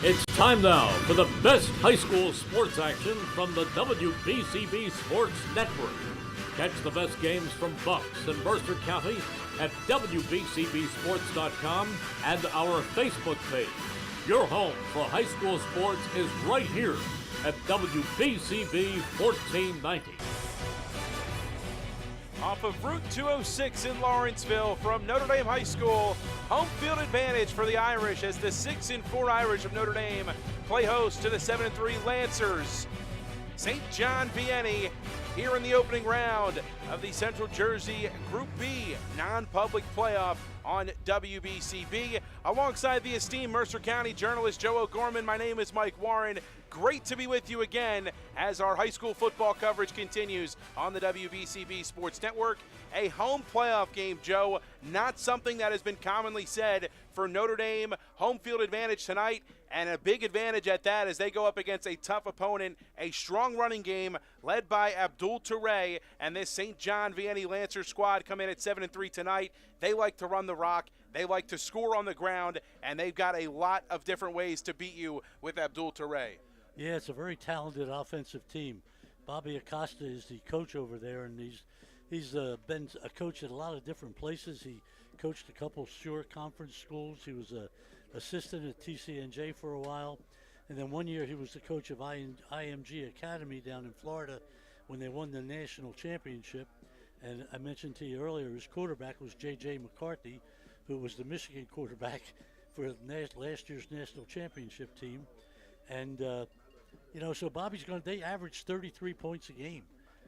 It's time now for the best high school sports action from the WBCB Sports Network. Catch the best games from Bucks and Mercer County at WBCBSports.com and our Facebook page. Your home for high school sports is right here at WBCB 1490. Off of Route 206 in Lawrenceville from Notre Dame High School, home field advantage for the Irish as the 6-4 Irish of Notre Dame play host to the 7-3 Lancers. St. John Vianney here in the opening round of the Central Jersey Group B non-public playoff on WBCB. Alongside the esteemed Mercer County journalist Joe O'Gorman, my name is Mike Warren. Great to be with you again as our high school football coverage continues on the WBCB Sports Network. A home playoff game, Joe, not something that has been commonly said for Notre Dame. Home field advantage tonight, and a big advantage at that as they go up against a tough opponent, a strong running game led by Abdul Toure, and this St. John Vianney Lancer squad come in at 7-3 tonight. They like to run the rock. They like to score on the ground, and they've got a lot of different ways to beat you with Abdul Toure. Yeah, it's a very talented offensive team. Bobby Acosta is the coach over there, and he's been a coach at a lot of different places. He coached a couple Shore Conference schools. He was a assistant at TCNJ for a while, and then one year he was the coach of IMG Academy down in Florida when they won the national championship. And I mentioned to you earlier, his quarterback was J.J. McCarthy, who was the Michigan quarterback for last year's national championship team. And so Bobby's they average 33 points a game,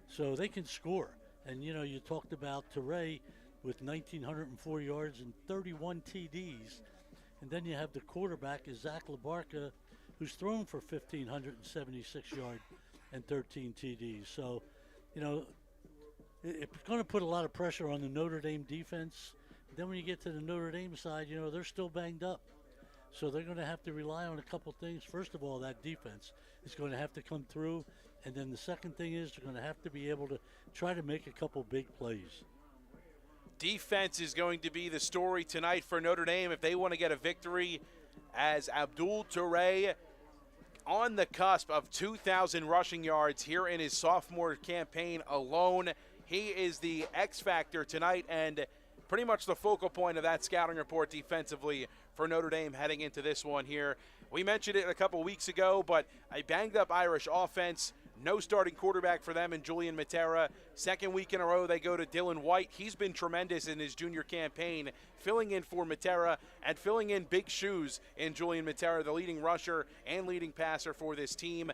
so they can score. And you talked about Toure with 1,904 yards and 31 TDs, and then you have the quarterback is Zach Labarca, who's thrown for 1,576 yards and 13 TDs. So, it's going to put a lot of pressure on the Notre Dame defense. Then when you get to the Notre Dame side, they're still banged up. So they're going to have to rely on a couple things. First of all, that defense is going to have to come through. And then the second thing is they're going to have to be able to try to make a couple big plays. Defense is going to be the story tonight for Notre Dame if they want to get a victory, as Abdul Toure on the cusp of 2,000 rushing yards here in his sophomore campaign alone. He is the X factor tonight and pretty much the focal point of that scouting report defensively for Notre Dame heading into this one here. We mentioned it a couple weeks ago, but a banged-up Irish offense. No starting quarterback for them in Julian Matera. Second week in a row, they go to Dylan White. He's been tremendous in his junior campaign, filling in for Matera and filling in big shoes in Julian Matera, the leading rusher and leading passer for this team.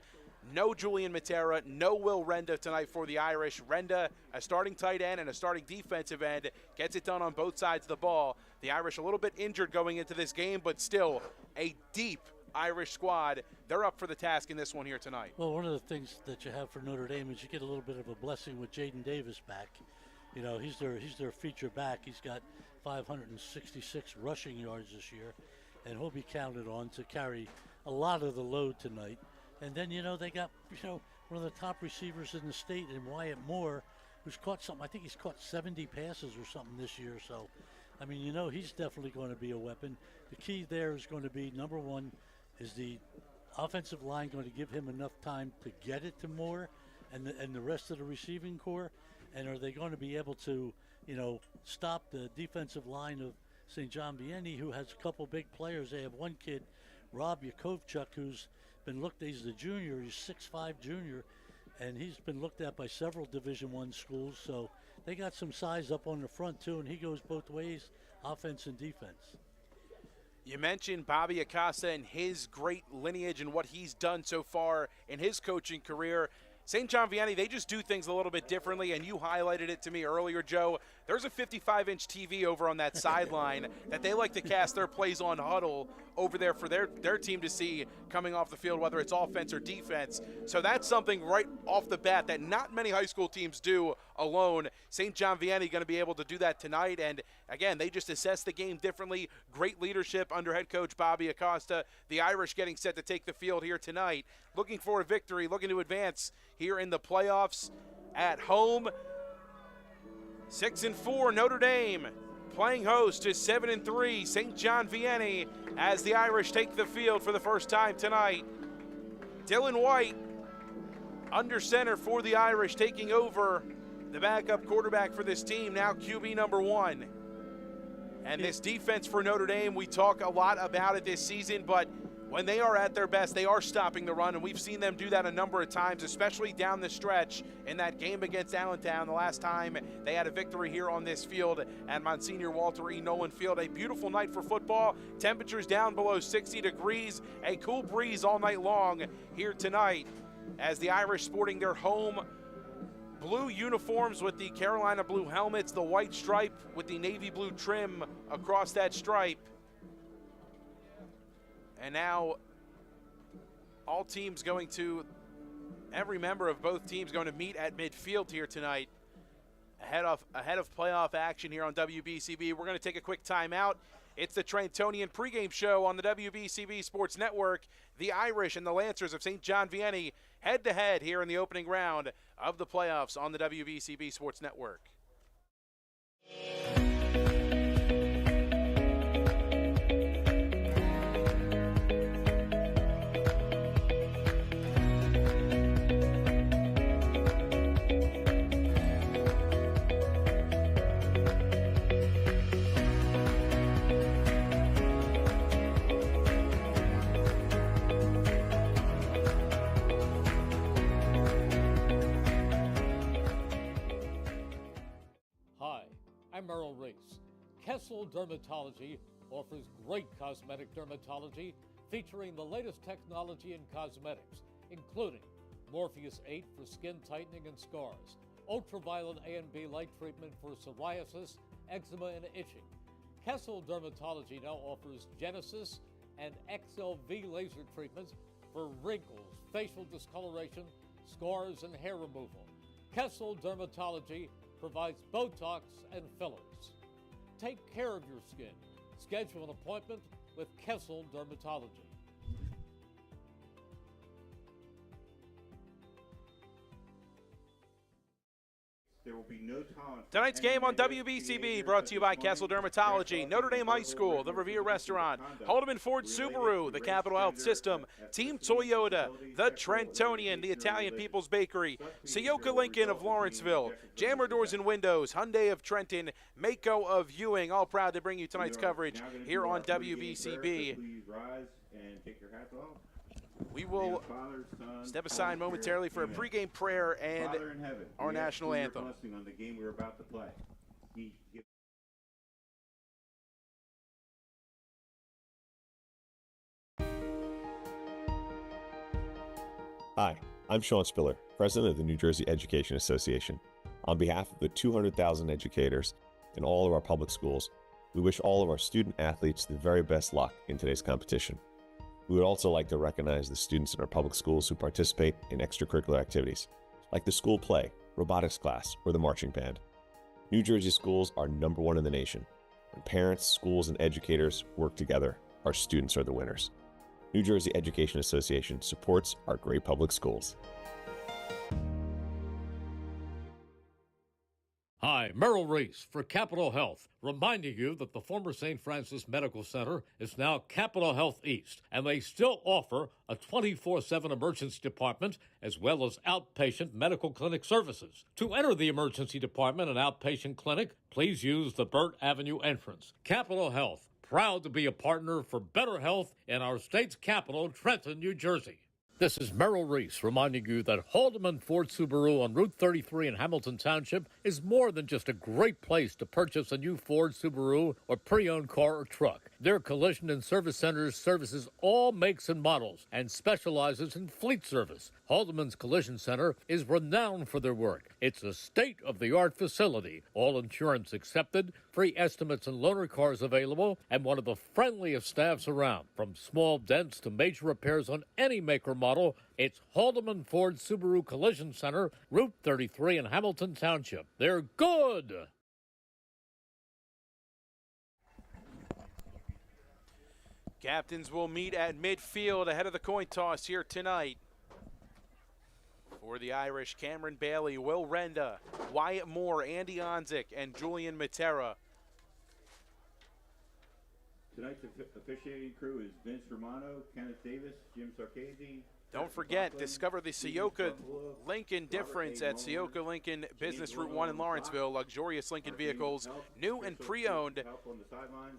No Julian Matera, no Will Renda tonight for the Irish. Renda, a starting tight end and a starting defensive end, gets it done on both sides of the ball. The Irish a little bit injured going into this game, but still a deep Irish squad. They're up for the task in this one here tonight. Well, one of the things that you have for Notre Dame is you get a little bit of a blessing with Jaden Davis back. He's their feature back. He's got 566 rushing yards this year, and he'll be counted on to carry a lot of the load tonight. And then, they got, one of the top receivers in the state in Wyatt Moore, who's caught something. I think he's caught 70 passes or something this year. So, he's definitely going to be a weapon. The key there is going to be, number one, is the offensive line going to give him enough time to get it to Moore and the rest of the receiving core? And are they going to be able to, stop the defensive line of St. John Vianney, who has a couple big players? They have one kid, Rob Yakovchuk, who's been looked at. He's a junior. He's 6'5" junior, and he's been looked at by several Division I schools. So they got some size up on the front too, and he goes both ways, offense and defense. You mentioned Bobby Acosta and his great lineage and what he's done so far in his coaching career. St. John Vianney, they just do things a little bit differently, and you highlighted it to me earlier, Joe. There's a 55-inch TV over on that sideline that they like to cast their plays on huddle over there for their team to see coming off the field, whether it's offense or defense. So that's something right off the bat that not many high school teams do alone. St. John Vianney going to be able to do that tonight, and again, they just assess the game differently. Great leadership under head coach Bobby Acosta. The Irish getting set to take the field here tonight, looking for a victory, looking to advance here in the playoffs at home. 6-4 Notre Dame playing host to 7-3 St. John Vianney as the Irish take the field for the first time tonight. Dylan White under center for the Irish, taking over the backup quarterback for this team, now QB number 1. And this defense for Notre Dame, we talk a lot about it this season, but when they are at their best, they are stopping the run, and we've seen them do that a number of times, especially down the stretch in that game against Allentown, the last time they had a victory here on this field at Monsignor Walter E. Nolan Field. A beautiful night for football. Temperatures down below 60 degrees, a cool breeze all night long here tonight as the Irish sporting their home blue uniforms with the Carolina blue helmets, the white stripe with the navy blue trim across that stripe. And now all teams every member of both teams going to meet at midfield here tonight ahead of playoff action here on WBCB. We're going to take a quick timeout. It's the Trentonian pregame show on the WBCB Sports Network. The Irish and the Lancers of St. John Vianney head-to-head here in the opening round of the playoffs on the WBCB Sports Network. I'm Merrill Reese. Kessel Dermatology offers great cosmetic dermatology featuring the latest technology in cosmetics, including Morpheus 8 for skin tightening and scars, ultraviolet A and B light treatment for psoriasis, eczema, and itching. Kessel Dermatology now offers Genesis and XLV laser treatments for wrinkles, facial discoloration, scars, and hair removal. Kessel Dermatology provides Botox and fillers. Take care of your skin. Schedule an appointment with Kessel Dermatology. There will be no tolerance. Tonight's game on WBCB brought to you by Kessel Dermatology, Notre Dame High School, the Revere Restaurant, Haldeman Ford Subaru, the Capital Health System, Team Toyota, the Trentonian, the Italian People's Bakery, Sioka Lincoln of Lawrenceville, Jammer Doors and Windows, Hyundai of Trenton, Mako of Ewing, all proud to bring you tonight's coverage here on WBCB. Please rise and take your hats off. We will step aside momentarily for a pregame prayer and our national anthem. Blessing on the game we're about to play. Hi, I'm Sean Spiller, President of the New Jersey Education Association. On behalf of the 200,000 educators in all of our public schools, we wish all of our student athletes the very best luck in today's competition. We would also like to recognize the students in our public schools who participate in extracurricular activities, like the school play, robotics class, or the marching band. New Jersey schools are #1 in the nation. When parents, schools, and educators work together, our students are the winners. New Jersey Education Association supports our great public schools. Hi, Merrill Reese for Capital Health, reminding you that the former St. Francis Medical Center is now Capital Health East, and they still offer a 24/7 emergency department as well as outpatient medical clinic services. To enter the emergency department and outpatient clinic, please use the Burt Avenue entrance. Capital Health, proud to be a partner for better health in our state's capital, Trenton, New Jersey. This is Merrill Reese reminding you that Haldeman Ford Subaru on Route 33 in Hamilton Township is more than just a great place to purchase a new Ford, Subaru, or pre-owned car or truck. Their collision and service centers services all makes and models and specializes in fleet service. Haldeman's Collision Center is renowned for their work. It's a state-of-the-art facility, all insurance accepted, free estimates and loaner cars available, and one of the friendliest staffs around. From small dents to major repairs on any make or model, it's Haldeman Ford Subaru Collision Center, Route 33 in Hamilton Township. They're good! Captains will meet at midfield ahead of the coin toss here tonight. For the Irish, Cameron Bailey, Will Renda, Wyatt Moore, Andy Onzik, and Julian Matera. Tonight's officiating crew is Vince Romano, Kenneth Davis, Jim Sarkzy. Don't forget, discover the Ciocca Lincoln difference at Ciocca Lincoln Business Route 1 in Lawrenceville. Luxurious Lincoln vehicles, new and pre-owned.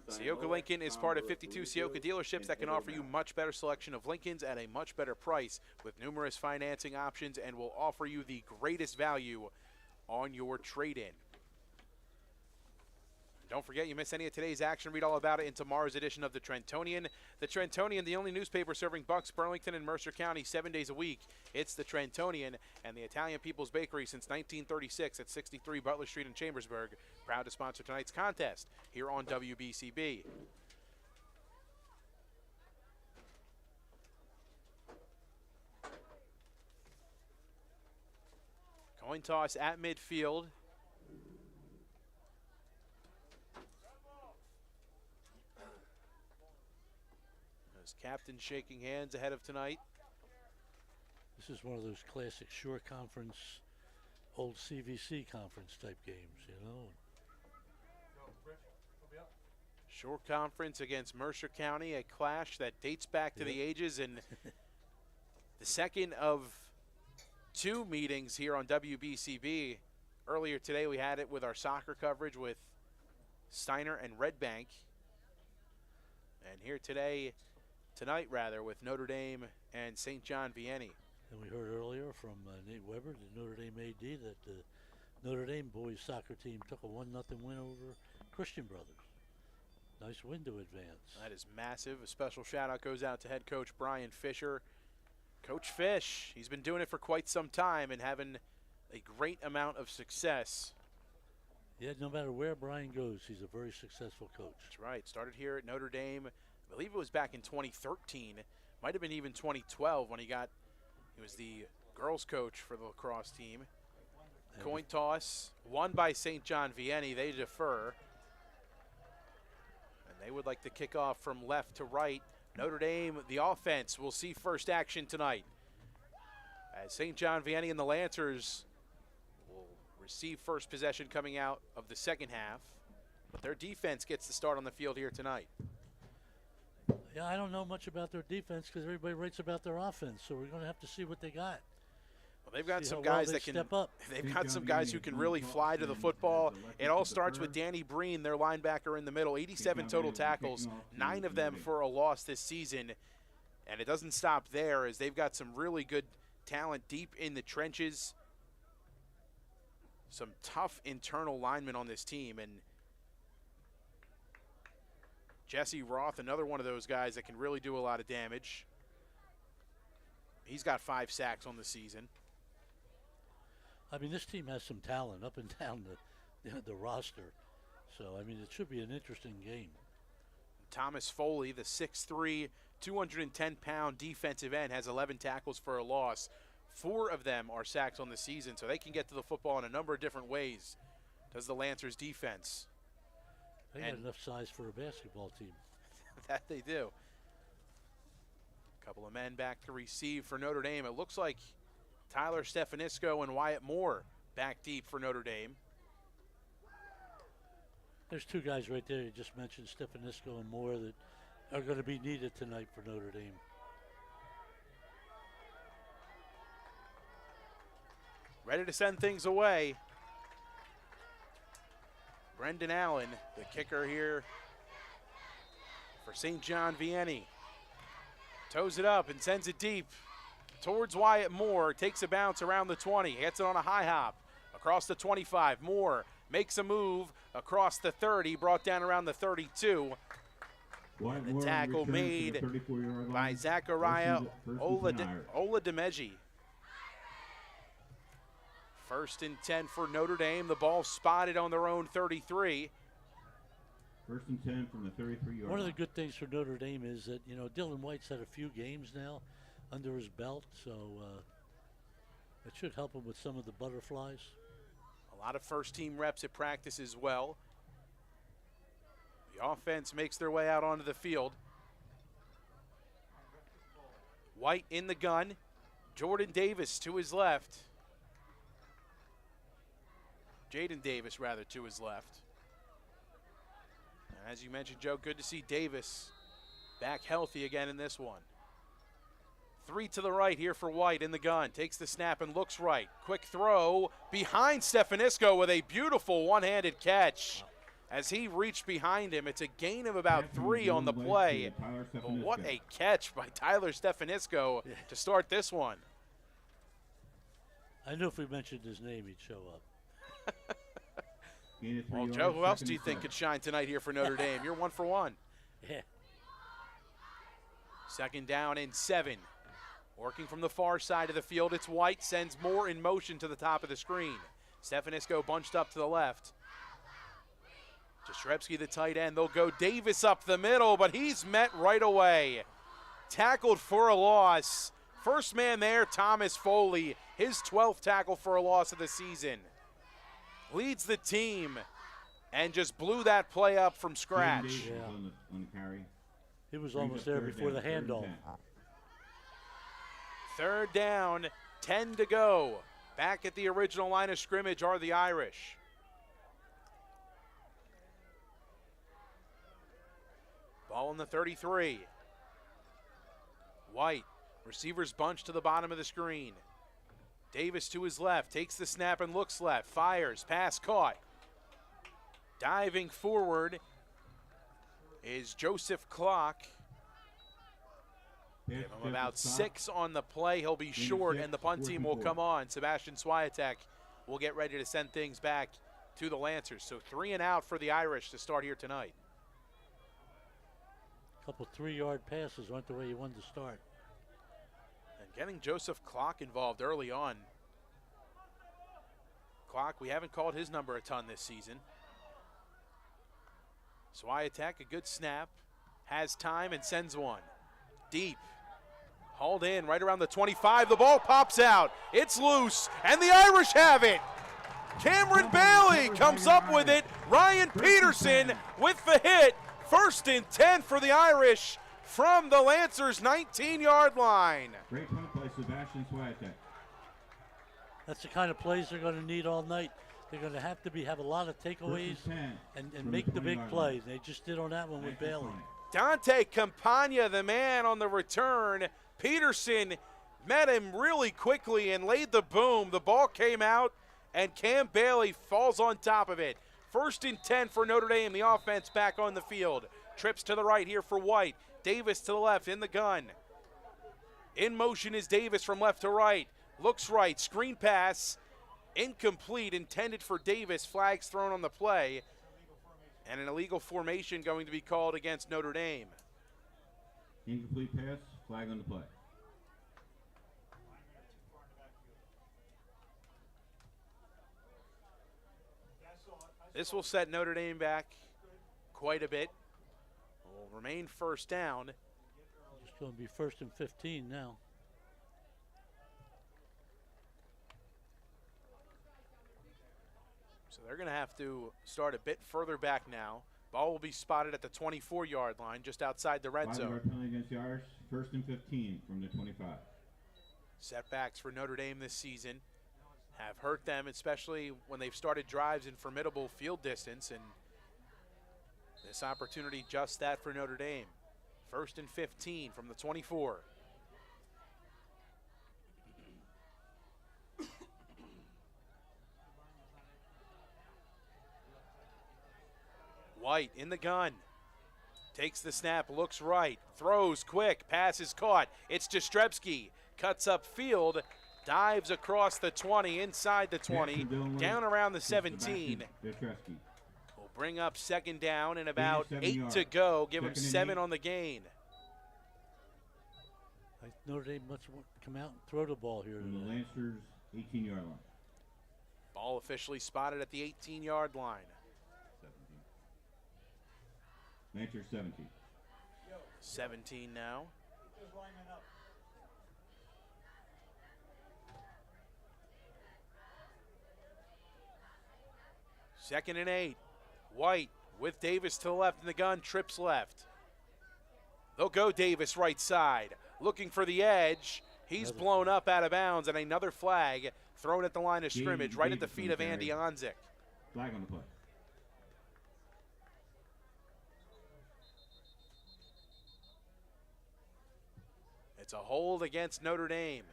Ciocca Lincoln is part of 52 Ciocca dealerships that can offer you much better selection of Lincolns at a much better price with numerous financing options and will offer you the greatest value on your trade-in. Don't forget, you miss any of today's action, read all about it in tomorrow's edition of the Trentonian. The Trentonian, the only newspaper serving Bucks, Burlington, and Mercer County 7 days a week. It's the Trentonian and the Italian People's Bakery since 1936 at 63 Butler Street in Chambersburg. Proud to sponsor tonight's contest here on WBCB. Coin toss at midfield. Captain shaking hands ahead of tonight. This is one of those classic Shore Conference, old CVC conference type games, you know. Shore Conference against Mercer County, a clash that dates back to the ages, and the second of two meetings here on WBCB. Earlier today we had it with our soccer coverage with Steiner and Red Bank. And here tonight with Notre Dame and St. John Vianney. And we heard earlier from Nate Weber, the Notre Dame AD, that the Notre Dame boys soccer team took a 1-0 win over Christian Brothers. Nice win to advance. That is massive. A special shout out goes out to head coach Brian Fisher. Coach Fish, he's been doing it for quite some time and having a great amount of success. Yeah, no matter where Brian goes, he's a very successful coach. That's right. Started here at Notre Dame. I believe it was back in 2013. Might have been even 2012 when he was the girls coach for the lacrosse team. Coin toss, won by St. John Vianney. They defer. And they would like to kick off from left to right. Notre Dame, the offense, will see first action tonight. As St. John Vianney and the Lancers will receive first possession coming out of the second half. But their defense gets the start on the field here tonight. Yeah, I don't know much about their defense because everybody writes about their offense, so we're going to have to see what they got. Well, they've got some guys that can step up. They've got some guys who can really fly to the football. It all starts with Danny Breen, their linebacker in the middle. 87 total tackles, 9 of them for a loss this season. And it doesn't stop there as they've got some really good talent deep in the trenches. Some tough internal linemen on this team. And Jesse Roth, another one of those guys that can really do a lot of damage. He's got 5 sacks on the season. I mean, this team has some talent up and down the roster. So, I mean, it should be an interesting game. Thomas Foley, the 6'3", 210-pound defensive end, has 11 tackles for a loss. 4 of them are sacks on the season, so they can get to the football in a number of different ways. Does the Lancers defense. They got enough size for a basketball team. That they do. A couple of men back to receive for Notre Dame. It looks like Tyler Stefanisco and Wyatt Moore back deep for Notre Dame. There's 2 guys right there you just mentioned, Stefanisco and Moore, that are going to be needed tonight for Notre Dame. Ready to send things away. Brendan Allen, the kicker here for St. John Vianney. Toes it up and sends it deep towards Wyatt Moore. Takes a bounce around the 20. Gets it on a high hop across the 25. Moore makes a move across the 30. Brought down around the 32. And the tackle made by Zachariah Oladimeji. 1st and 10 for Notre Dame. The ball spotted on their own 33. 1st and 10 from the 33-yard line. One of the good things for Notre Dame is that, you know, Dylan White's had a few games now under his belt, so it should help him with some of the butterflies. A lot of first-team reps at practice as well. The offense makes their way out onto the field. White in the gun. Jordan Davis to his left. Jaden Davis, rather, to his left. And As you mentioned, Joe, good to see Davis back healthy again in this one. 3 to the right here for White in the gun. Takes the snap and looks right. Quick throw behind Stefanisco with a beautiful one-handed catch. As he reached behind him, it's a gain of about 3 on the play. But what a catch by Tyler Stefanisco to start this one. I knew if we mentioned his name, he'd show up. Well, Joe, who else do you think could shine tonight here for Notre Dame? You're 1 for 1. Yeah. Second down and 7. Working from the far side of the field, it's White, sends Moore in motion to the top of the screen. Stefanisco bunched up to the left. Jastrzebski, the tight end. They'll go Davis up the middle, but he's met right away. Tackled for a loss. First man there, Thomas Foley, his 12th tackle for a loss of the season. Leads the team and just blew that play up from scratch. Yeah. On the carry. He was almost there before the handoff. Third down, 10 to go. Back at the original line of scrimmage are the Irish. Ball in the 33. White, receivers bunch to the bottom of the screen. Davis to his left, takes the snap and looks left, fires, pass caught. Diving forward is Joseph Clock. Give him about 6 on the play. He'll be short, and the punt team will come on. Sebastian Swiatek will get ready to send things back to the Lancers. So 3 and out for the Irish to start here tonight. A couple 3-yard passes went the way you wanted to start. And getting Joseph Clock involved early on. Clock, we haven't called his number a ton this season. Swiatek, a good snap, has time and sends one. Deep. Hauled in right around the 25. The ball pops out. It's loose, and the Irish have it. Cameron Bailey comes up with it. Ryan Peterson with the hit. 1st and 10 for the Irish from the Lancers' 19-yard line. Great punt by Sebastian Swiatek. That's the kind of plays they're going to need all night. They're going to have a lot of takeaways and make the big plays. They just did on that one with Bailey. Dante Campagna, the man on the return. Peterson met him really quickly and laid the boom. The ball came out, and Cam Bailey falls on top of it. 1st and 10 for Notre Dame. The offense back on the field. Trips to the right here for White. Davis to the left in the gun. In motion is Davis from left to right. Looks right. Screen pass. Incomplete. Intended for Davis. Flags thrown on the play. And an illegal formation going to be called against Notre Dame. Incomplete pass, flag on the play. This will set Notre Dame back quite a bit. Will remain first down. It's going to be 1st and 15 now. So they're going to have to start a bit further back now. Ball will be spotted at the 24-yard line, just outside the red zone. 5-yard penalty against the Irish. 1st and 15 from the 25. Setbacks for Notre Dame this season have hurt them, especially when they've started drives in formidable field distance, and this opportunity just that for Notre Dame. 1st and 15 from the 24. White in the gun. Takes the snap, looks right, throws quick, pass is caught. It's Jastrzebski, cuts up field, dives across the 20, inside the 20, down around the 17. Will bring up 2nd down and about 8 to go. Give him 7 on the gain. Notre Dame must come out and throw the ball here From the today. Lancers' 18-yard line. Ball officially spotted at the 18-yard line. 17. Lancers 17. 17 now. Second and 8. White with Davis to the left in the gun, trips left. They'll go Davis right side. Looking for the edge. He's blown up out of bounds, and another flag thrown at the line of scrimmage, right at the feet of Andy Onzik. Flag on the play. It's a hold against Notre Dame.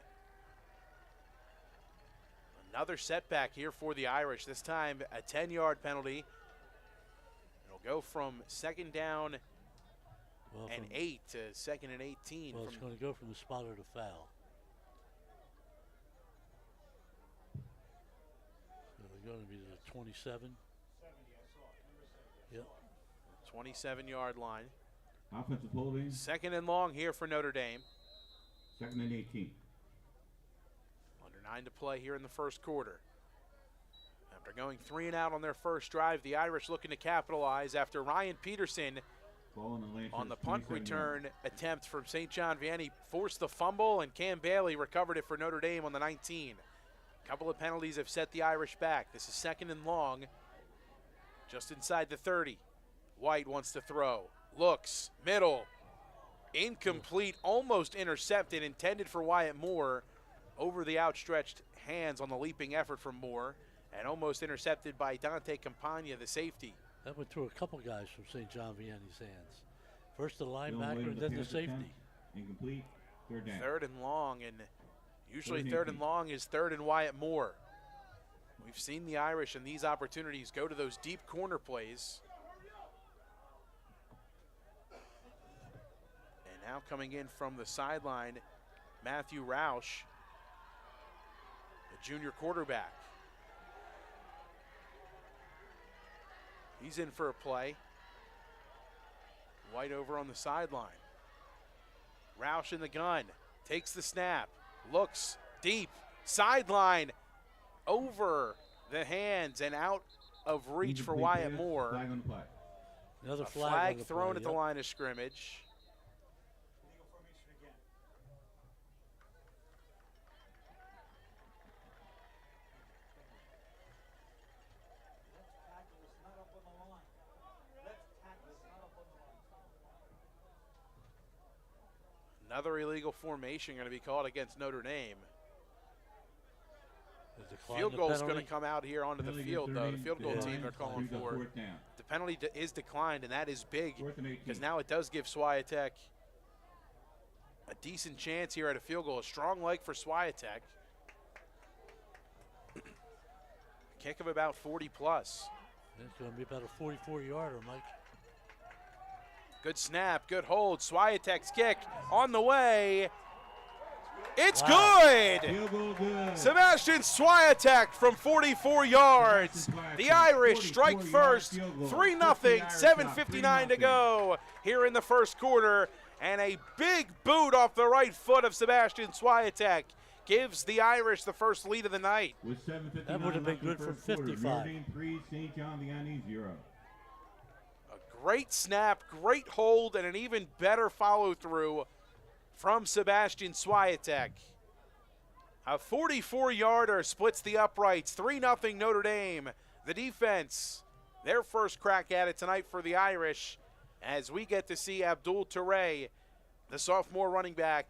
Another setback here for the Irish, this time a 10-yard penalty. It'll go from second down and 8 to second and 18. Well, it's going to go from the spot or the foul. So they're going to be the 27. Yep. 27-yard line. Offensive holding. Second and long here for Notre Dame. Second and 18. Under 9 to play here in the first quarter. After going 3 and out on their first drive, the Irish looking to capitalize after Ryan Peterson on the punt return attempt from St. John Vianney forced the fumble, and Cam Bailey recovered it for Notre Dame on the 19. A couple of penalties have set the Irish back. This is second and long, just inside the 30. White wants to throw, looks, middle, incomplete, almost intercepted, intended for Wyatt Moore, over the outstretched hands on the leaping effort from Moore, and almost intercepted by Dante Campagna, the safety. That went through a couple guys from St. John Vianney's hands. First the linebacker and then the safety. Incomplete. Third down. Third and long, and usually third and long is third and Wyatt Moore. We've seen the Irish in these opportunities go to those deep corner plays. And now coming in from the sideline, Matthew Roush, the junior quarterback. He's in for a play. White over on the sideline. Roush in the gun, takes the snap, looks deep, sideline, over the hands and out of reach for Wyatt Moore. Flag on the play. Another flag thrown at the line of scrimmage. Another illegal formation going to be called against Notre Dame. Field goal is going to come out here onto the field, though. The field goal team they're calling for. The penalty is declined, and that is big because now it does give Swiatek a decent chance here at a field goal. A strong leg for Swiatek. Kick of about 40 plus. It's going to be about a 44-yarder, Mike. Good snap, good hold. Swiatek's kick on the way. It's good! Sebastian Swiatek from 44 yards. The Irish strike first, 3-0, 7:59 to go here in the first quarter. And a big boot off the right foot of Sebastian Swiatek gives the Irish the first lead of the night. That would have been good from 55. St. John Vianney 0. Great snap, great hold, and an even better follow-through from Sebastian Swiatek. A 44-yarder splits the uprights, 3-0 Notre Dame. The defense, their first crack at it tonight for the Irish, as we get to see Abdul Toure, the sophomore running back,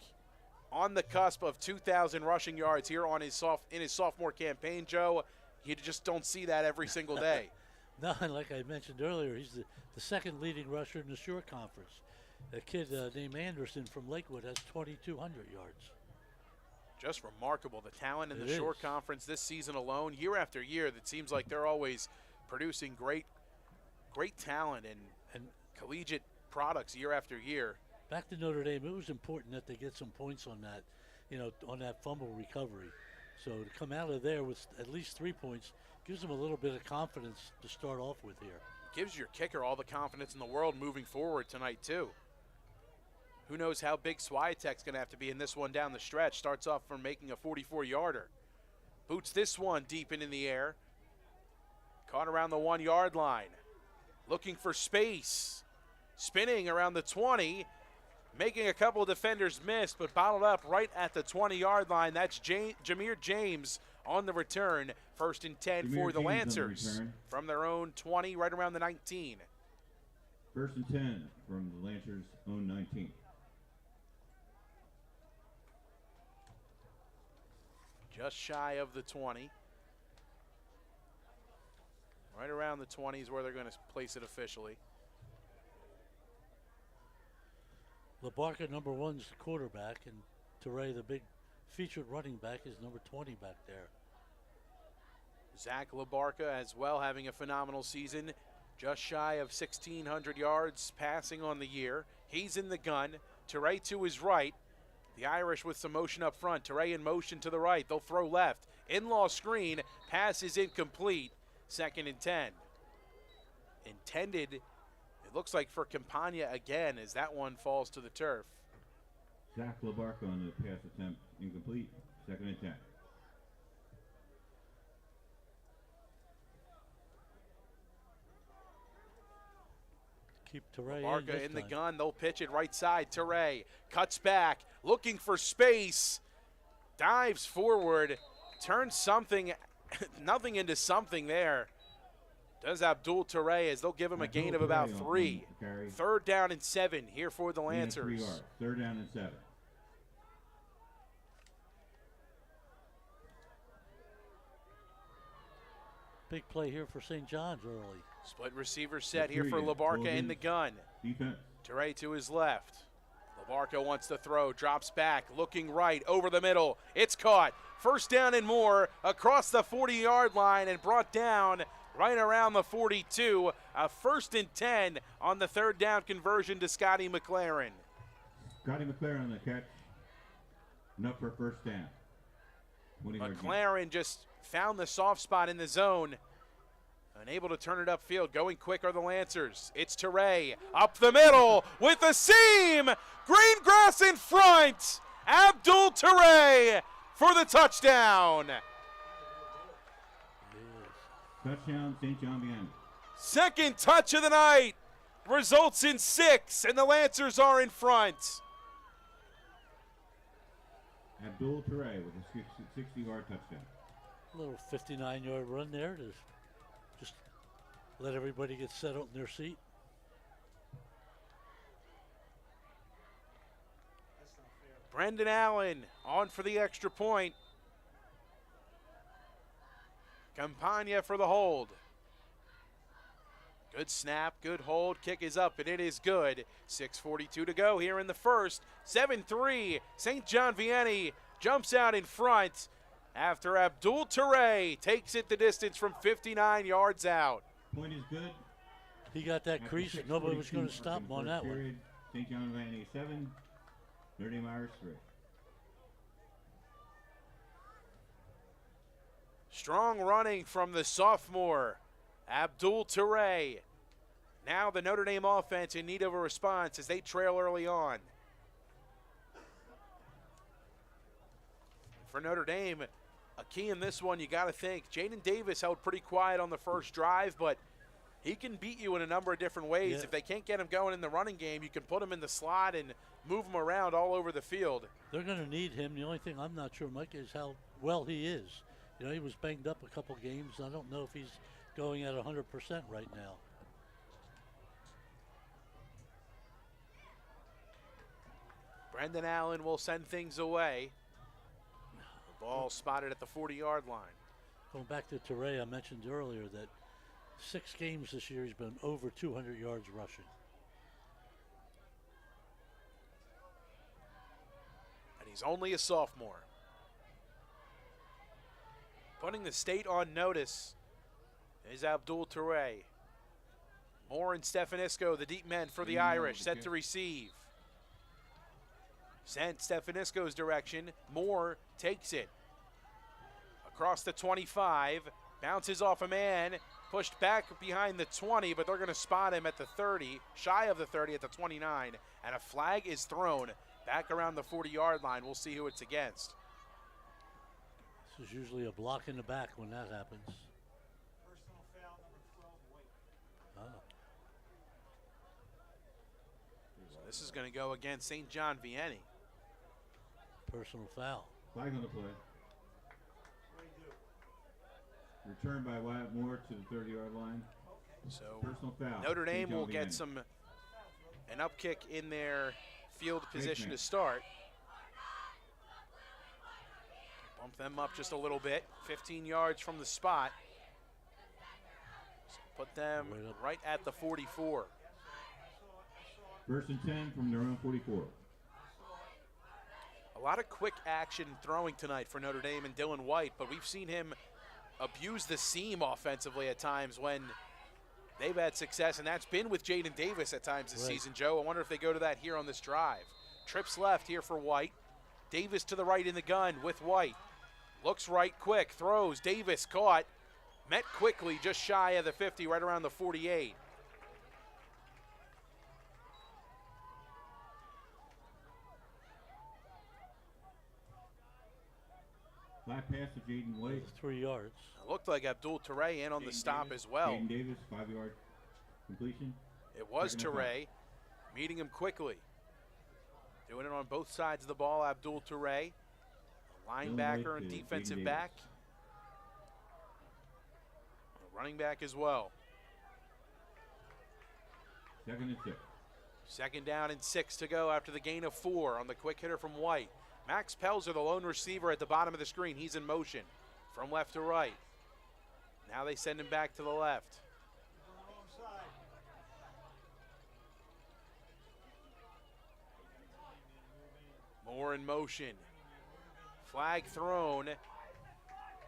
on the cusp of 2,000 rushing yards here on his sophomore campaign, Joe. You just don't see that every single day. No, and like I mentioned earlier, he's the second leading rusher in the Shore Conference. A kid named Anderson from Lakewood has 2,200 yards. Just remarkable, the talent in the Shore Conference this season alone, year after year. That seems like they're always producing great talent and collegiate products year after year. Back to Notre Dame, it was important that they get some points on that, on that fumble recovery. So to come out of there with at least 3 points gives them a little bit of confidence to start off with here. Gives your kicker all the confidence in the world moving forward tonight, too. Who knows how big Swiatek's going to have to be in this one down the stretch. Starts off from making a 44-yarder. Boots this one deep and in the air. Caught around the 1-yard line. Looking for space. Spinning around the 20. Making a couple of defenders miss, but bottled up right at the 20-yard line. That's Jameer James on the return. First and 10 for the Lancers from their own 20, right around the 19. First and 10 from the Lancers' own 19. Just shy of the 20. Right around the 20 is where they're going to place it officially. LaBarca, number 1, is the quarterback, and Toure, the big featured running back, is number 20 back there. Zach Labarca as well having a phenomenal season. Just shy of 1,600 yards passing on the year. He's in the gun. Toure to his right. The Irish with some motion up front. Toure in motion to the right. They'll throw left. In-law screen. Pass is incomplete. 2nd and 10. Intended, it looks like for Campagna again as that one falls to the turf. Zach Labarca on the pass attempt, incomplete. 2nd and 10. Keep Toure Labarca in the gun. They'll pitch it right side. Toure cuts back, looking for space. Dives forward. Turns something, nothing into something there. Does Abdul Toure as they'll give him a gain of about 3. 3rd down and 7 here for the Lancers. 3rd down and 7. Big play here for St. John's early. Split receiver set here for Labarca in the gun. Defense. Toure to his left. Labarca wants to throw, drops back, looking right, over the middle. It's caught. 1st down and more across the 40-yard line and brought down right around the 42. A 1st and 10 on the 3rd down conversion to Scotty McLaren. Scotty McLaren on the catch. Enough for 1st down. McLaren just found the soft spot in the zone. Unable to turn it upfield. Going quick are the Lancers. It's Toure up the middle with a seam. Green grass in front. Abdul Toure for the touchdown. Touchdown, St. John Vianney. 2nd touch of the night. Results in 6, and the Lancers are in front. Abdul Toure with a 60-yard touchdown. A little 59-yard run there to just let everybody get settled in their seat. Brendan Allen on for the extra point. Campagna for the hold. Good snap, good hold, kick is up, and it is good. 6:42 to go here in the first. 7-3, St. John Vianney jumps out in front after Abdul Toure takes it the distance from 59 yards out. Point is good. He got that crease, and nobody was going to stop him on that one. St. John Vianney 7, Notre Dame Irish 3. Strong running from the sophomore, Abdul Toure. Now the Notre Dame offense in need of a response as they trail early on. For Notre Dame, a key in this one, you got to think. Jaden Davis held pretty quiet on the first drive, but he can beat you in a number of different ways. Yeah. If they can't get him going in the running game, you can put him in the slot and move him around all over the field. They're going to need him. The only thing I'm not sure, Mike, is how well he is. You know, he was banged up a couple games. I don't know if he's going at 100% right now. Brendan Allen will send things away. The ball spotted at the 40-yard line. Going back to Toure, I mentioned earlier that 6 games this year he's been over 200 yards rushing. And he's only a sophomore. Putting the state on notice is Abdul Toure. Moore and Stefanisco, the deep men for the Irish, set to receive. Sent Stefanisco's direction. Moore takes it. Across the 25, bounces off a man, pushed back behind the 20, but they're going to spot him at the 30, shy of the 30 at the 29, and a flag is thrown back around the 40-yard line. We'll see who it's against. This is usually a block in the back when that happens. Personal foul number 12, White. So this is going to go against St. John Vianney. Personal foul. Flag on the play. Returned by Wyatt Moore to the 30-yard line. So Personal foul. Notre Dame St. John will get Vianney. an upkick in their field position to start. Bump them up just a little bit, 15 yards from the spot. So put them right at the 44. 1st and 10 from their own 44. A lot of quick action throwing tonight for Notre Dame and Dylan White, but we've seen him abuse the seam offensively at times when they've had success, and that's been with Jaden Davis at times this season, Joe. I wonder if they go to that here on this drive. Trips left here for White. Davis to the right in the gun with White. Looks right quick, throws. Davis caught. Met quickly, just shy of the 50, right around the 48. Flat pass to Jaden White. 3 yards. It looked like Abdul Toure in on the stop as well. Jaden Davis, 5-yard completion. It was Second and Toure meeting him quickly. Doing it on both sides of the ball, Abdul Toure, linebacker and defensive back. A running back as well. 2nd and 6. 2nd down and 6 to go after the gain of 4 on the quick hitter from White. Max Pelzer, the lone receiver at the bottom of the screen. He's in motion from left to right. Now they send him back to the left. Moore in motion. Flag thrown.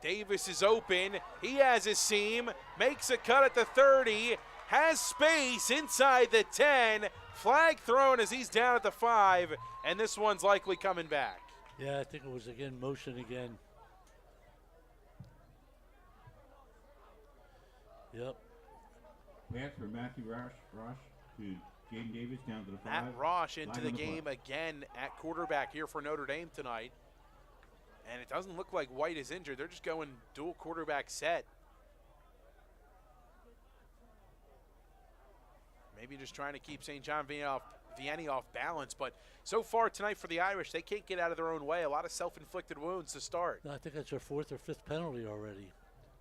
Davis is open. He has his seam. Makes a cut at the 30. Has space inside the 10. Flag thrown as he's down at the 5. And this one's likely coming back. Yeah, I think it was again motion again. Yep. Pass for Matthew Rosh to Jaden Davis down to the 5. Matt Rosh into Flag the on game play. again at quarterback here for Notre Dame tonight. And it doesn't look like White is injured. They're just going dual quarterback set. Maybe just trying to keep St. John Vianney off balance. But so far tonight for the Irish, they can't get out of their own way. A lot of self-inflicted wounds to start. I think that's their 4th or 5th penalty already.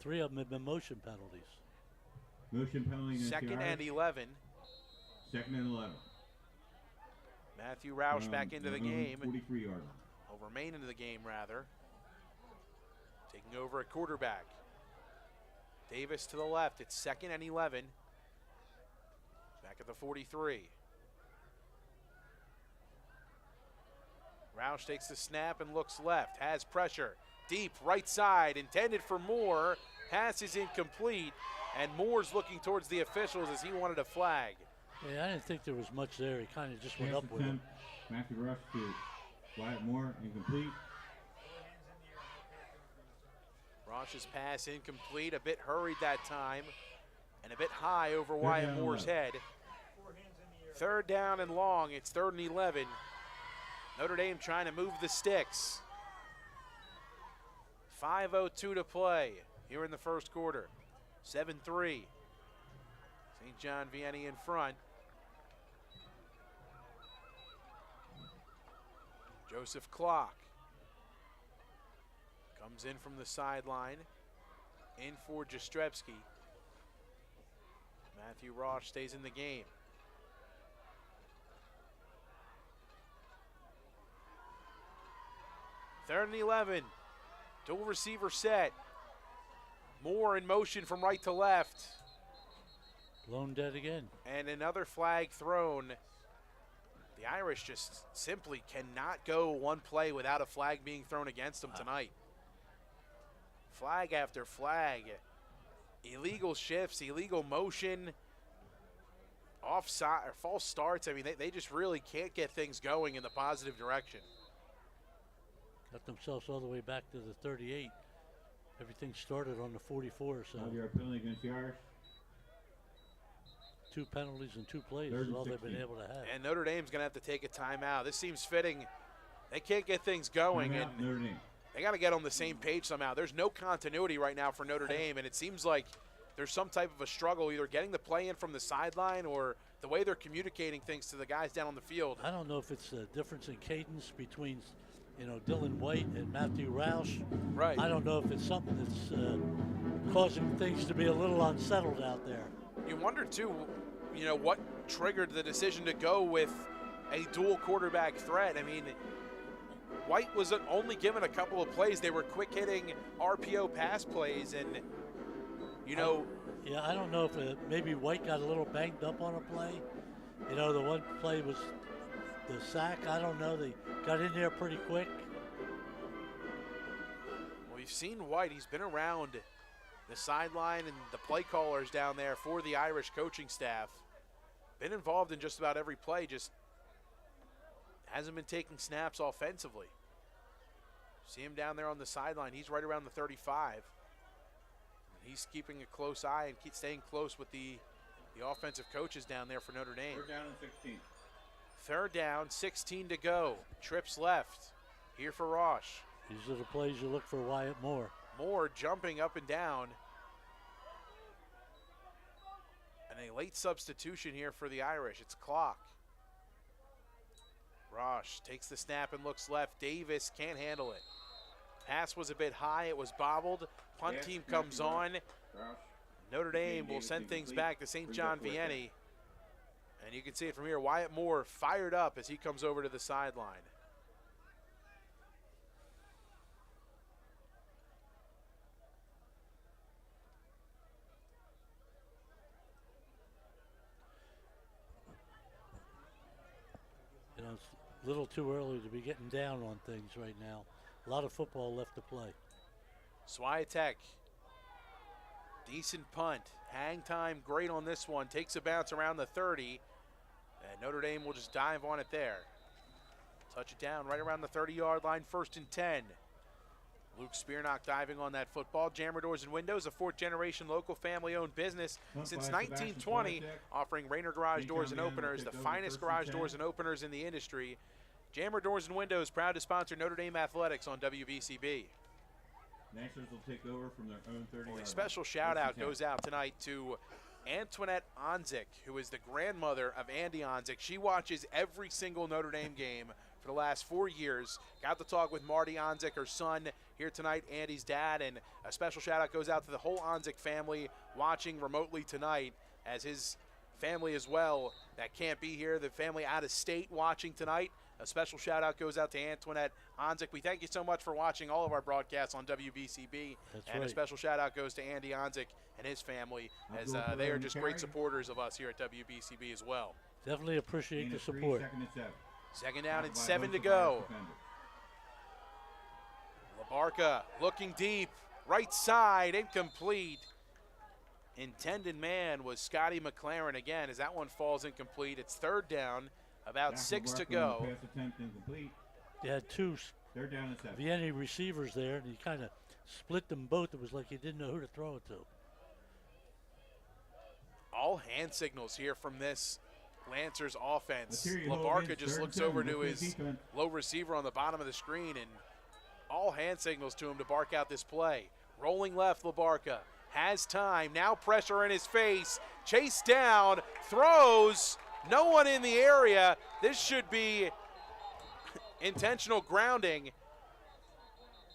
3 of them have been motion penalties. Motion penalty against the 2nd Irish. and 11. 2nd and 11. Matthew Roush back into the game. 43-yard. Will remain into the game, rather. Taking over at quarterback. Davis to the left. It's 2nd and 11. Back at the 43. Roush takes the snap and looks left. Has pressure. Deep right side. Intended for Moore. Pass is incomplete. And Moore's looking towards the officials as he wanted a flag. Yeah, I didn't think there was much there. He kind of just went Pass up with him. attempt. Matthew Rush to Wyatt Moore, incomplete. Rosh's pass incomplete. A bit hurried that time. And a bit high over Wyatt Moore's head. 3rd down and long. It's 3rd and 11. Notre Dame trying to move the sticks. 5:02 to play here in the first quarter. 7-3. St. John Vianney in front. Joseph Clock comes in from the sideline. In for Jastrzebski. Matthew Rosh stays in the game. Third and 11. Dual receiver set. Moore in motion from right to left. Blown dead again. And another flag thrown. The Irish just simply cannot go one play without a flag being thrown against them tonight. Flag after flag. Illegal shifts, illegal motion, offside or false starts. I mean, they just really can't get things going in the positive direction. Got themselves all the way back to the 38. Everything started on the 44, so 5-yard penalty against the Irish. 2 penalties and 2 plays Third is and all they've 16. been able to have. And Notre Dame's going to have to take a timeout. This seems fitting. They can't get things going, Timeout, and Notre Dame. they got to get on the same page somehow. There's no continuity right now for Notre Dame, and it seems like there's some type of a struggle either getting the play in from the sideline or the way they're communicating things to the guys down on the field. I don't know if it's a difference in cadence between, Dylan White and Matthew Roush. Right. I don't know if it's something that's causing things to be a little unsettled out there. You wonder, too, what triggered the decision to go with a dual quarterback threat. I mean, White was only given a couple of plays. They were quick-hitting RPO pass plays, and, Yeah, I don't know if maybe White got a little banged up on a play. The one play was The sack, I don't know. They got in there pretty quick. Well, you've seen White. He's been around the sideline and the play callers down there for the Irish coaching staff. Been involved in just about every play, just hasn't been taking snaps offensively. See him down there on the sideline. He's right around the 35. He's keeping a close eye and keep staying close with the offensive coaches down there for Notre Dame. 3rd down and 16. 3rd down, 16 to go. Trips left. Here for Roche. These are the plays you look for Wyatt Moore. Moore jumping up and down. And a late substitution here for the Irish. It's clock. Roche takes the snap and looks left. Davis can't handle it. Pass was a bit high. It was bobbled. Punt team comes on. Notre Dame will send things back to St. John Vianney. And you can see it from here. Wyatt Moore fired up as he comes over to the sideline. You know, it's a little too early to be getting down on things right now. A lot of football left to play. Swiatek, decent punt. Hang time great on this one. Takes a bounce around the 30. And Notre Dame will just dive on it there. Touch it down right around the 30-yard line, 1st and 10. Luke Spearnock diving on that football. Jammer Doors and Windows, a 4th-generation local family-owned business since 1920, offering Rainer Garage Doors and Openers, the finest garage doors and openers in the industry. Jammer Doors and Windows, proud to sponsor Notre Dame Athletics on WBCB. Nationals will take over from their own 30-yard line. A special shout-out goes out tonight to Antoinette Onzik, who is the grandmother of Andy Onzik. She watches every single Notre Dame game for the last 4 years. Got to talk with Marty Onzik, her son, here tonight, Andy's dad, and a special shout-out goes out to the whole Onzik family watching remotely tonight, as his family as well that can't be here, the family out of state watching tonight. A special shout-out goes out to Antoinette Onzik. We thank you so much for watching all of our broadcasts on WBCB. That's and right. A special shout-out goes to Andy Onzik and his family, as they are just great supporters of us here at WBCB as well. Definitely appreciate the support. 2nd and 7. 2nd down and 7 to go. Labarca looking deep, right side, incomplete. Intended man was Scotty McLaren again, as that one falls incomplete. It's 3rd down, about 6 to go. Pass attempt incomplete. They had 2 3rd down and 7. Vianney receivers there, and he kind of split them both. It was like he didn't know who to throw it to. All hand signals here from this Lancers offense. Material Labarca is just 3rd looks and 7. over to Look at his defense. low receiver on the bottom of the screen, and all hand signals to him to bark out this play. Rolling left, Labarca has time. Now pressure in his face. Chase down, throws. No one in the area. This should be intentional grounding.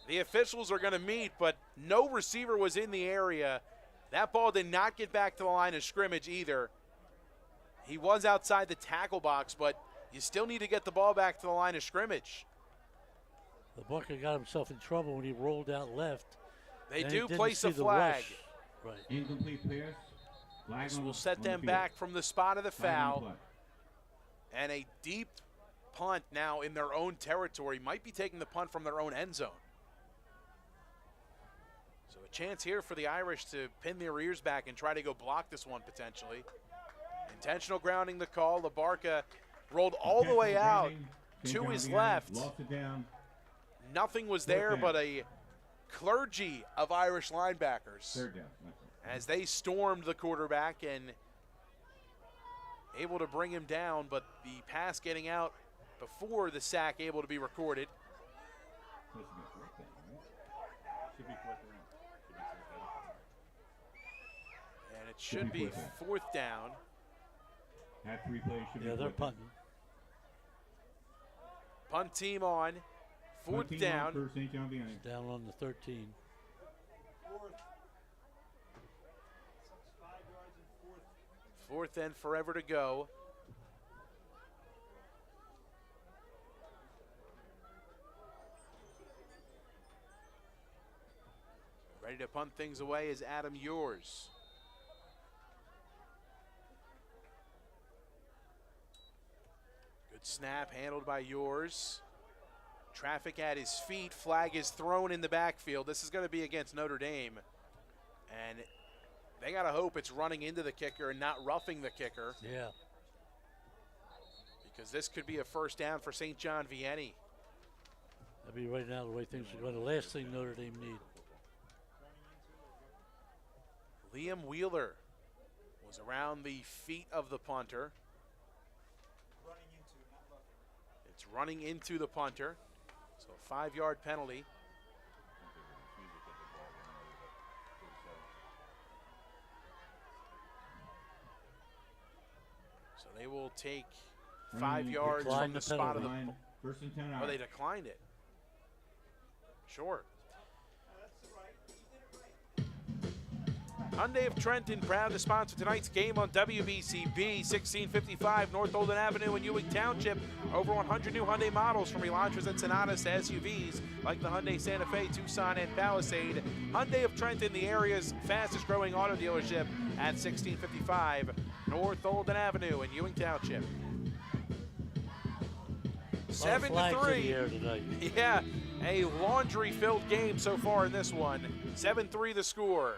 The officials are going to meet, but no receiver was in the area. That ball did not get back to the line of scrimmage either. He was outside the tackle box, but you still need to get the ball back to the line of scrimmage. Labarca got himself in trouble when he rolled out left. They and do he didn't place see a the flag. rush. Right. Incomplete pass. Flag This on will the- set on the them field. back from the spot of the Flag on the foul. play. And a deep punt now in their own territory. Might be taking the punt from their own end zone. So a chance here for the Irish to pin their ears back and try to go block this one potentially. Intentional grounding the call. Labarca rolled all the way Intentional out grounding. St. to John his Vianney left. Lost it down. Nothing was 4th there down. but a clergy of Irish linebackers 3rd down. as they stormed the quarterback and able to bring him down, but the pass getting out before the sack able to be recorded. Supposed to be 4th down, right? Should be 4th down. And it should be 4th down. Had 3 plays. Should Yeah, be they're 4th down. punting. Punt team on. 4th 14 down. for St. John Vianney. Down on the 13. 4th. 5 yards and 4th. 4th and forever to go. Ready to punt things away is Adam Yours. Good Good snap handled by yours. Traffic at his feet. Flag is thrown in the backfield. This is going to be against Notre Dame. And they got to hope it's running into the kicker and not roughing the kicker. Yeah. Because this could be a first down for St. John Vianney. That'd be right now the way things are going. The last thing Notre Dame need. Liam Wheeler was around the feet of the punter. It's running into the punter. So a 5-yard penalty. So they will take 5 yards from the spot of the. First and 10 Oh, they declined it. Sure. Hyundai of Trenton proud to sponsor tonight's game on WBCB. 1655 North Olden Avenue in Ewing Township. Over 100 new Hyundai models from Elantras and Sonatas to SUVs like the Hyundai Santa Fe, Tucson, and Palisade. Hyundai of Trenton, the area's fastest growing auto dealership at 1655 North Olden Avenue in Ewing Township. 7-3. Yeah, a laundry-filled game so far in this one. 7-3 the score.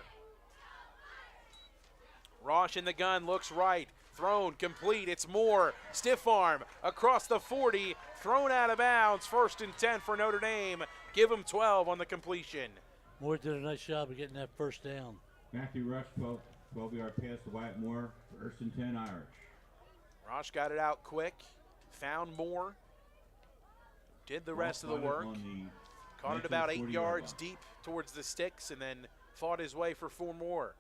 Rosh in the gun, looks right, thrown, complete, it's Moore, stiff arm, across the 40, thrown out of bounds, 1st and 10 for Notre Dame, give him 12 on the completion. Moore did a nice job of getting that first down. Matthew Rush, 12-yard pass to Wyatt Moore, 1st and 10 Irish. Rosh got it out quick, found Moore, did the rest of the work, caught it about 8 yards deep towards the sticks, and then fought his way for 4 more.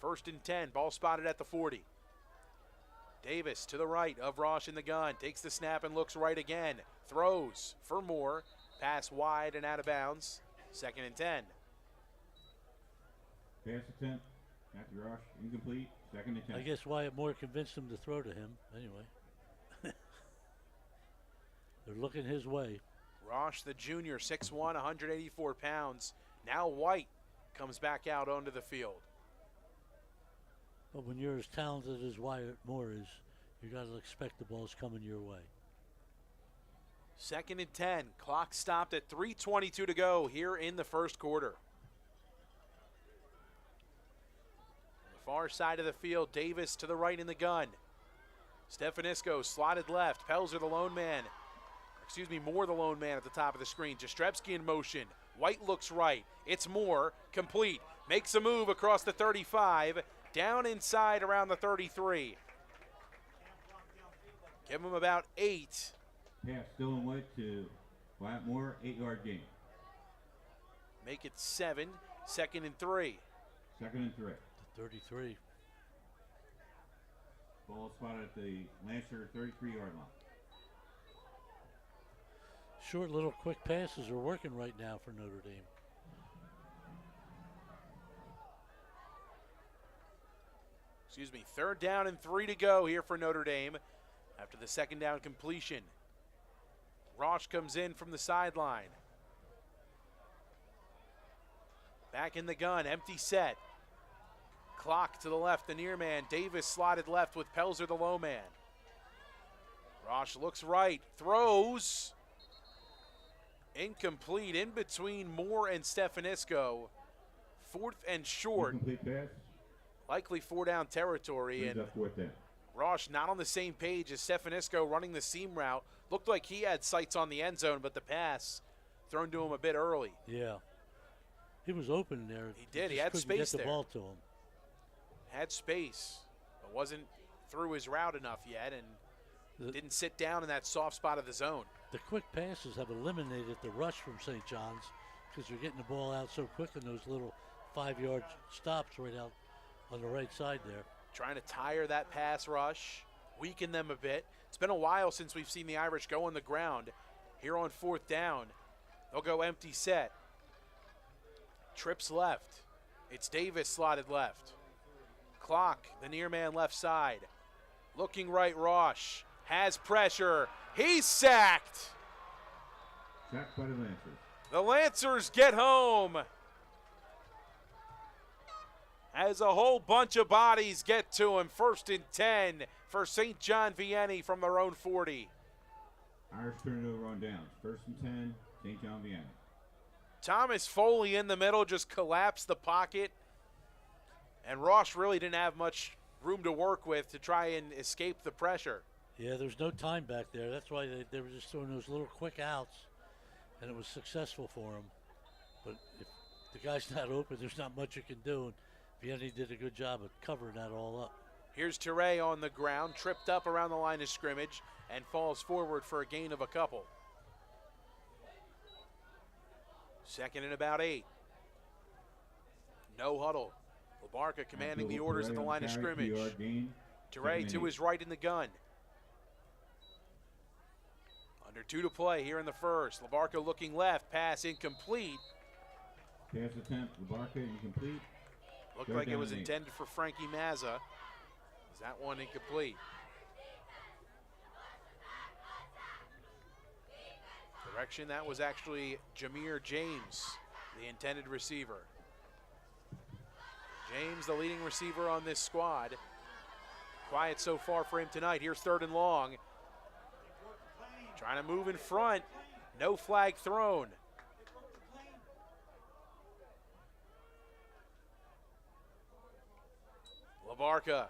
1st and 10, ball spotted at the 40. Davis to the right of Rosh in the gun, takes the snap and looks right again. Throws for Moore, pass wide and out of bounds. 2nd and 10. Pass attempt, Matthew Rush, incomplete, 2nd and 10. I guess Wyatt Moore convinced him to throw to him anyway. They're looking his way. Rosh, the junior, 6'1", 184 pounds. Now White comes back out onto the field. But when you're as talented as Wyatt Moore is, you got to expect the ball's coming your way. 2nd and 10. Clock stopped at 3:22 to go here in the first quarter. On the far side of the field, Davis to the right in the gun. Stefanisco slotted left. Pelzer the lone man. Moore the lone man at the top of the screen. Jastrzebski in motion. White looks right. It's Moore. Complete. Makes a move across the 35. Down inside around the 33. Give him about 8. Pass Dylan White to Wyatt Moore, 8-yard gain. Make it 7. 2nd and 3. 2nd and 3. 33. Ball spotted at the Lancer 33-yard line. Short little quick passes are working right now for Notre Dame. Excuse me, 3rd down and 3 to go here for Notre Dame after the 2nd down completion. Rosh comes in from the sideline. Back in the gun, empty set. Clock to the left, the near man. Davis slotted left with Pelzer the low man. Rosh looks right, throws. Incomplete, in between Moore and Stefanisco. 4th and short. Incomplete pass. Likely 4-down territory, and Rosh not on the same page as Stefanisco running the seam route. Looked like he had sights on the end zone, but the pass thrown to him a bit early. Yeah, he was open there. He did. He had space get the there. Ball to him. Had space, but wasn't through his route enough yet, and didn't sit down in that soft spot of the zone. The quick passes have eliminated the rush from St. John's because they're getting the ball out so quick in those little 5-yard stops right out on the right side there. Trying to tire that pass rush, weaken them a bit. It's been a while since we've seen the Irish go on the ground. Here on 4th down, they'll go empty set. Trips left. It's Davis slotted left. Clock, the near man left side. Looking right, Rosh has pressure. He's sacked. Sacked by the Lancers. The Lancers get home. As a whole bunch of bodies get to him. 1st and 10 for St. John Vianney from their own 40. Irish turn it over on downs. 1st and 10, St. John Vianney. Thomas Foley in the middle just collapsed the pocket. And Ross really didn't have much room to work with to try and escape the pressure. Yeah, there's no time back there. That's why they were just throwing those little quick outs, and it was successful for them. But if the guy's not open, there's not much you can do. And Vianney did a good job of covering that all up. Here's Toure on the ground, tripped up around the line of scrimmage, and falls forward for a gain of a couple. 2nd and about 8. No huddle. Labarca commanding the orders at the line of scrimmage. Toure to his right in the gun. Under 2 to play here in the first. Labarca looking left, pass incomplete. Pass attempt, Labarca incomplete. Looked like it was intended for Frankie Mazza. Is that one incomplete? Direction, that was actually Jameer James, the intended receiver. James, the leading receiver on this squad. Quiet so far for him tonight. Here's 3rd and long. Trying to move in front. No flag thrown. Labarca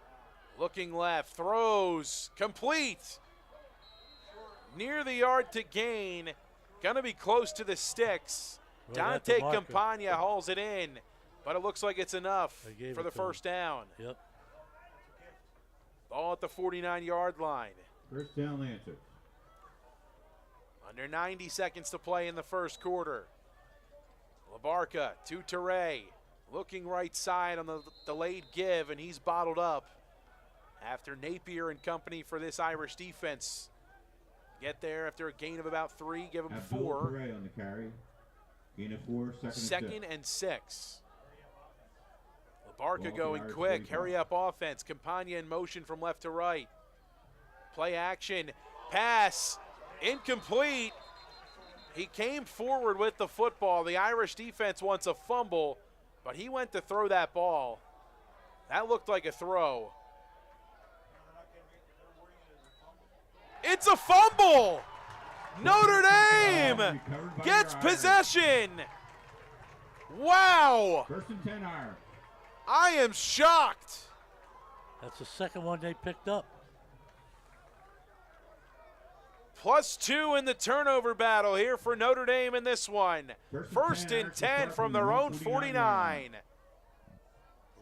looking left, throws, complete. Near the yard to gain. Gonna be close to the sticks. Dante Campagna hauls it in, but it looks like it's enough for the first down. Yep. Ball at the 49-yard line. 1st down, Lancers. Under 90 seconds to play in the first quarter. Labarca to Toure. Looking right side on the delayed give, and he's bottled up after Napier and company for this Irish defense. Get there after a gain of about 3, give him 4. Toure on the carry. Gain of 4, 2nd and 6. Labarca going quick, hurry up offense. Campagna in motion from left to right. Play action, pass, incomplete. He came forward with the football. The Irish defense wants a fumble, but he went to throw that ball. That looked like a throw. It's a fumble! Notre Dame gets possession! Wow! 1st and 10, Irish. I am shocked. That's the second one they picked up. +2 in the turnover battle here for Notre Dame in this one. 1st and 10 from their own 49.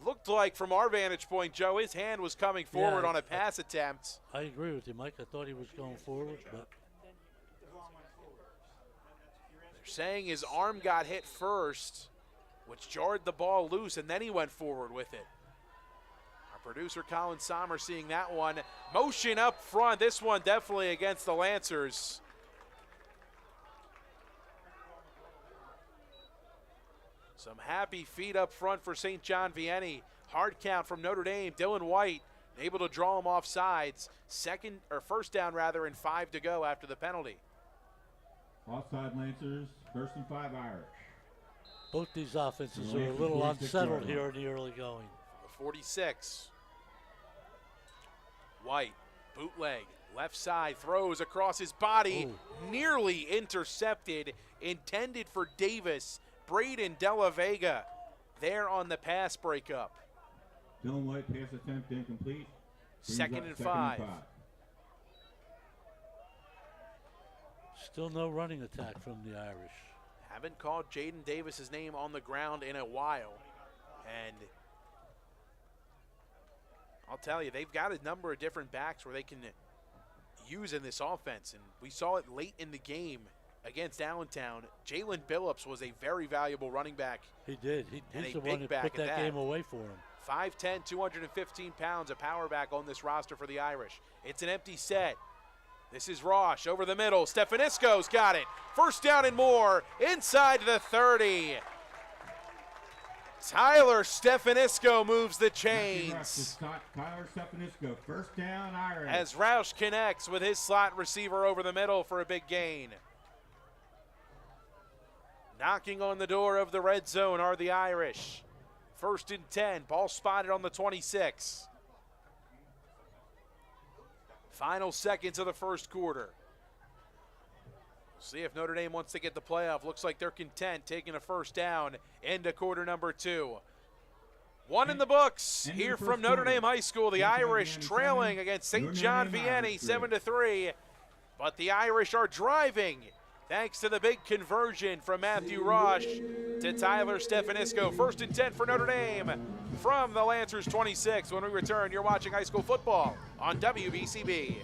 Looked like from our vantage point, Joe, his hand was coming forward on a pass attempt. I agree with you, Mike. I thought he was going forward, but they're saying his arm got hit first, which jarred the ball loose, and then he went forward with it. Our producer, Colin Sommer, seeing that one. Motion up front. This one definitely against the Lancers. Some happy feet up front for St. John Vianney. Hard count from Notre Dame. Dylan White able to draw him off sides. First down rather, and 5 to go after the penalty. Offside Lancers, 1st and 5 Irish. both these offenses are a little unsettled here in the early going. 46. White, bootleg, left side, throws across his body, nearly intercepted, intended for Davis. Braden Della Vega there on the pass breakup. Dylan White pass attempt incomplete. Second and 5. Still no running attack from the Irish. Haven't called Jaden Davis's name on the ground in a while. And I'll tell you, they've got a number of different backs where they can use in this offense. And we saw it late in the game against Allentown. Jalen Billups was a very valuable running back. He did. He's the one that put that game away for him. 5'10", 215 pounds, a power back on this roster for the Irish. It's an empty set. This is Rosh over the middle. Stefanisco's got it. First down and more inside the 30. Tyler Stefanisco moves the chains. Tyler Stefanisco, first down Irish. As Roush connects with his slot receiver over the middle for a big gain. Knocking on the door of the red zone are the Irish. First and 10, ball spotted on the 26. Final seconds of the first quarter. See if Notre Dame wants to get the playoff. Looks like they're content taking a first down into quarter number 2. One in the books here from Notre Dame High School. The Irish trailing against St. John Vianney 7-3. But the Irish are driving thanks to the big conversion from Matthew Rosh to Tyler Stefanisco. 1st and 10 for Notre Dame from the Lancers 26. When we return, you're watching high school football on WBCB.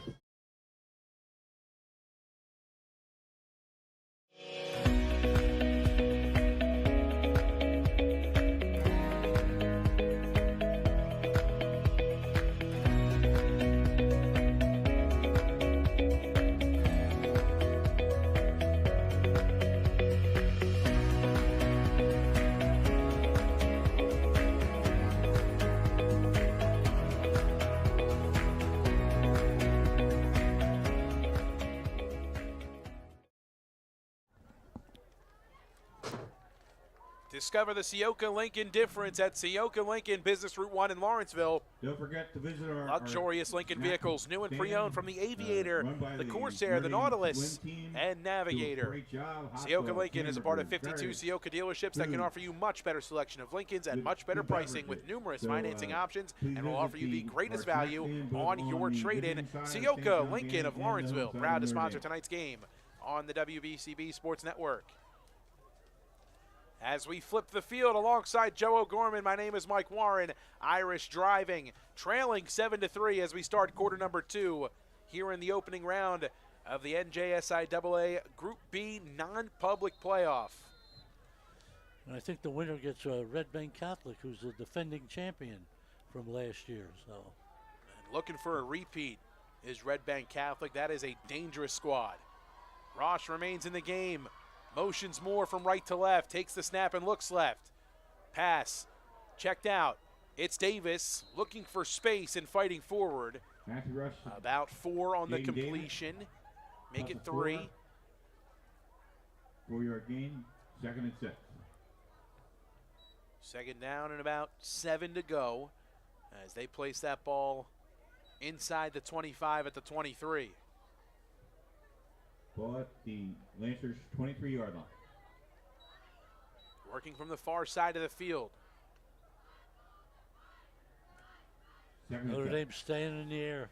Discover the Ciocca Lincoln difference at Ciocca Lincoln, Business Route 1 in Lawrenceville. Don't forget to visit our luxurious Lincoln vehicles, new and pre-owned from the Aviator, the Corsair, the Nautilus, and Navigator. Ciocca Lincoln is a part of 52 Ciocca dealerships that can offer you much better selection of Lincolns at much better pricing with numerous financing options, and will offer you the greatest value on your trade-in. Ciocca Lincoln of Lawrenceville, proud to sponsor tonight's game on the WBCB Sports Network. As we flip the field alongside Joe O'Gorman, my name is Mike Warren. Irish driving, trailing 7-3 as we start quarter number 2 here in the opening round of the NJSIAA Group B non-public playoff. And I think the winner gets Red Bank Catholic, who's the defending champion from last year. So, and looking for a repeat is Red Bank Catholic. That is a dangerous squad. Rosh remains in the game. Motions more from right to left, takes the snap and looks left. Pass, checked out. It's Davis looking for space and fighting forward. About 4 on the completion. Make it 3. 4-yard gain, 2nd and 6. 2nd down and about 7 to go as they place that ball inside the 25 at the 23. Ball at the Lancers 23-yard line. Working from the far side of the field. Notre Dame staying in the air.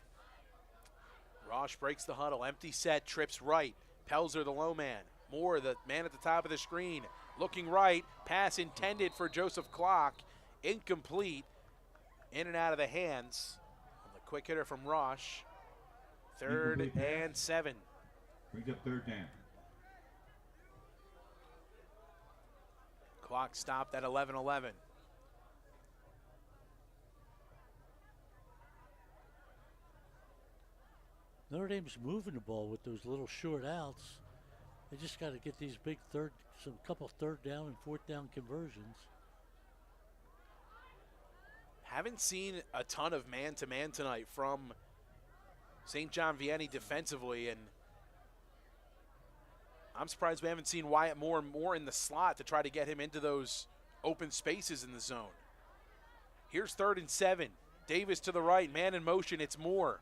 Rosh breaks the huddle. Empty set, trips right. Pelzer, the low man. Moore, the man at the top of the screen. Looking right. Pass intended for Joseph Clark. Incomplete. In and out of the hands. And the quick hitter from Rosh. 3rd and 7. Brings up 3rd down. Clock stopped at 11:11. Notre Dame's moving the ball with those little short outs. They just got to get these big couple 3rd down and 4th down conversions. Haven't seen a ton of man-to-man tonight from St. John Vianney defensively, and I'm surprised we haven't seen Wyatt Moore more in the slot to try to get him into those open spaces in the zone. Here's 3rd and 7. Davis to the right, man in motion, it's Moore.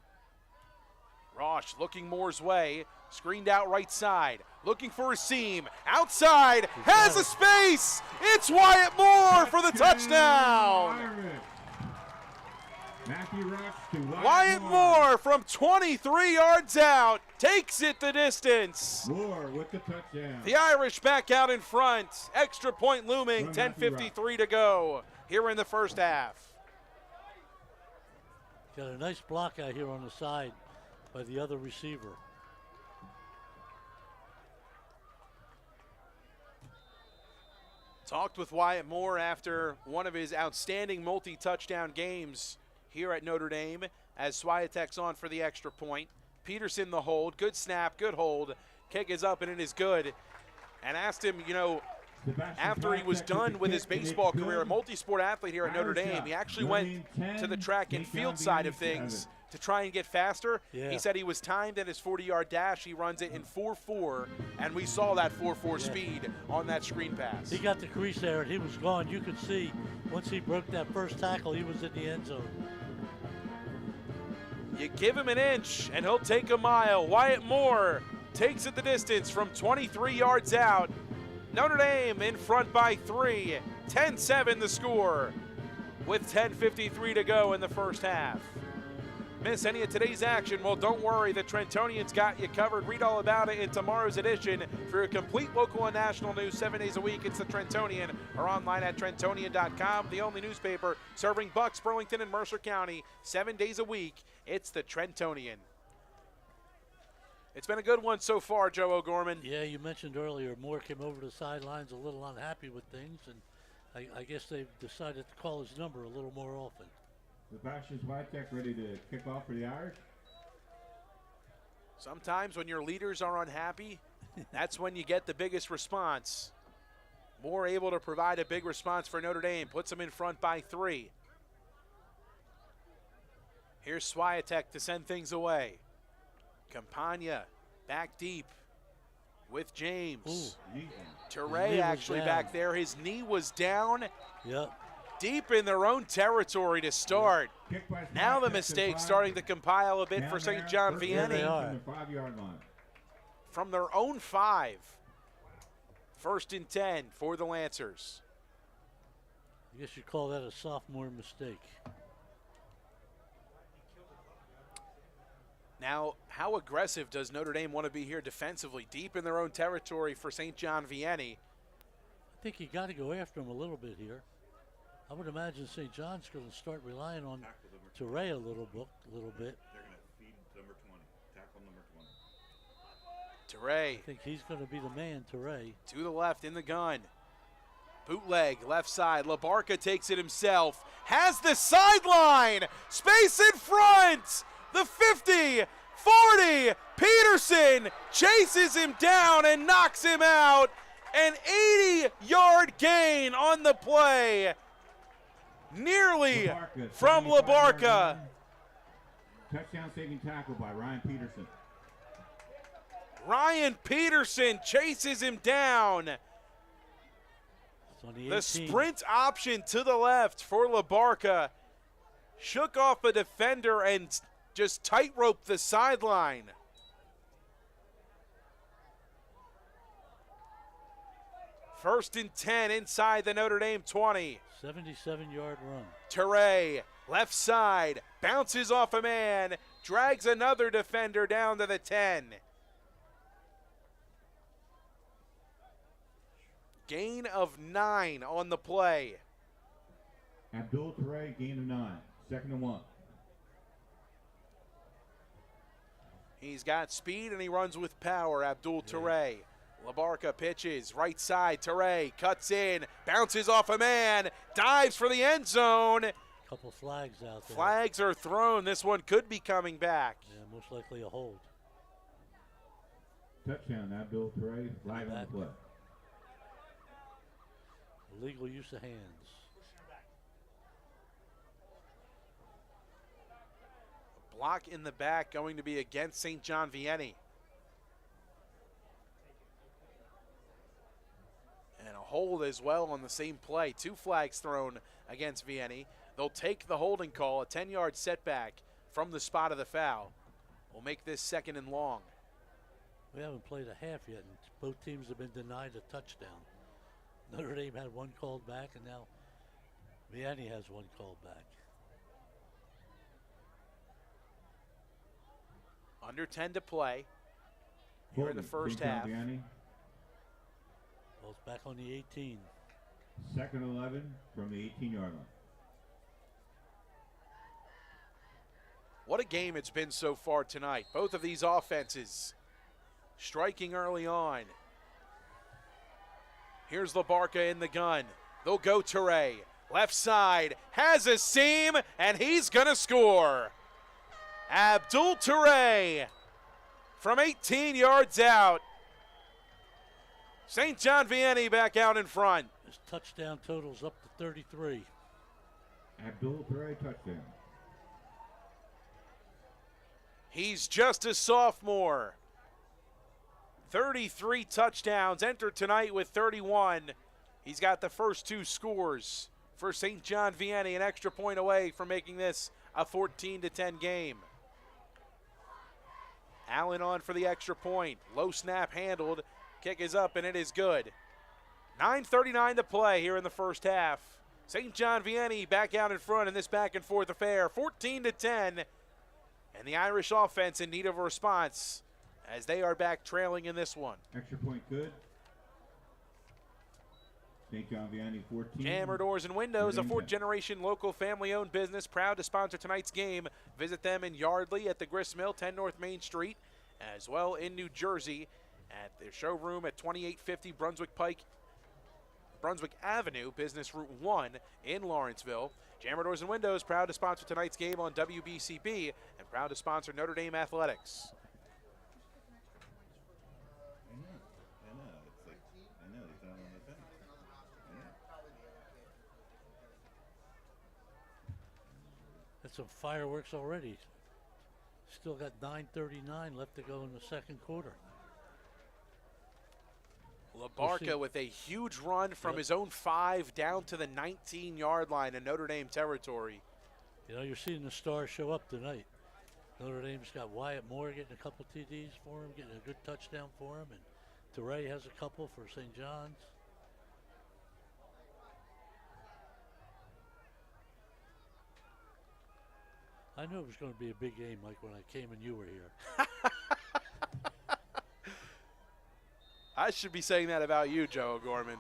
Rosh looking Moore's way, screened out right side, looking for a seam, outside, has a space! It's Wyatt Moore for the touchdown! Matthew Rosh to Wyatt Moore from 23 yards out takes it the distance. Moore with the touchdown. The Irish back out in front. Extra point looming. 10:53 to go here in the first half. Got a nice block out here on the side by the other receiver. Talked with Wyatt Moore after one of his outstanding multi-touchdown games here at Notre Dame as Swiatek's on for the extra point. Peterson the hold, good snap, good hold. Kick is up and it is good. And asked him, you know, after he was done with his baseball career, a multi-sport athlete here at Notre Dame, he actually went to the track and field side of things to try and get faster. Yeah. He said he was timed at his 40-yard dash. He runs it in 4.4, and we saw that 4.4 speed on that screen pass. He got the crease there, and he was gone. You could see once he broke that first tackle, he was in the end zone. You give him an inch, and he'll take a mile. Wyatt Moore takes it the distance from 23 yards out. Notre Dame in front by 3, 10-7 the score, with 10:53 to go in the first half. Miss any of today's action? Well, don't worry, the Trentonians got you covered. Read all about it in tomorrow's edition. For your complete local and national news 7 days a week, it's the Trentonian, or online at Trentonian.com, the only newspaper serving Bucks, Burlington, and Mercer County 7 days a week. It's the Trentonian. It's been a good one so far, Joe O'Gorman. Yeah, you mentioned earlier Moore came over to the sidelines a little unhappy with things, and I guess they've decided to call his number a little more often. Sebastian Swiatek ready to kick off for the Irish. Sometimes when your leaders are unhappy, that's when you get the biggest response. Moore able to provide a big response for Notre Dame, puts them in front by 3. Here's Swiatek to send things away. Campagna back deep with James. Toure actually back there. His knee was down. Yep. Deep in their own territory to start. Now the mistakes starting to compile a bit for St. John Vianney. From their own 5. 1st and 10 for the Lancers. I guess you call that a sophomore mistake. Now, how aggressive does Notre Dame want to be here defensively? Deep in their own territory for St. John Vianney. I think you got to go after him a little bit here. I would imagine St. John's going to start relying on Toure a little bit. They're going to feed number 20, tackle number 20. Toure. I think he's going to be the man, Toure. To the left in the gun. Bootleg, left side. LaBarca takes it himself. Has the sideline. Space in front. The 50, 40. Peterson chases him down and knocks him out. An 80-yard gain on the play. Nearly from LaBarca. Touchdown saving tackle by Ryan Peterson. Ryan Peterson chases him down. The sprint option to the left for LaBarca. Shook off a defender and just tightrope the sideline. First and 10 inside the Notre Dame 20. 77-yard run. Toure, left side, bounces off a man, drags another defender down to the 10. Gain of 9 on the play. Abdul Toure, gain of 9. 2nd and 1. He's got speed and he runs with power, Abdul Toure. LaBarca pitches, right side, Toure cuts in, bounces off a man, dives for the end zone. Couple flags out there. Flags are thrown. This one could be coming back. Yeah, most likely a hold. Touchdown, Abdul Toure, flag on the play. Illegal use of hands. Block in the back going to be against St. John Vianney. And a hold as well on the same play. 2 flags thrown against Vianney. They'll take the holding call, a 10-yard setback from the spot of the foul. We'll make this 2nd and long. We haven't played a half yet, and both teams have been denied a touchdown. Notre Dame had 1 called back, and now Vianney has 1 called back. Under 10 to play here in the first half. Ball's back on the 18. 2nd and 11 from the 18-yard line. What a game it's been so far tonight. Both of these offenses striking early on. Here's LaBarca in the gun. They'll go Toure. Left side, has a seam, and he's going to score. Abdul Toure from 18 yards out. St. John Vianney back out in front. His touchdown total's up to 33. Abdul Toure, touchdown. He's just a sophomore. 33 touchdowns, entered tonight with 31. He's got the first 2 scores for St. John Vianney, an extra point away from making this a 14-10 game. Allen on for the extra point. Low snap handled. Kick is up, and it is good. 9:39 to play here in the first half. St. John Vianney back out in front in this back-and-forth affair, 14-10. And the Irish offense in need of a response as they are back trailing in this one. Extra point good. St. John Vianney 14. Jammer Doors and Windows, a fourth-generation local family-owned business, proud to sponsor tonight's game. Visit them in Yardley at the Grist Mill, 10 North Main Street, as well in New Jersey at their showroom at 2850 Brunswick Avenue, Business Route 1 in Lawrenceville. Jammer Doors and Windows, proud to sponsor tonight's game on WBCB and proud to sponsor Notre Dame Athletics. That's some fireworks already. Still got 9:39 left to go in the second quarter. Labarca with a huge run from his own 5 down to the 19-yard line in Notre Dame territory. You know, you're seeing the stars show up tonight. Notre Dame's got Wyatt Moore getting a couple TDs for him, getting a good touchdown for him, and Toure has a couple for St. John's. I knew it was going to be a big game, Mike, when I came and you were here. I should be saying that about you, Joe O'Gorman.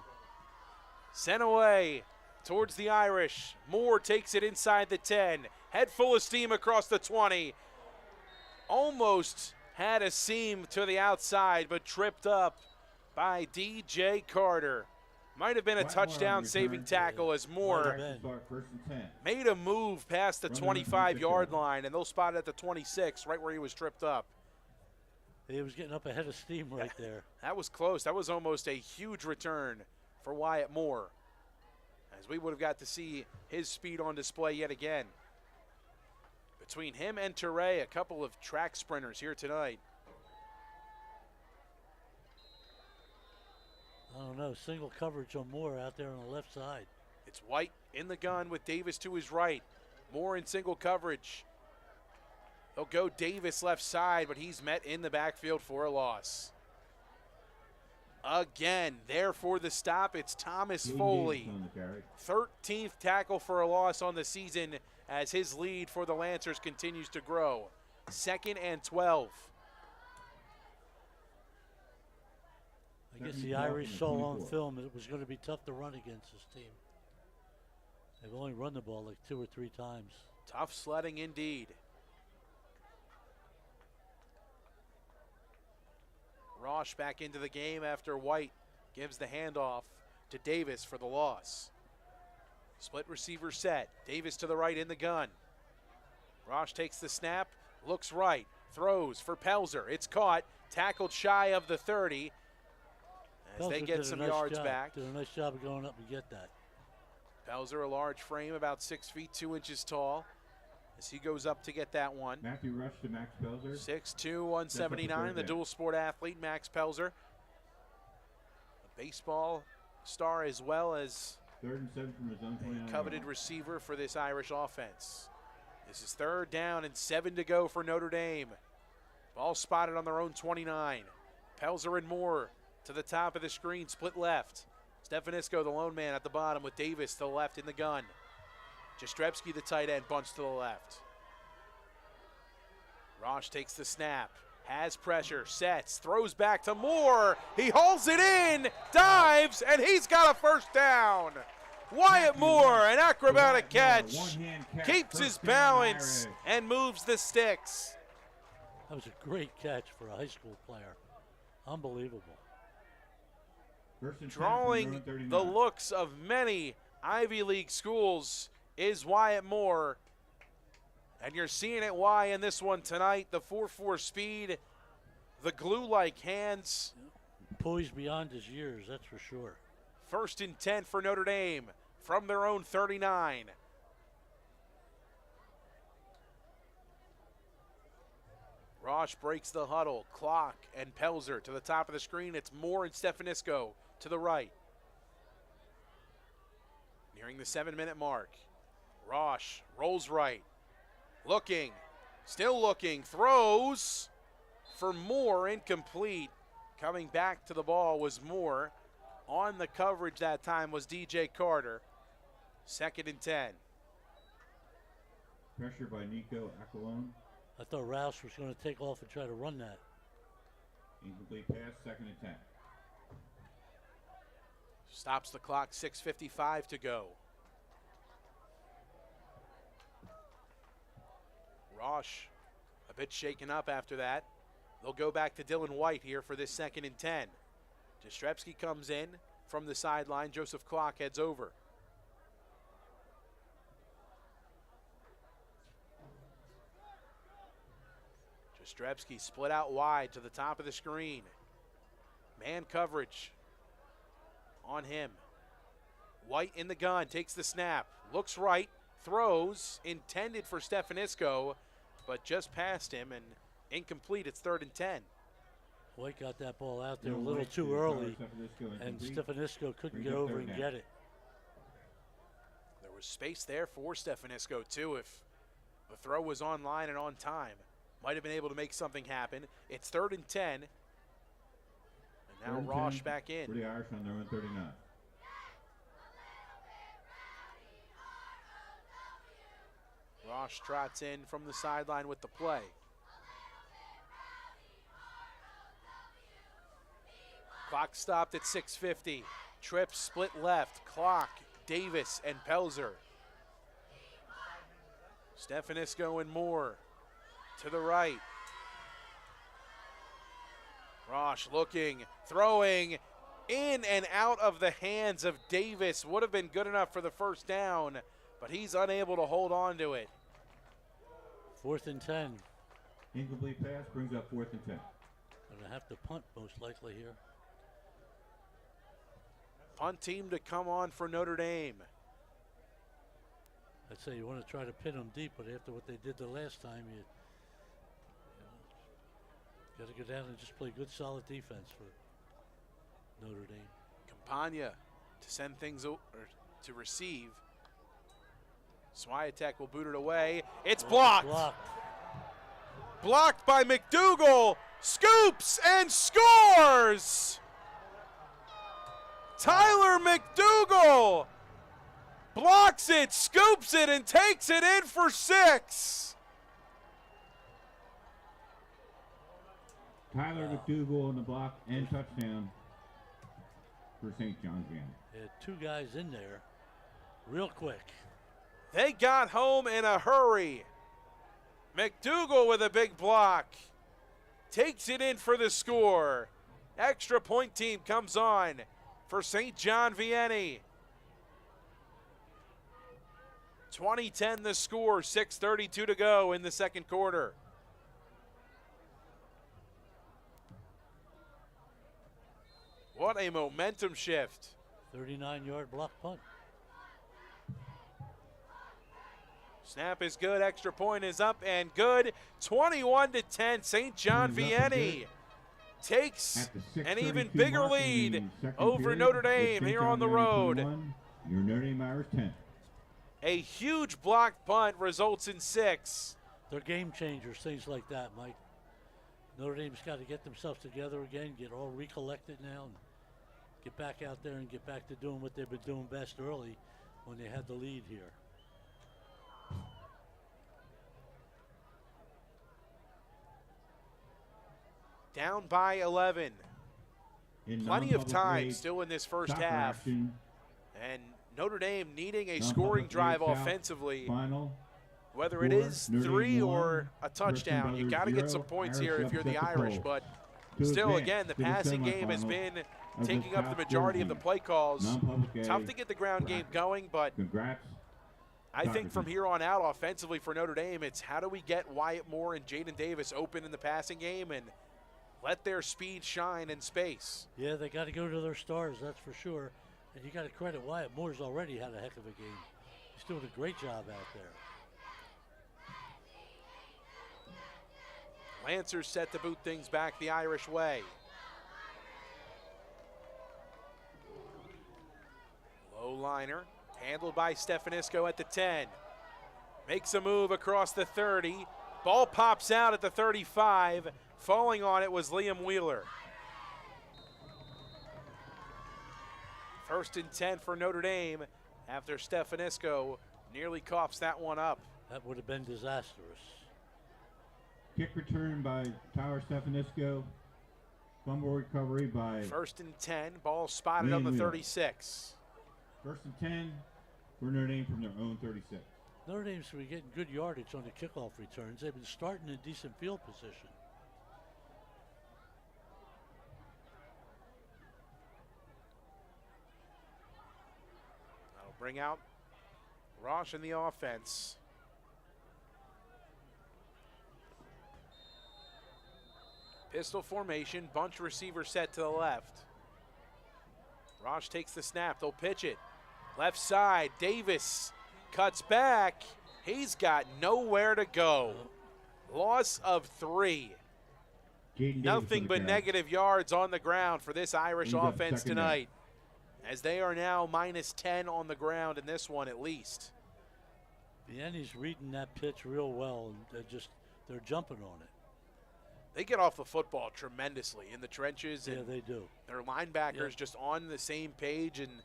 Sent away towards the Irish. Moore takes it inside the 10. Head full of steam across the 20. Almost had a seam to the outside, but tripped up by DJ Carter. Might have been a touchdown-saving tackle as Moore made a move past the 25-yard line, and they'll spot it at the 26, right where he was tripped up. He was getting up ahead of steam right there. That was close. That was almost a huge return for Wyatt Moore, as we would have got to see his speed on display yet again. Between him and Toure, a couple of track sprinters here tonight. I don't know, single coverage on Moore out there on the left side. It's White in the gun with Davis to his right. Moore in single coverage. They'll go Davis left side, but he's met in the backfield for a loss. Again, there for the stop, it's Thomas Foley. 13th tackle for a loss on the season as his lead for the Lancers continues to grow. 2nd and 12. I guess the Irish saw on film that it was going to be tough to run against this team. They've only run the ball like 2 or 3 times. Tough sledding indeed. Rosh back into the game after White gives the handoff to Davis for the loss. Split receiver set. Davis to the right in the gun. Rosh takes the snap, looks right, throws for Pelzer. It's caught, tackled shy of the 30 as they get some yards back. Did a nice job of going up and get that. Pelzer, a large frame, about 6 feet 2 inches tall, as he goes up to get that one. Matthew Rush to Max Pelzer. 6'2", 179, the dual sport athlete, Max Pelzer. A baseball star as well as 3rd and 7 from his own 29. Coveted receiver for this Irish offense. This is 3rd down and 7 to go for Notre Dame. Ball spotted on their own 29. Pelzer and Moore to the top of the screen, split left. Stefanisco, the lone man at the bottom with Davis to the left in the gun. Jastrzebski, the tight end, bunts to the left. Rosh takes the snap, has pressure, sets, throws back to Moore. He hauls it in, dives, and he's got a first down. Wyatt Moore, an acrobatic catch, keeps his balance and moves the sticks. That was a great catch for a high school player. Unbelievable. Drawing the looks of many Ivy League schools is Wyatt Moore. And you're seeing it why in this one tonight. The 4.4 speed, the glue-like hands. Poised beyond his years, that's for sure. 1st and 10 for Notre Dame from their own 39. Rosh breaks the huddle. Clock and Pelzer to the top of the screen. It's Moore and Stefanisco to the right. Nearing the 7-minute mark. Rosh rolls right. Looking. Still looking. Throws. for Moore, incomplete. Coming back to the ball was Moore. On the coverage that time was DJ Carter. 2nd and 10. Pressure by Nico Aquilone. I thought Rouse was going to take off and try to run that. Incomplete pass, 2nd and 10. Stops the clock, 6:55 to go. Rosh a bit shaken up after that. They'll go back to Dylan White here for this 2nd and 10. Jastrzebski comes in from the sideline. Joseph Clark heads over. Jastrzebski split out wide to the top of the screen. Man coverage on him. White in the gun, takes the snap, looks right, throws, intended for Stefanisco, but just past him and incomplete. It's 3rd and 10. White got that ball out there a little too early, and Stefanisco couldn't get over and get it. There was space there for Stefanisco, too, if the throw was online and on time. Might have been able to make something happen. It's 3rd and 10. And now Rosh back in. For the Irish on their own 39. Rosh trots in from the sideline with the play. Clock stopped at 6:50. Tripp split left. Clock, Davis, and Pelzer. Stefanisco and Moore to the right. Rosh looking, throwing, in and out of the hands of Davis. Would have been good enough for the first down, but he's unable to hold on to it. 4th and 10. Incomplete pass brings up 4th and 10. Going to have to punt most likely here. Punt team to come on for Notre Dame. I'd say you want to try to pin them deep, but after what they did the last time, you got to go down and just play good, solid defense for Notre Dame. Campagna to send things over to receive. Swiatek will boot it away. It's blocked. Blocked by McDougal. Scoops and scores. Tyler McDougal blocks it, scoops it, and takes it in for 6. Tyler McDougal on the block and touchdown for St. John's Vianney. They had 2 guys in there real quick. They got home in a hurry. McDougal with a big block. Takes it in for the score. Extra point team comes on for St. John Vianney. 20-10 the score, 6:32 to go in the second quarter. What a momentum shift. 39-yard block punt. Snap is good, extra point is up and good. 21-10, St. John Vianney takes an even bigger lead over Notre Dame here on the road. Your Notre Dame Irish 10. A huge blocked punt results in 6. They're game changers, things like that, Mike. Notre Dame's got to get themselves together again, get all recollected now, and get back out there and get back to doing what they've been doing best early when they had the lead here. Down by 11. Plenty of time still in this first half. Action. And Notre Dame needing a scoring drive offensively. Final. Whether it is 3 or a touchdown, you got to get some points here if you're the Irish. But still, again, the passing game has been taking up the majority of the play calls. Tough to get the ground game going, but I think from here on out, offensively for Notre Dame, it's how do we get Wyatt Moore and Jaden Davis open in the passing game and let their speed shine in space. Yeah, they got to go to their stars, that's for sure. And you got to credit Wyatt Moore's already had a heck of a game. He's doing a great job out there. Lancers set to boot things back the Irish way. Low liner, handled by Stefanisco at the 10. Makes a move across the 30. Ball pops out at the 35. Falling on it was Liam Wheeler. 1st and 10 for Notre Dame after Stefanisco nearly coughs that one up. That would have been disastrous. Kick return by Tyler Stefanisco. Fumble recovery by 1st and 10, ball spotted Liam on the Wheeler. 36. 1st and 10 for Notre Dame from their own 36. Notre Dame's been getting good yardage on the kickoff returns. They've been starting in decent field position. That'll bring out Roche in the offense. Pistol formation, bunch receiver set to the left. Roche takes the snap, they'll pitch it. Left side, Davis cuts back. He's got nowhere to go. Loss of 3. Jaden Nothing Davis but on the carry. negative yards on the ground for this Irish Brings up offense second down. tonight, as they are now minus 10 on the ground in this one at least. Vianney's reading that pitch real well, and they're jumping on it. They get off the football tremendously in the trenches. Yeah, And they do. their linebackers Yeah. just on the same page, and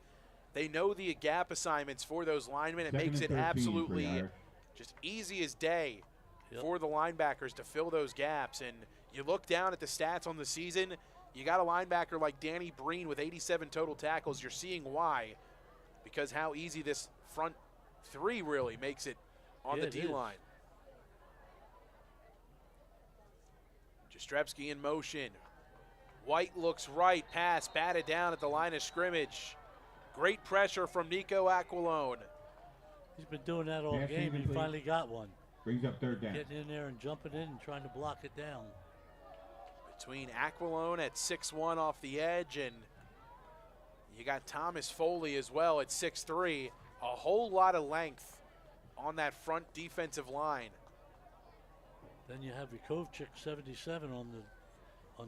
they know the gap assignments for those linemen. It Second makes it and 13 for absolutely the Irish. just easy as day Yep. for the linebackers to fill those gaps. And you look down at the stats on the season, you got a linebacker like Danny Breen with 87 total tackles. You're seeing why, because how easy this front 3 really makes it on Yeah, the it is. D-line. Jastrzebski in motion. White looks right, pass batted down at the line of scrimmage. Great pressure from Nico Aquilone. He's been doing that all Pass game. He incomplete. finally got one. Brings up 3rd down. Getting in there and jumping in and trying to block it down. Between Aquilone at 6'1" off the edge, and you got Thomas Foley as well at 6'3". A whole lot of length on that front defensive line. Then you have Vikovchik, 77 on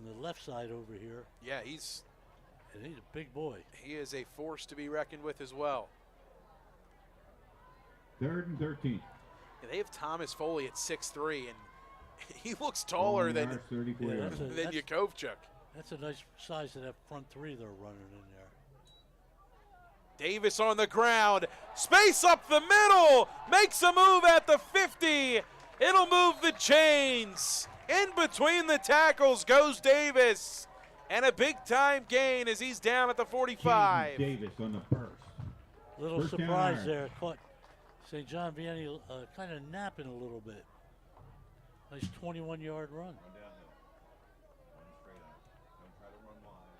the left side over here, Yeah, he's and he's a big boy. he is a force to be reckoned with as well. 3rd and 13. Yeah, they have Thomas Foley at 6'3", and he looks taller than Irish 34 Yeah, yards. that's a- than Yakovchuk. That's a nice size of that front 3 they're running in there. Davis on the ground, space up the middle, makes a move at the 50. It'll move the chains. In between the tackles goes Davis, and a big-time gain as he's down at the 45. Jaden Davis on the first. Little First down surprise Irish. there. Caught St. John Vianney kind of napping a little bit. Nice 21-yard run. Run downhill. Run straight on. Don't try to run wide.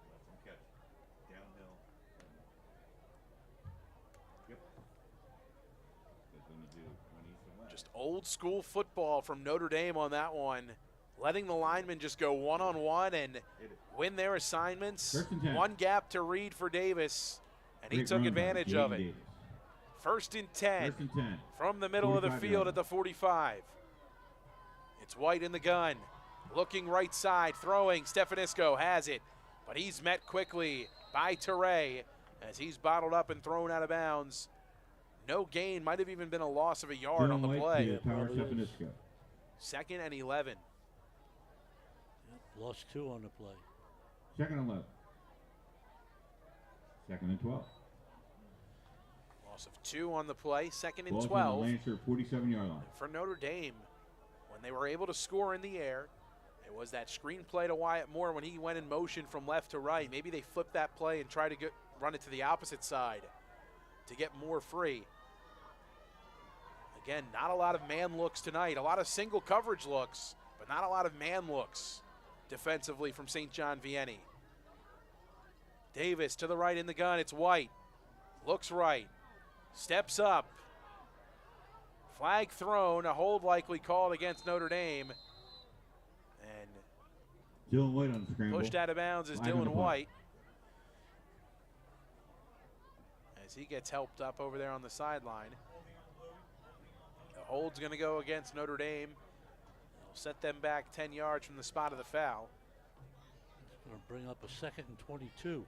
Let them catch it. Downhill. Yep. That's when you do when east and west. Just old school football from Notre Dame on that one. Letting the linemen just go one-on-one and win their assignments. First and 10. One gap to read for Davis, and he Great took run by advantage Jaden of it. Davis. 1st and 10 1st and 10. from the middle of the 45 field yards. at the 45. It's White in the gun, looking right side, throwing. Stefanisco has it, but he's met quickly by Toure as he's bottled up and thrown out of bounds. No gain, might have even been a loss of a yard on the Dylan White play. to Tyler probably is. Stefanisco. 2nd and 11. Yep, lost 2 on the play. 2nd and 11. 2nd and 12. Loss of 2 on the play, 2nd and Ball from 12 the Lancer 47-yard line. for Notre Dame. When they were able to score in the air, it was that screenplay to Wyatt Moore when he went in motion from left to right. Maybe they flipped that play and tried to run it to the opposite side to get Moore free. Again, not a lot of man looks tonight. A lot of single coverage looks, but not a lot of man looks defensively from St. John Vianney. Davis to the right in the gun. It's White. Looks right. Steps up. Flag thrown. A hold likely called against Notre Dame. And Dylan White on the scramble. pushed out of bounds is Flag on the Dylan play. White. As he gets helped up over there on the sideline. The hold's going to go against Notre Dame. It'll set them back 10 yards from the spot of the foul. It's going to bring up a 2nd and 22.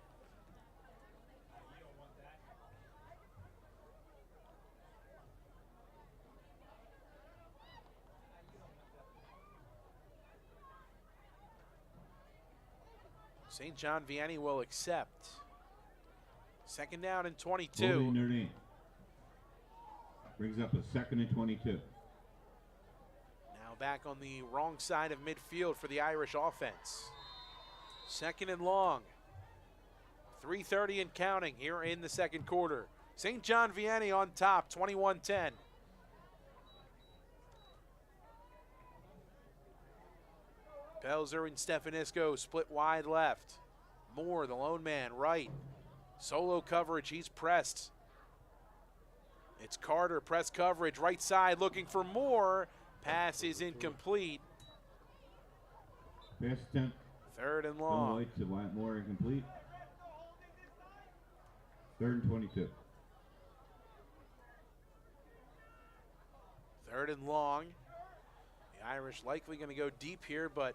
St. John Vianney will accept. Second down and 22. Holding Notre Dame. Brings up a 2nd and 22. Now back on the wrong side of midfield for the Irish offense. 2nd and long. 3:30 and counting here in the second quarter. St. John Vianney on top, 21-10. Pelzer and Stefanisco split wide left. Moore, the lone man, right. Solo coverage, he's pressed. It's Carter, press coverage, right side, looking for Moore. Pass is incomplete. Pass attempt. 3rd and long. Illinois to Moore, incomplete. 3rd and 22. 3rd and long. The Irish likely going to go deep here, but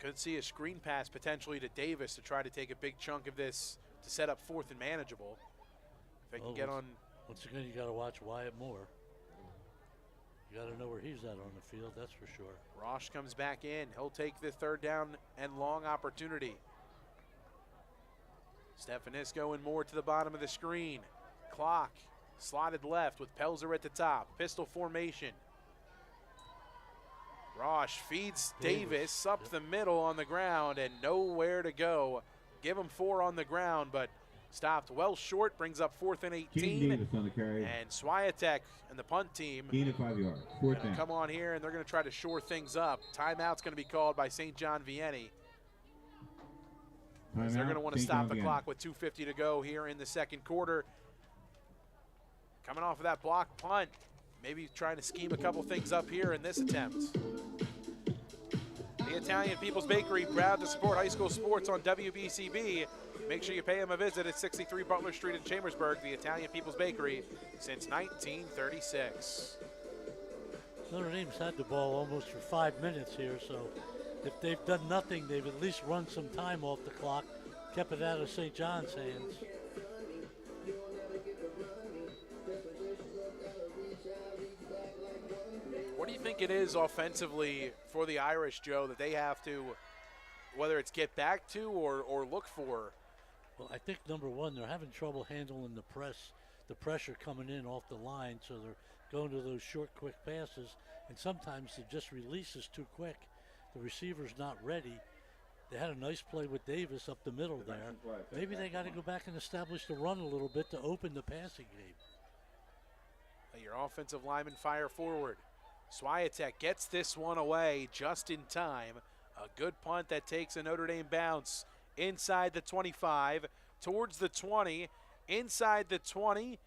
could see a screen pass potentially to Davis to try to take a big chunk of this to set up 4th and manageable. If they can get on. Once again, you got to watch Wyatt Moore. You got to know where he's at on the field, that's for sure. Rosh comes back in. He'll take the 3rd down and long opportunity. Stefanisco and Moore to the bottom of the screen. Clock slotted left with Pelzer at the top. Pistol formation. Rosh feeds Davis up the middle on the ground and nowhere to go. Give him 4 on the ground, but stopped well short, brings up 4th and 18. Davis on the carry. And Swiatek and the punt team Gain of 5 yards. 4th down. come on here, and they're going to try to shore things up. Timeout's going to be called by St. John Vianney. They're going to want to stop the clock with 2:50 to go here in the second quarter. Coming off of that block punt, maybe trying to scheme a couple things up here in this attempt. The Italian People's Bakery, proud to support high school sports on WBCB. Make sure you pay them a visit at 63 Butler Street in Chambersburg. The Italian People's Bakery since 1936. Notre Dame's had the ball almost for 5 minutes here, so if they've done nothing, they've at least run some time off the clock, kept it out of St. John's hands. What do you think it is offensively for the Irish, Joe, that they have to, whether it's get back to or look for? Well, I think number one, they're having trouble handling the pressure coming in off the line, so they're going to those short, quick passes, and sometimes the just release is too quick. The receiver's not ready. They had a nice play with Davis up the middle there. Maybe they got to go back and establish the run a little bit to open the passing game. Let your offensive lineman fire forward. Swiatek gets this one away just in time. A good punt that takes a Notre Dame bounce inside the 25, towards the 20, inside the 20,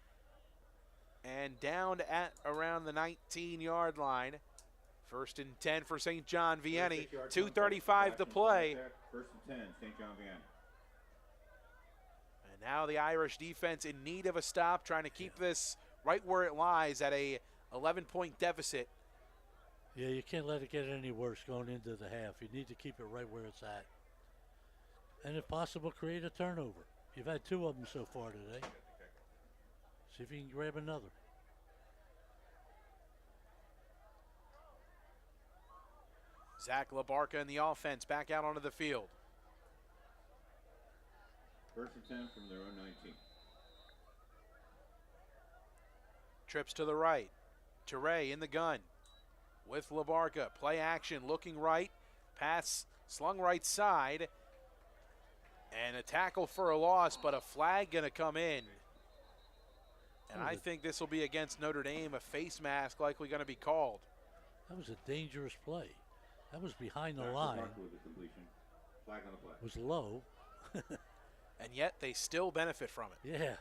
and down at around the 19-yard line. 1st and 10 for St. John Vianney. 2:35 to play. 1st and 10, St. John Vianney. And now the Irish defense in need of a stop, trying to keep this right where it lies at a 11-point deficit. Yeah, you can't let it get any worse going into the half. You need to keep it right where it's at. And if possible, create a turnover. You've had 2 of them so far today. See if you can grab another. Zach LaBarca in the offense back out onto the field. 1st and 10 from their own 19. Trips to the right. Teray in the gun with LaBarca. Play action, looking right. Pass slung right side. And a tackle for a loss, but a flag going to come in. And I think this will be against Notre Dame, a face mask likely going to be called. That was a dangerous play. That was behind the line. Flag on the play. Was low. And yet they still benefit from it. Yeah.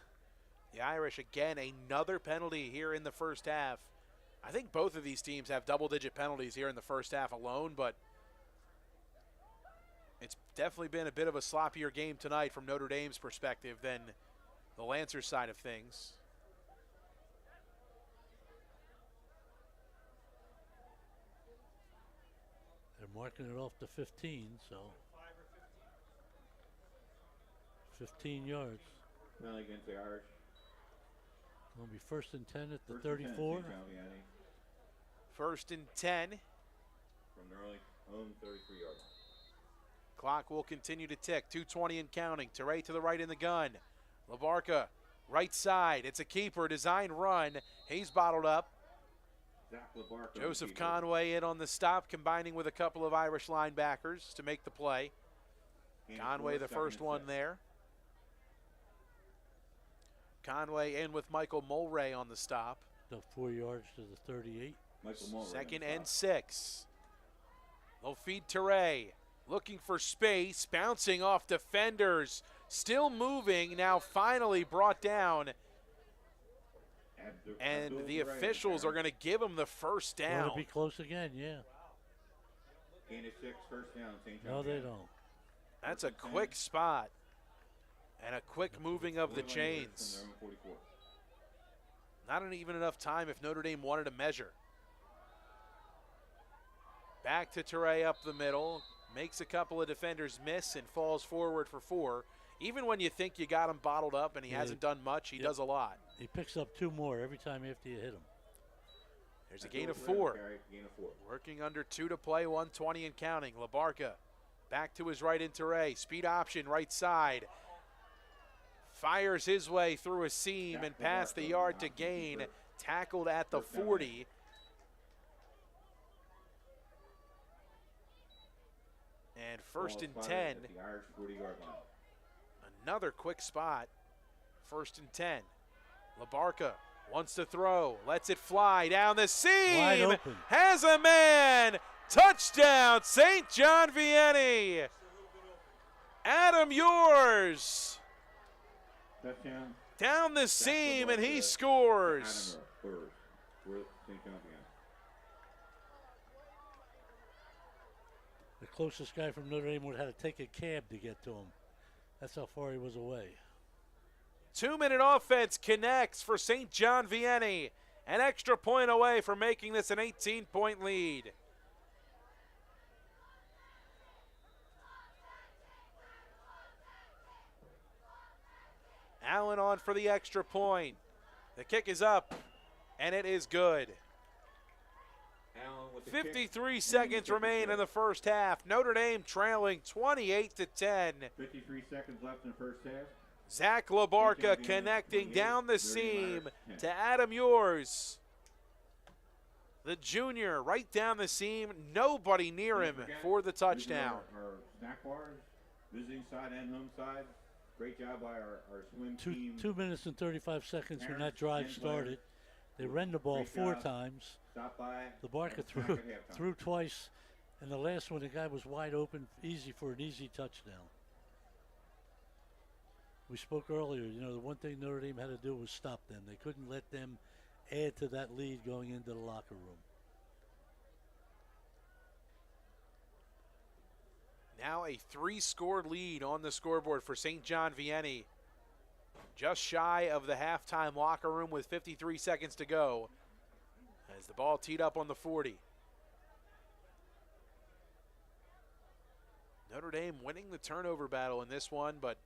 The Irish, again, another penalty here in the first half. I think both of these teams have double-digit penalties here in the first half alone, but it's definitely been a bit of a sloppier game tonight from Notre Dame's perspective than the Lancers side of things. They're marking it off to 15, so 15 yards. Penalty against the Irish. Going to be 1st and 10 at the 1st and 10, 34. St. John Vianney. 1st and 10. From their own 33 yards. Clock will continue to tick. 2:20 and counting. Teray to the right in the gun. LaBarca, right side. It's a keeper. Design run. He's bottled up. Zach LaBarca, Joseph keeper. Conway in on the stop, combining with a couple of Irish linebackers to make the play. Gain of Conway 4, the second first and one 6. there. Conway in with Michael Mulray on the stop. The 4 yards to the 38. Michael Mulray Second on the and stop. 6. They'll feed Teray. Looking for space, bouncing off defenders. Still moving, now finally brought down. And Abdul the Teray on officials the are going to give him the first Going down. to be close again, yeah. Gain of 6, first down, St. John. No, they Vianney. don't. That's a quick spot and a quick moving of the 41 yards chains. from their own 44. Not even enough time if Notre Dame wanted to measure. Back to Teray up the middle. Makes a couple of defenders miss and falls forward for 4. Even when you think you got him bottled up and he Yeah, hasn't done much, he does a lot. He picks up 2 more every time after you hit him. There's a gain of Abdul 4. Teray, gain of 4. Working under 2 to play, 1:20 and counting. LaBarca back to his right in Teray. Speed option, right side. Fires his way through a seam and past the yard to gain. Tackled at the 40. And first Ball and spotted 10. at the Irish 40-yard line. Another quick spot. First and 10. LaBarca wants to throw. Lets it fly down the Wide seam. open. Has a man. Touchdown, St. John Vianney. Adam Yours. Touchdown. Down the Zach seam, and he LaBarca, scores. Adam Burrs for St. John Vianney. The closest guy from Notre Dame would have had to take a cab to get to him. That's how far he was away. 2-minute offense connects for St. John Vianney. An extra point away from making this an 18-point lead. Allen on for the extra point. The kick is up, and it is good. Allen with the kick. 53 seconds remain in the first half. Notre Dame trailing 28-10. 53 seconds left in the first half. Zach LaBarca connecting down the seam to Adam Yours. The junior right down the seam. Nobody near him for the touchdown. Our snack bars, visiting side and home side. Great job by our swim team. 2 minutes and 35 seconds when that Parents, drive 10 started. players. They ran the ball Great 4 job. times. Stop by. LaBarca and threw snack at halftime. threw twice, and the last one the guy was wide open, easy for an easy touchdown. We spoke earlier, you know, the one thing Notre Dame had to do was stop them. They couldn't let them add to that lead going into the locker room. Now a 3-score lead on the scoreboard for St. John Vianney. Just shy of the halftime locker room with 53 seconds to go as the ball teed up on the 40. Notre Dame winning the turnover battle in this one, but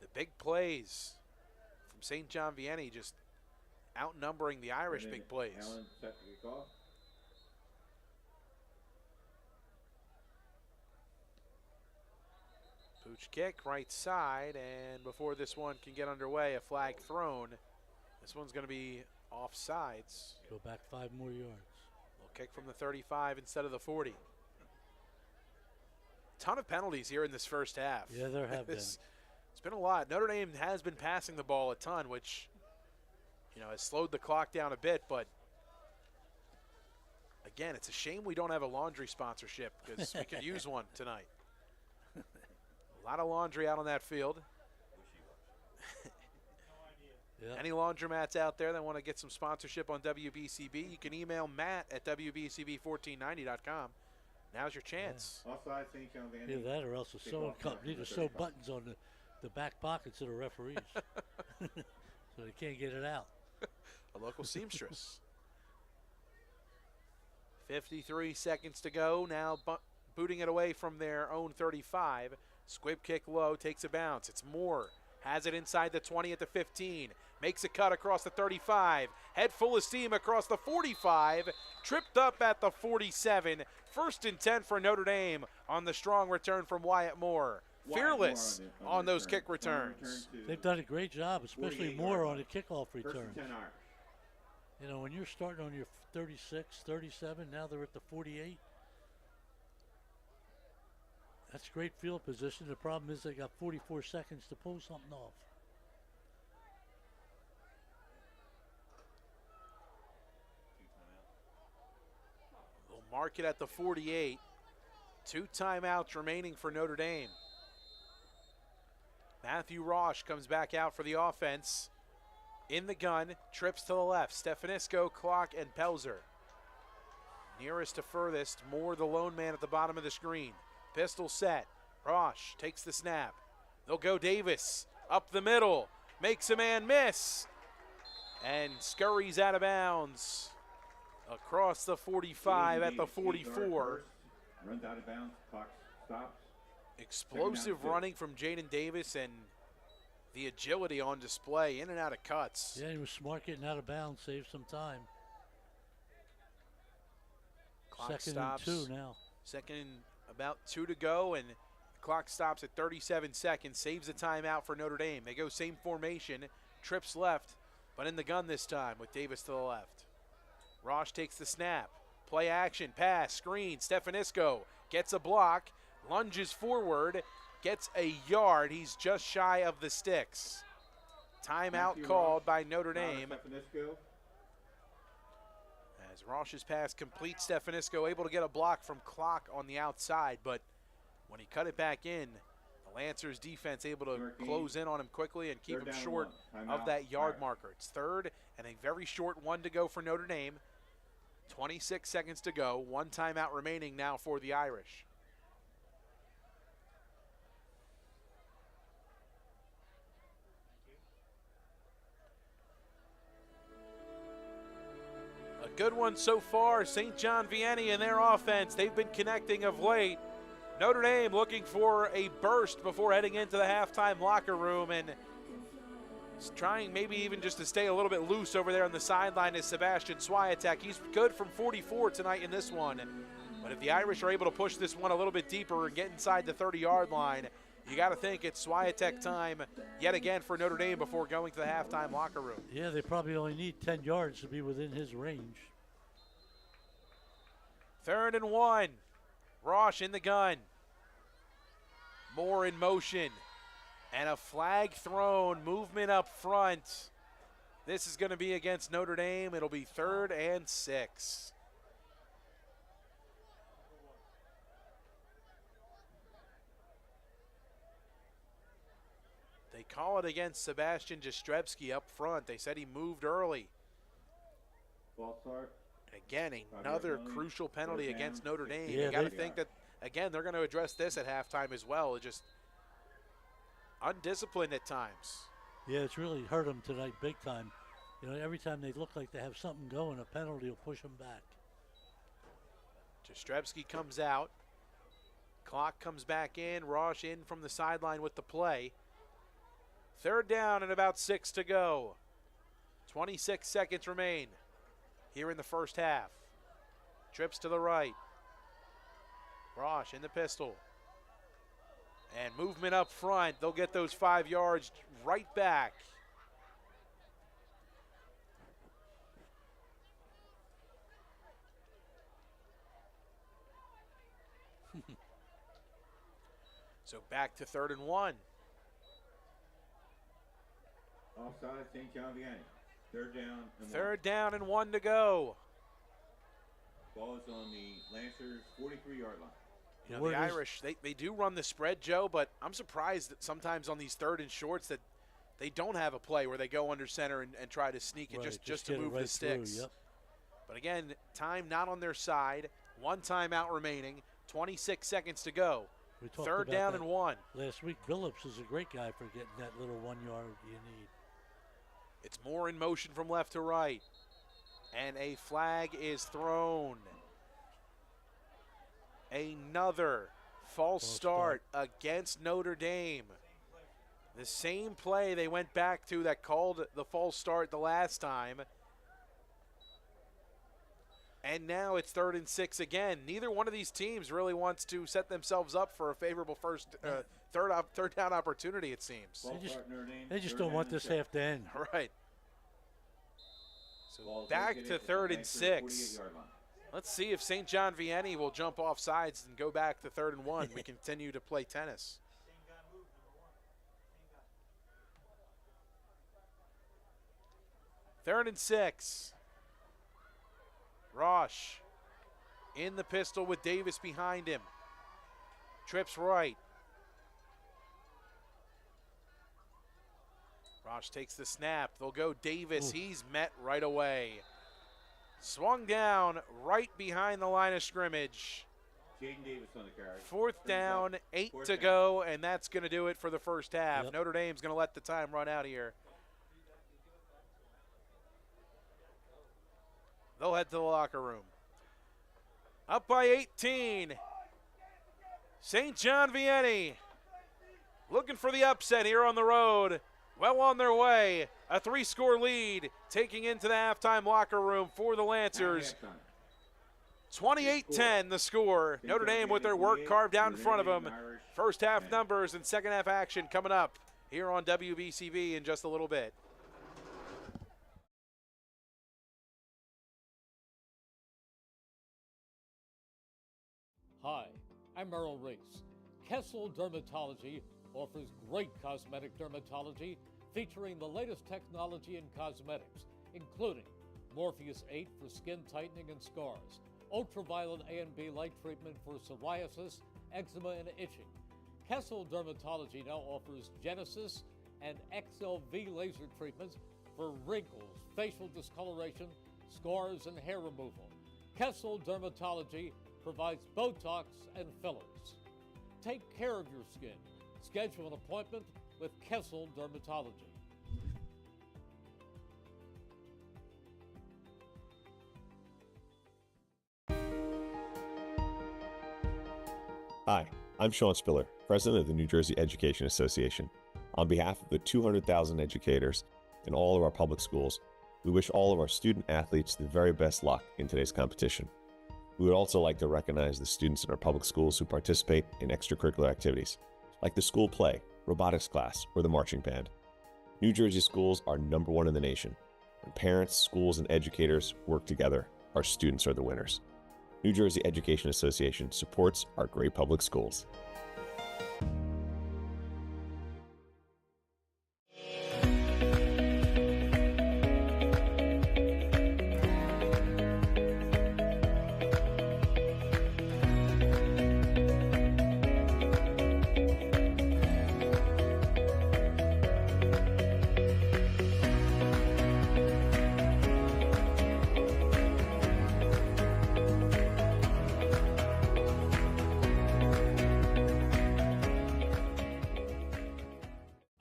the big plays from St. John Vianney just outnumbering the Irish And then big plays. Allen set to kick off. Pooch kick, right side, and before this one can get underway, a flag thrown. This one's going to be offsides. Go back 5 more yards. Little kick from the 35 instead of the 40. Ton of penalties here in this first half. Yeah, there have been. It's been a lot. Notre Dame has been passing the ball a ton, which, you know, has slowed the clock down a bit, but again, it's a shame we don't have a laundry sponsorship because we could use one tonight. A lot of laundry out on that field. Yeah. Any laundromats out there that want to get some sponsorship on WBCB, you can email Matt at WBCB1490.com. Now's your chance. Offside, St. John Vianney. Either that or else a Kick sewing off cup. from Need the to sew 35. buttons on the back pockets of the referees. So they can't get it out. A local seamstress. 53 seconds to go. Now booting it away from their own 35. Squib kick low, takes a bounce. It's Moore. Has it inside the 20 at the 15. Makes a cut across the 35. Head full of steam across the 45. Tripped up at the 47. 1st and 10 for Notre Dame on the strong return from Wyatt Moore. Fearless on those kick returns. They've done a great job, especially Moore on the kickoff First return. and 10 Irish. You know, when you're starting on your 36, 37, now they're at the 48. That's great field position. The problem is they got 44 seconds to pull something off. They'll mark it at the 48. 2 timeouts remaining for Notre Dame. Matthew Roche comes back out for the offense. In the gun, trips to the left. Stefanisco, Clock, and Pelzer. Nearest to furthest, Moore the lone man at the bottom of the screen. Pistol set. Roche takes the snap. They'll go Davis up the middle. Makes a man miss. And scurries out of bounds. Across the 45 at the 44. Runs out of bounds. Clock stops. Explosive running from Jaden Davis and the agility on display, in and out of cuts. Yeah, he was smart getting out of bounds, saved some time. Clock Second stops. and 2 now. Second and about 2 to go, and the clock stops at 37 seconds. Saves the timeout for Notre Dame. They go same formation, trips left, but in the gun this time with Davis to the left. Roche takes the snap. Play action, pass, screen. Stefanisco gets a block, lunges forward, gets a yard. He's just shy of the sticks. Timeout called by Notre Dame. As Roche's pass complete, Stefanisco able to get a block from Clock on the outside, but when he cut it back in, the Lancers defense able to close in on him quickly and keep him short of that yard marker. It's 3rd and a very short 1 to go for Notre Dame. 26 seconds to go. 1 timeout remaining now for the Irish. A good one so far. St. John Vianney and their offense. They've been connecting of late. Notre Dame looking for a burst before heading into the halftime locker room and trying maybe even just to stay a little bit loose over there on the sideline is Sebastian Swiatek. He's good from 44 tonight in this one. But if the Irish are able to push this one a little bit deeper and get inside the 30-yard line, you got to think it's Swiatek time yet again for Notre Dame before going to the halftime locker room. Yeah, they probably only need 10 yards to be within his range. 3rd and 1. Roche in the gun. Moore in motion. And a flag thrown, movement up front. This is going to be against Notre Dame. It'll be 3rd and 6. They call it against Sebastian Jastrzebski up front. They said he moved early. False start. Again, another crucial penalty against Notre Dame. Yeah, you got to think that, again, they're going to address this at halftime as well. It just undisciplined at times. Yeah, it's really hurt them tonight big time. You know, every time they look like they have something going, a penalty will push them back. Jastrzebski comes out. Clock comes back in. Roche in from the sideline with the play. 3rd down and about 6 to go. 26 seconds remain here in the first half. Trips to the right. Roche in the pistol. And movement up front. They'll get those 5 yards right back. So back to 3rd and 1. Offside, St. John Vianney. 3rd down and 3rd down and 1 to go. Ball is on the Lancers' 43-yard line. You know, the Irish, they do run the spread, Joe, but I'm surprised that sometimes on these 3rd and shorts that they don't have a play where they go under center and try to sneak it just to move the sticks. Yep. But again, time not on their side. 1 timeout remaining. 26 seconds to go. 3rd down and 1. Last week, Billups is a great guy for getting that little 1 yard you need. It's more in motion from left to right. And a flag is thrown. Another false start against Notre Dame. The same play they went back to that called the false start the last time. And now it's 3rd and 6 again. Neither one of these teams really wants to set themselves up for a favorable third down opportunity, it seems. They just don't want this half to end. Right. So back to 3rd and 6. Let's see if St. John Vianney will jump off sides and go back to 3rd and 1. We continue to play tennis. Third and 6. Rosh in the pistol with Davis behind him. Trips right. Rosh takes the snap. They'll go Davis. Ooh. He's met right away. Swung down right behind the line of scrimmage. Jaden Davis on the carry. 4th down, 8 Fourth to down. go, and that's going to do it for the first half. Yep. Notre Dame's going to let the time run out here. They'll head to the locker room. Up by 18. St. John Vianney looking for the upset here on the road. Well on their way. A 3-score lead taking into the halftime locker room for the Lancers. 28-10 the score. Notre Dame with their work carved out in front of them. First half numbers and second half action coming up here on WBCV in just a little bit. Hi, I'm Merrill Reese. Kessel Dermatology offers great cosmetic dermatology featuring the latest technology in cosmetics, including Morpheus 8 for skin tightening and scars, ultraviolet A and B light treatment for psoriasis, eczema, and itching. Kessel Dermatology now offers Genesis and XLV laser treatments for wrinkles, facial discoloration, scars, and hair removal. Kessel Dermatology provides Botox and fillers. Take care of your skin. Schedule an appointment with Kessel Dermatology. Hi, I'm Sean Spiller, President of the New Jersey Education Association. On behalf of the 200,000 educators in all of our public schools, we wish all of our student athletes the very best luck in today's competition. We would also like to recognize the students in our public schools who participate in extracurricular activities, like the school play, robotics class, or the marching band. New Jersey schools are #1 in the nation. When parents, schools, and educators work together, our students are the winners. New Jersey Education Association supports our great public schools.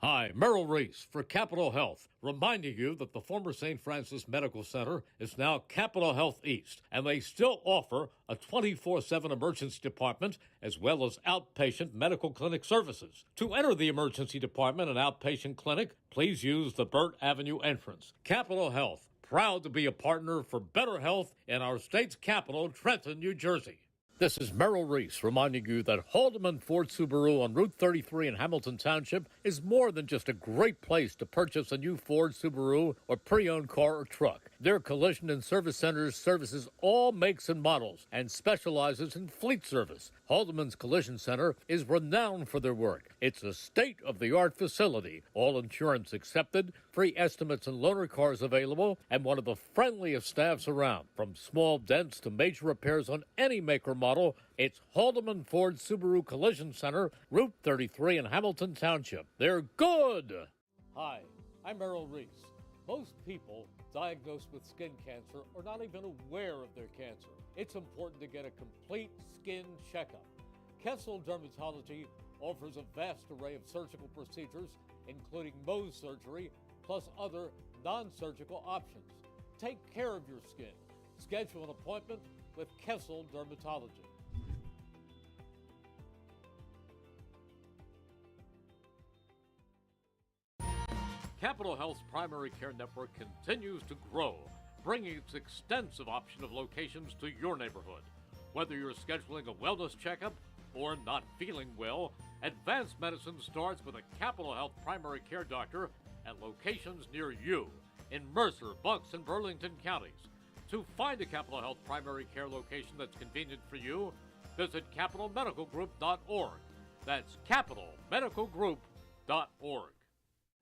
Hi, Merrill Reese for Capital Health, reminding you that the former St. Francis Medical Center is now Capital Health East, and they still offer a 24/7 emergency department as well as outpatient medical clinic services. To enter the emergency department and outpatient clinic, please use the Burt Avenue entrance. Capital Health, proud to be a partner for better health in our state's capital, Trenton, New Jersey. This is Merrill Reese reminding you that Haldeman Ford Subaru on Route 33 in Hamilton Township is more than just a great place to purchase a new Ford, Subaru, or pre-owned car or truck. Their collision and service centers services all makes and models and specializes in fleet service. Haldeman's Collision Center is renowned for their work. It's a state-of-the-art facility, all insurance accepted, free estimates and loaner cars available, and one of the friendliest staffs around. From small dents to major repairs on any make or model, it's Haldeman Ford Subaru Collision Center, Route 33 in Hamilton Township. They're good! Hi, I'm Merrill Reese. Most people diagnosed with skin cancer are not even aware of their cancer. It's important to get a complete skin checkup. Kessel Dermatology offers a vast array of surgical procedures, including Mohs surgery, plus other non-surgical options. Take care of your skin. Schedule an appointment with Kessel Dermatology. Capital Health's primary care network continues to grow, bringing its extensive option of locations to your neighborhood. Whether you're scheduling a wellness checkup or not feeling well, advanced medicine starts with a Capital Health primary care doctor at locations near you in Mercer, Bucks, and Burlington counties. To find a Capital Health primary care location that's convenient for you, visit capitalmedicalgroup.org. That's capitalmedicalgroup.org.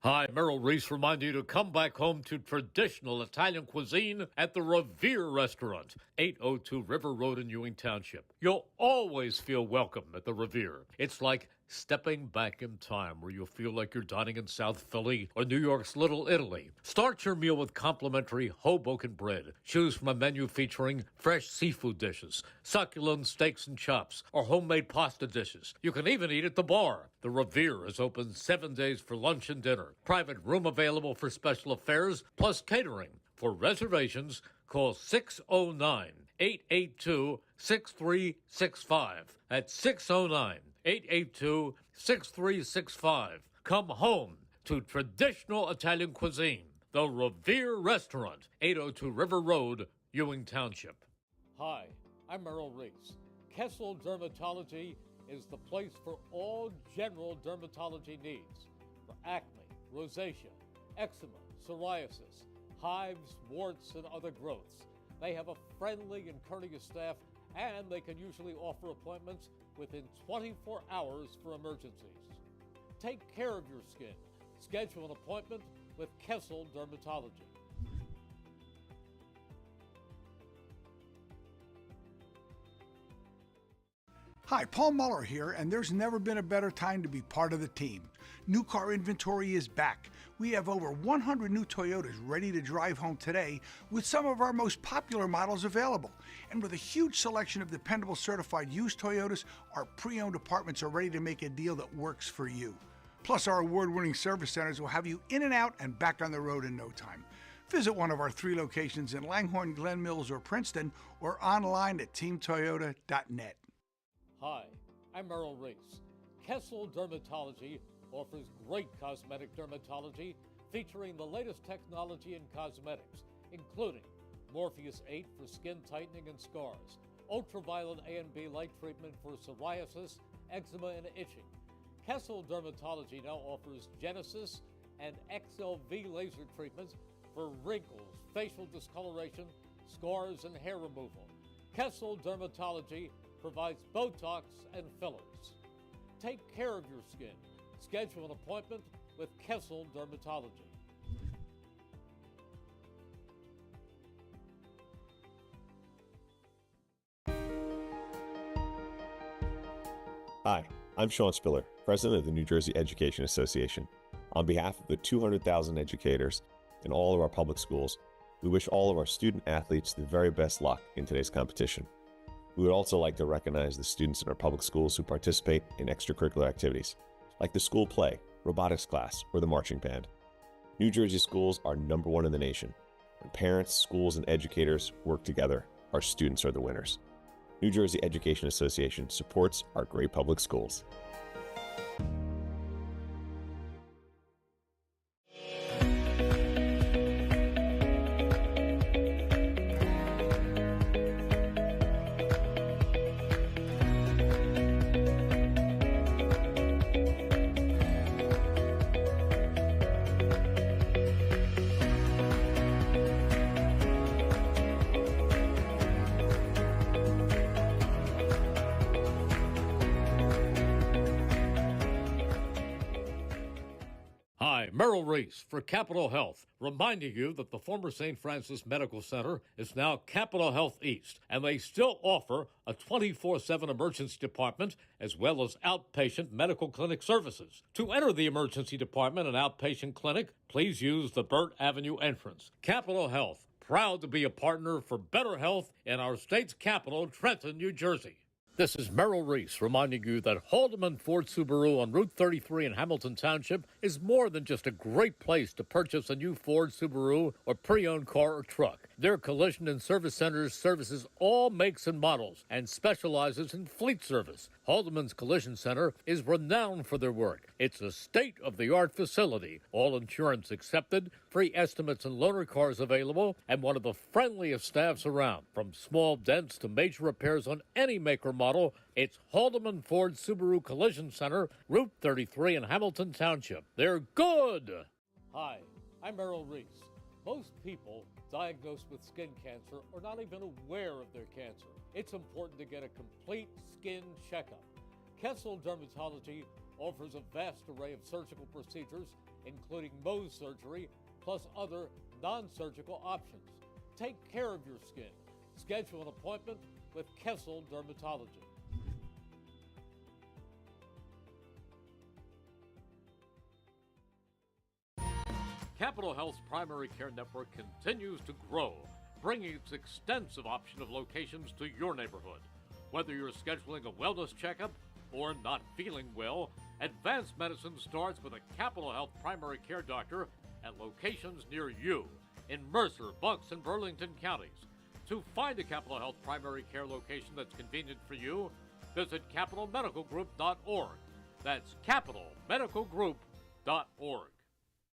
Hi, Merrill Reese reminding you to come back home to traditional Italian cuisine at the Revere Restaurant, 802 River Road in Ewing Township. You'll always feel welcome at the Revere. It's like stepping back in time where you'll feel like you're dining in South Philly or New York's Little Italy. Start your meal with complimentary Hoboken bread. Choose from a menu featuring fresh seafood dishes, succulent steaks and chops, or homemade pasta dishes. You can even eat at the bar. The Revere is open 7 days for lunch and dinner. Private room available for special affairs, plus catering. For reservations, call 609-882-6365. That's 609-882-6365. Come home to traditional Italian cuisine. The Revere Restaurant, 802 River Road, Ewing Township. Hi, I'm Merrill Reese. Kessel Dermatology is the place for all general dermatology needs. For acne, rosacea, eczema, psoriasis, hives, warts, and other growths. They have a friendly and courteous staff, and they can usually offer appointments within 24 hours for emergencies. Take care of your skin. Schedule an appointment with Kessel Dermatology. Hi, Paul Muller here, and there's never been a better time to be part of the team. New car inventory is back. We have over 100 new Toyotas ready to drive home today with some of our most popular models available. And with a huge selection of dependable certified used Toyotas, our pre-owned departments are ready to make a deal that works for you. Plus, our award-winning service centers will have you in and out and back on the road in no time. Visit one of our 3 locations in Langhorne, Glen Mills, or Princeton, or online at teamtoyota.net. Hi, I'm Merrill Reese. Kessel Dermatology offers great cosmetic dermatology featuring the latest technology in cosmetics, including Morpheus 8 for skin tightening and scars, ultraviolet A and B light treatment for psoriasis, eczema, and itching. Kessel Dermatology now offers Genesis and XLV laser treatments for wrinkles, facial discoloration, scars, and hair removal. Kessel Dermatology provides Botox and fillers. Take care of your skin. Schedule an appointment with Kessel Dermatology. Hi, I'm Sean Spiller, President of the New Jersey Education Association. On behalf of the 200,000 educators in all of our public schools, we wish all of our student athletes the very best luck in today's competition. We would also like to recognize the students in our public schools who participate in extracurricular activities, like the school play, robotics class, or the marching band. New Jersey schools are #1 in the nation. When parents, schools, and educators work together, our students are the winners. New Jersey Education Association supports our great public schools. Merrill Reese for Capital Health, reminding you that the former St. Francis Medical Center is now Capital Health East, and they still offer a 24/7 emergency department as well as outpatient medical clinic services. To enter the emergency department and outpatient clinic, please use the Burt Avenue entrance. Capital Health, proud to be a partner for better health in our state's capital, Trenton, New Jersey. This is Merrill Reese reminding you that Haldeman Ford Subaru on Route 33 in Hamilton Township is more than just a great place to purchase a new Ford, Subaru, or pre-owned car or truck. Their collision and service center services all makes and models and specializes in fleet service. Haldeman's Collision Center is renowned for their work. It's a state-of-the-art facility, all insurance accepted, free estimates and loaner cars available, and one of the friendliest staffs around. From small dents to major repairs on any make or model, it's Haldeman Ford Subaru Collision Center, Route 33 in Hamilton Township. They're good! Hi, I'm Merrill Reese. Most people diagnosed with skin cancer are not even aware of their cancer. It's important to get a complete skin checkup. Kessel Dermatology offers a vast array of surgical procedures, including Mohs surgery, plus other non-surgical options. Take care of your skin. Schedule an appointment with Kessel Dermatology. Capital Health's primary care network continues to grow, bringing its extensive option of locations to your neighborhood. Whether you're scheduling a wellness checkup or not feeling well, advanced medicine starts with a Capital Health primary care doctor at locations near you in Mercer, Bucks, and Burlington counties. To find a Capital Health primary care location that's convenient for you, visit capitalmedicalgroup.org. That's capitalmedicalgroup.org.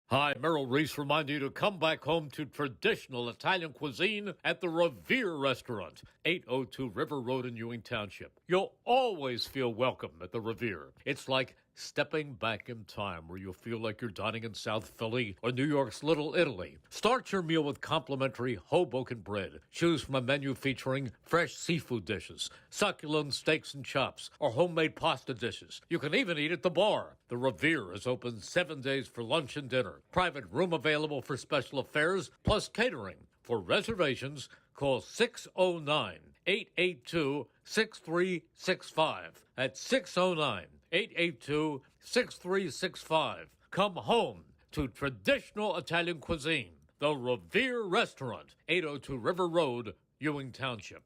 Hi, Merrill Reese reminding you to come back home to traditional Italian cuisine at the Revere Restaurant, 802 River Road in Ewing Township. You'll always feel welcome at the Revere. It's like stepping back in time where you'll feel like you're dining in South Philly or New York's Little Italy. Start your meal with complimentary Hoboken bread. Choose from a menu featuring fresh seafood dishes, succulent steaks and chops, or homemade pasta dishes. You can even eat at the bar. The Revere is open 7 days for lunch and dinner. Private room available for special affairs, plus catering. For reservations, call 609-882-6365. That's 609-882-6365. Come home to traditional Italian cuisine. The Revere Restaurant, 802 River Road, Ewing Township.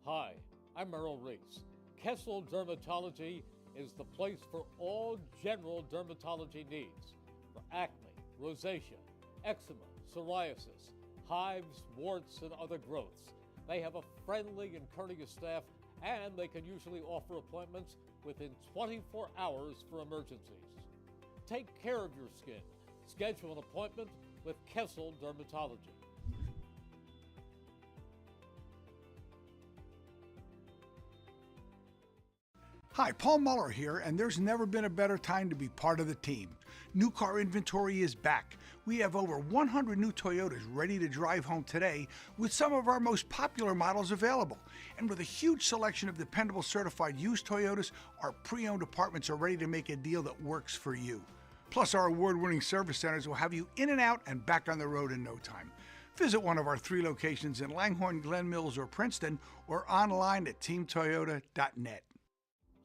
Hi, I'm Merrill Reese. Kessel Dermatology is the place for all general dermatology needs. For acne, rosacea, eczema, psoriasis, hives, warts, and other growths. They have a friendly and courteous staff, and they can usually offer appointments within 24 hours for emergencies. Take care of your skin. Schedule an appointment with Kessel Dermatology. Hi, Paul Muller here, and there's never been a better time to be part of the team. New car inventory is back. We have over 100 new Toyotas ready to drive home today with some of our most popular models available. And with a huge selection of dependable certified used Toyotas, our pre-owned departments are ready to make a deal that works for you. Plus, our award-winning service centers will have you in and out and back on the road in no time. Visit one of our 3 locations in Langhorne, Glen Mills, or Princeton, or online at teamtoyota.net.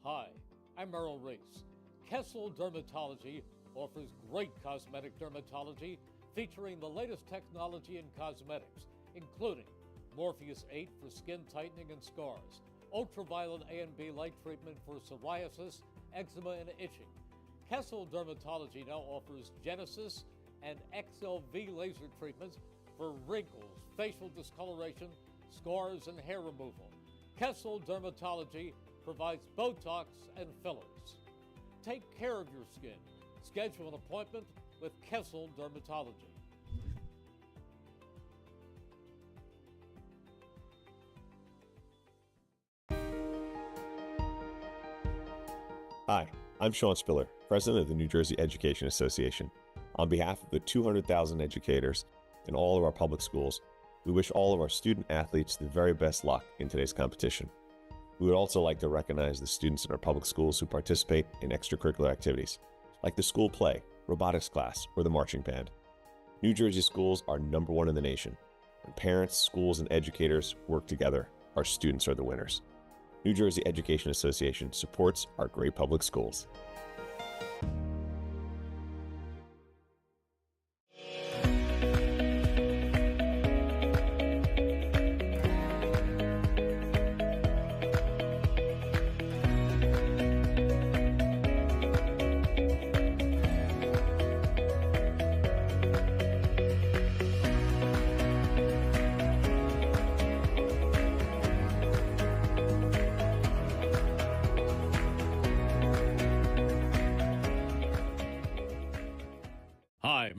Hi, I'm Merrill Reese. Kessel Dermatology offers great cosmetic dermatology featuring the latest technology in cosmetics, including Morpheus 8 for skin tightening and scars, ultraviolet A and B light treatment for psoriasis, eczema, and itching. Kessel Dermatology now offers Genesis and XLV laser treatments for wrinkles, facial discoloration, scars, and hair removal. Kessel Dermatology provides Botox and fillers. Take care of your skin. Schedule an appointment with Kessel Dermatology. Hi, I'm Sean Spiller, President of the New Jersey Education Association. On behalf of the 200,000 educators in all of our public schools, we wish all of our student athletes the very best luck in today's competition. We would also like to recognize the students in our public schools who participate in extracurricular activities, like the school play, robotics class, or the marching band. New Jersey schools are #1 in the nation. When parents, schools, and educators work together, our students are the winners. New Jersey Education Association supports our great public schools.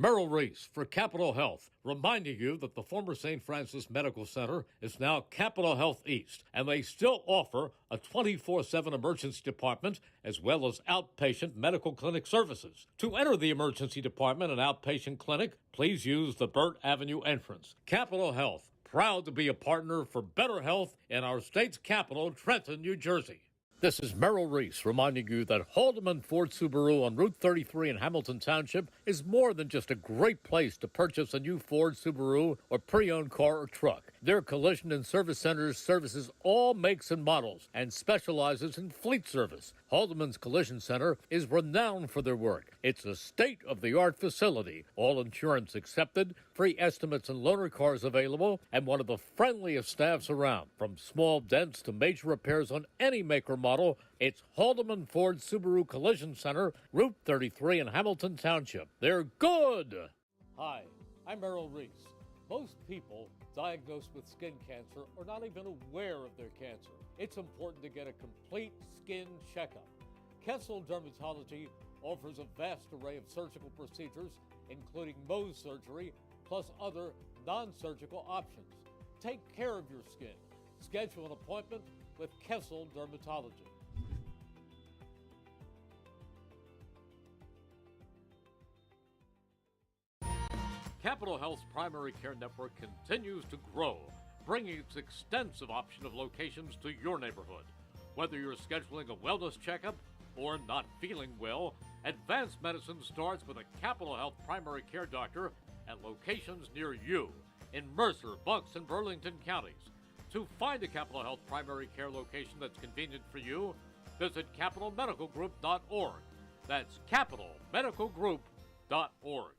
Merrill Reese for Capital Health, reminding you that the former St. Francis Medical Center is now Capital Health East, and they still offer a 24/7 emergency department as well as outpatient medical clinic services. To enter the emergency department and outpatient clinic, please use the Burt Avenue entrance. Capital Health, proud to be a partner for better health in our state's capital, Trenton, New Jersey. This is Merrill Reese reminding you that Haldeman Ford Subaru on Route 33 in Hamilton Township is more than just a great place to purchase a new Ford, Subaru, or pre-owned car or truck. Their collision and service centers services all makes and models and specializes in fleet service. Haldeman's Collision Center is renowned for their work. It's a state-of-the-art facility, all insurance accepted, free estimates and loaner cars available, and one of the friendliest staffs around. From small dents to major repairs on any make or model, it's Haldeman Ford Subaru Collision Center, Route 33 in Hamilton Township. They're good! Hi, I'm Merrill Reese. Most people diagnosed with skin cancer are not even aware of their cancer. It's important to get a complete skin checkup. Kessel Dermatology offers a vast array of surgical procedures, including Mohs surgery, plus other non-surgical options. Take care of your skin. Schedule an appointment with Kessel Dermatology. Capital Health's primary care network continues to grow, bringing its extensive option of locations to your neighborhood. Whether you're scheduling a wellness checkup or not feeling well, advanced medicine starts with a Capital Health primary care doctor at locations near you in Mercer, Bucks, and Burlington counties. To find a Capital Health primary care location that's convenient for you, visit capitalmedicalgroup.org. That's capitalmedicalgroup.org.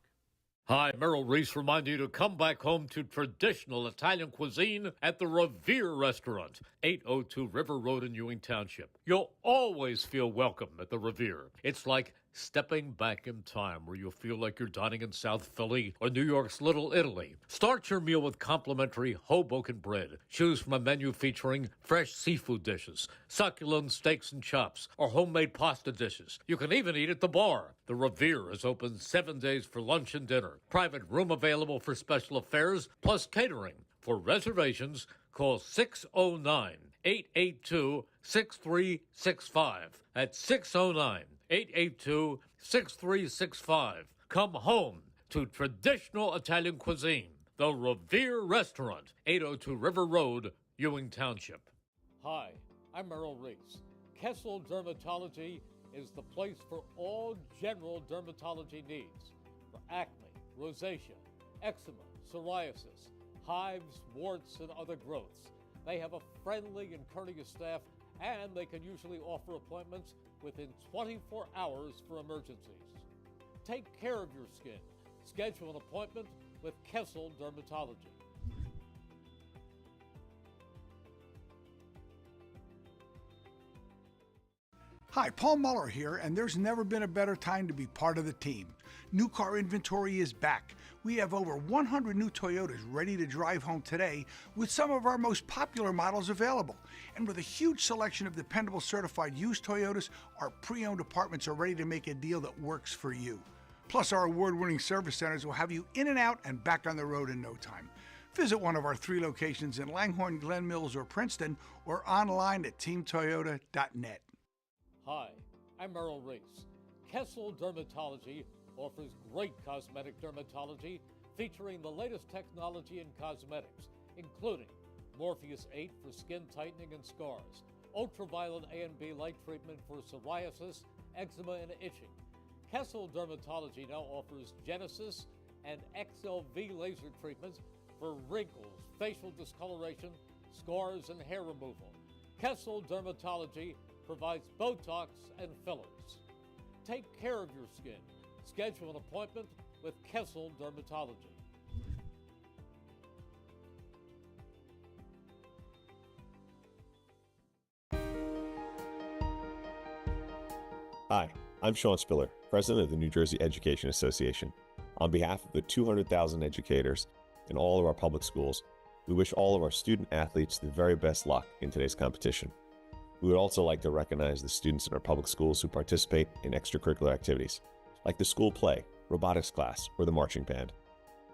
Hi, Merrill Reese reminding you to come back home to traditional Italian cuisine at the Revere Restaurant, 802 River Road in Ewing Township. You'll always feel welcome at the Revere. It's like stepping back in time where you'll feel like you're dining in South Philly or New York's Little Italy. Start your meal with complimentary Hoboken bread. Choose from a menu featuring fresh seafood dishes, succulent steaks and chops, or homemade pasta dishes. You can even eat at the bar. The Revere is open 7 days for lunch and dinner. Private room available for special affairs, plus catering. For reservations, call 609-882-6365. That's 609-882-6365. Come home to traditional Italian cuisine. The Revere Restaurant, 802 River Road, Ewing Township. Hi, I'm Merrill Reese. Kessel Dermatology is the place for all general dermatology needs. For acne, rosacea, eczema, psoriasis, hives, warts, and other growths. They have a friendly and courteous staff, and they can usually offer appointments within 24 hours for emergencies. Take care of your skin. Schedule an appointment with Kessel Dermatology. Hi, Paul Muller here, and there's never been a better time to be part of the team. New car inventory is back. We have over 100 new Toyotas ready to drive home today with some of our most popular models available. And with a huge selection of dependable certified used Toyotas, our pre-owned departments are ready to make a deal that works for you. Plus, our award-winning service centers will have you in and out and back on the road in no time. Visit one of our 3 locations in Langhorne, Glen Mills, or Princeton, or online at teamtoyota.net. Hi, I'm Merrill Reese. Kessel Dermatology offers great cosmetic dermatology featuring the latest technology in cosmetics, including Morpheus 8 for skin tightening and scars, ultraviolet A and B light treatment for psoriasis, eczema, and itching. Kessel Dermatology now offers Genesis and XLV laser treatments for wrinkles, facial discoloration, scars, and hair removal. Kessel Dermatology provides Botox and fillers. Take care of your skin. Schedule an appointment with Kessel Dermatology. Hi, I'm Sean Spiller, President of the New Jersey Education Association. On behalf of the 200,000 educators in all of our public schools, we wish all of our student athletes the very best luck in today's competition. We would also like to recognize the students in our public schools who participate in extracurricular activities, like the school play, robotics class, or the marching band.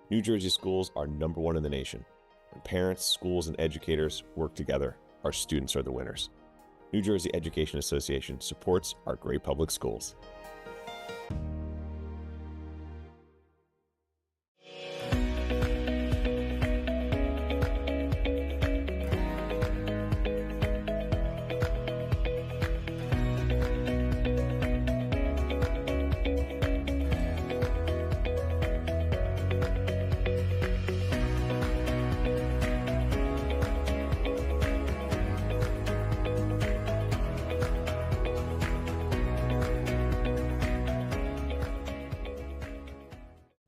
New Jersey schools are #1 in the nation. When parents, schools, and educators work together, our students are the winners. New Jersey Education Association supports our great public schools.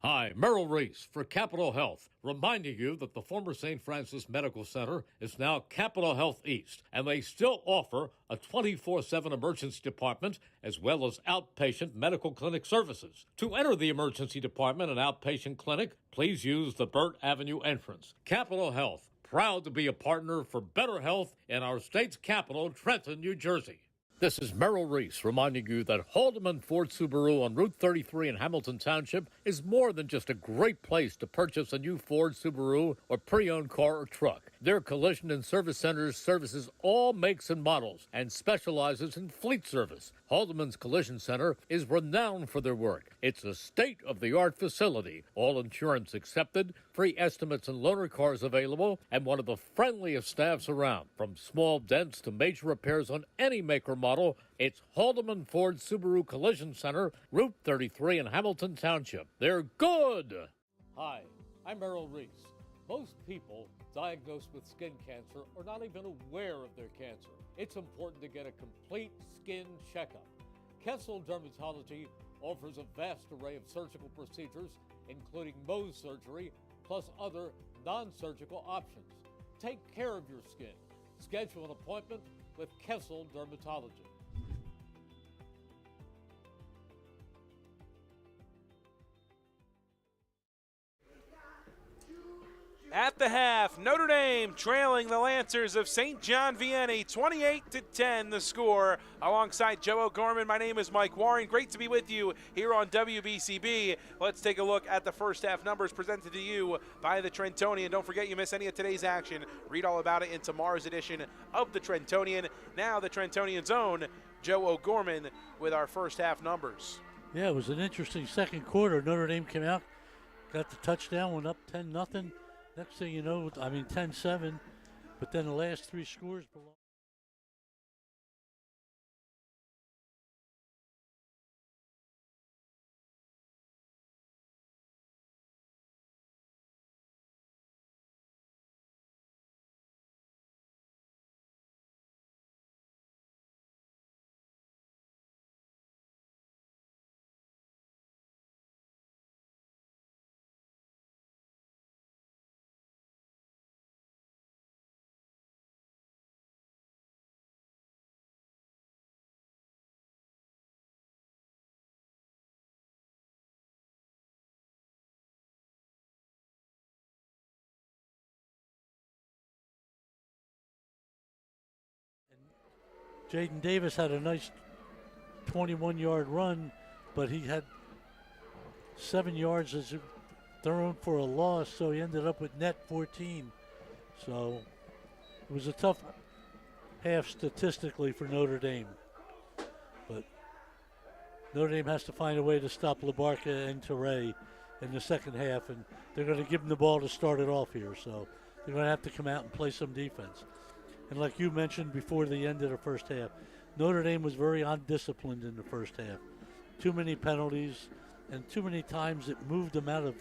Hi, Merrill Reese for Capital Health, reminding you that the former St. Francis Medical Center is now Capital Health East, and they still offer a 24/7 emergency department as well as outpatient medical clinic services. To enter the emergency department and outpatient clinic, please use the Burt Avenue entrance. Capital Health, proud to be a partner for better health in our state's capital, Trenton, New Jersey. This is Merrill Reese reminding you that Haldeman Ford Subaru on Route 33 in Hamilton Township is more than just a great place to purchase a new Ford, Subaru, or pre-owned car or truck. Their collision and service centers services all makes and models and specializes in fleet service. Haldeman's Collision Center is renowned for their work. It's a state-of-the-art facility, all insurance accepted, free estimates and loaner cars available, and one of the friendliest staffs around. From small dents to major repairs on any make or model, it's Haldeman Ford Subaru Collision Center, Route 33 in Hamilton Township. They're good! Hi, I'm Merrill Reese. Most people diagnosed with skin cancer are not even aware of their cancer. It's important to get a complete skin checkup. Kessel Dermatology offers a vast array of surgical procedures, including Mohs surgery, plus other non-surgical options. Take care of your skin. Schedule an appointment with Kessel Dermatology. At the half, Notre Dame trailing the Lancers of St. John Vianney, 28-10 the score. Alongside Joe O'Gorman, my name is Mike Warren. Great to be with you here on WBCB. Let's take a look at the first half numbers presented to you by the Trentonian. Don't forget, you miss any of today's action, read all about it in tomorrow's edition of the Trentonian. Now the Trentonian's own Joe O'Gorman with our first half numbers. Yeah, it was an interesting second quarter. Notre Dame came out, got the touchdown, went up 10-0. Next thing you know, 10-7, but then the last three scores belong. Jaden Davis had a nice 21-yard run, but he had 7 yards as thrown for a loss, so he ended up with net 14. So it was a tough half statistically for Notre Dame. But Notre Dame has to find a way to stop LaBarca and Toure in the second half, and they're going to give them the ball to start it off here. So they're going to have to come out and play some defense. And like you mentioned before the end of the first half, Notre Dame was very undisciplined in the first half. Too many penalties, and too many times it moved them out of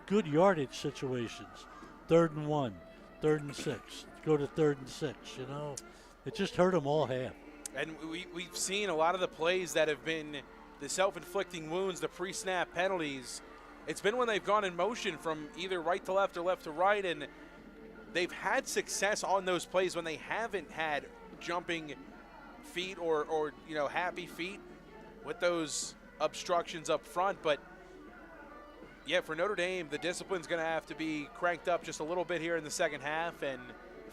good yardage situations. 3rd and 1, 3rd and 6, go to 3rd and 6, you know. It just hurt them all half. And we've seen a lot of the plays that have been the self-inflicting wounds, the pre-snap penalties. It's been when they've gone in motion from either right to left or left to right, and they've had success on those plays when they haven't had jumping feet or happy feet with those obstructions up front. But yeah, for Notre Dame, the discipline's going to have to be cranked up just a little bit here in the second half, and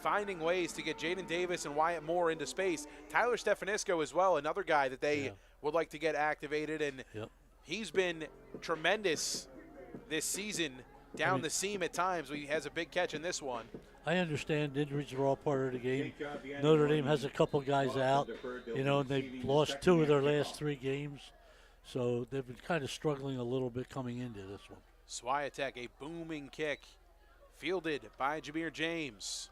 finding ways to get Jaden Davis and Wyatt Moore into space. Tyler Stefanisco as well, another guy that they would like to get activated. And He's been tremendous this season, down the seam at times. He has a big catch in this one. I understand injuries are all part of the game. Notre Dame has a couple guys out, and they've lost 2 of their last 3 games. So they've been kind of struggling a little bit coming into this one. Swiatek, a booming kick, fielded by Jameer James.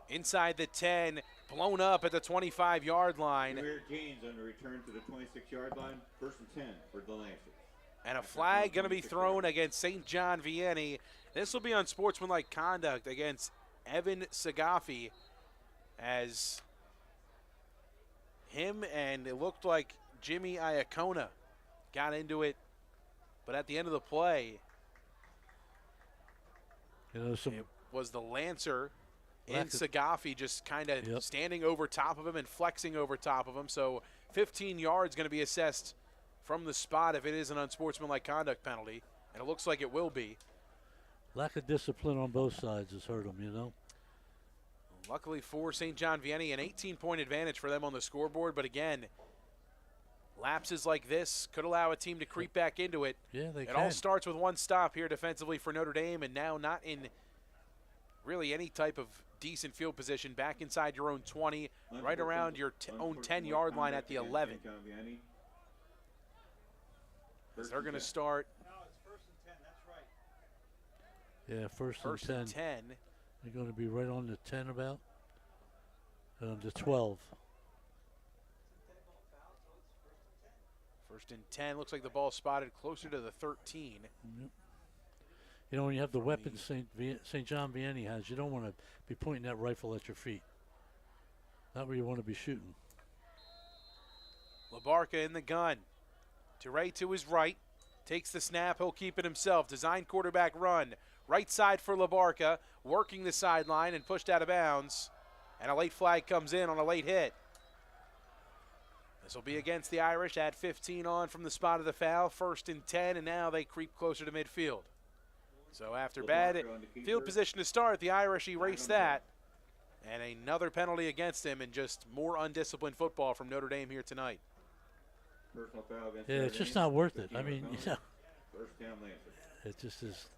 Inside the 10, blown up at the 25-yard line. Jameer James on the return to the 26-yard line, 1st and 10 for the Lancers. And a flag going to be thrown against St. John Vianney. This will be on sportsmanlike conduct against Evan Sagafi, as him and it looked like Jimmy Iacona got into it, but at the end of the play, it was the Lancer in Sagafi just kind of standing over top of him and flexing over top of him. So 15 yards going to be assessed from the spot if it is an unsportsmanlike conduct penalty, and it looks like it will be. Lack of discipline on both sides has hurt them, Luckily for St. John Vianney, an 18-point advantage for them on the scoreboard. But again, lapses like this could allow a team to creep back into it. Yeah, they can. It all starts with one stop here defensively for Notre Dame, and now not in really any type of decent field position. Back inside your own 20, right around your own 10-yard line at the 11. They're going to start. No, it's 1st and 10. That's right. Yeah, first and 10. They're going to be right on the 10 about. The 12. 1st and 10. Looks like the ball spotted closer to the 13. Yep. When you have the weapons St. John Vianney has, you don't want to be pointing that rifle at your feet. Not where you want to be shooting. LaBarca in the gun. Toure to his right. Takes the snap. He'll keep it himself. Design quarterback run. Right side for LaBarca. Working the sideline and pushed out of bounds. And a late flag comes in on a late hit. This will be against the Irish. Add 15 on from the spot of the foul. 1st and 10, and now they creep closer to midfield. So after bad field position to start, the Irish erase that. And another penalty against him, and just more undisciplined football from Notre Dame here tonight. Yeah, it's just not worth it. I mean, it just is.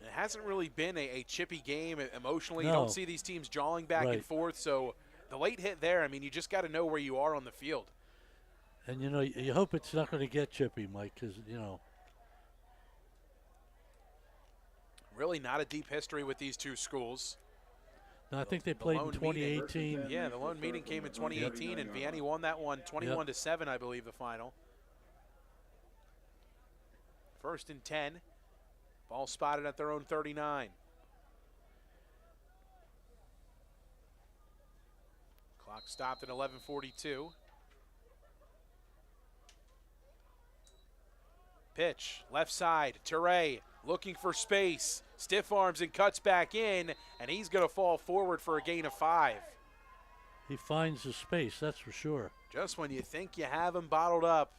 It hasn't really been a chippy game emotionally. No. You don't see these teams jawing back and forth. So the late hit there, I mean, you just got to know where you are on the field. And, you hope it's not going to get chippy, Mike, because, Really not a deep history with these two schools. No, I think they played in 2018. Yeah, the lone meeting came in 2018, and Vianney won that one 21-7, I believe, the final. 1st and 10. Ball spotted at their own 39. Clock stopped at 11:42. Pitch, left side, Toure looking for space. Stiff arms and cuts back in, and he's going to fall forward for a gain of 5. He finds the space, that's for sure. Just when you think you have him bottled up,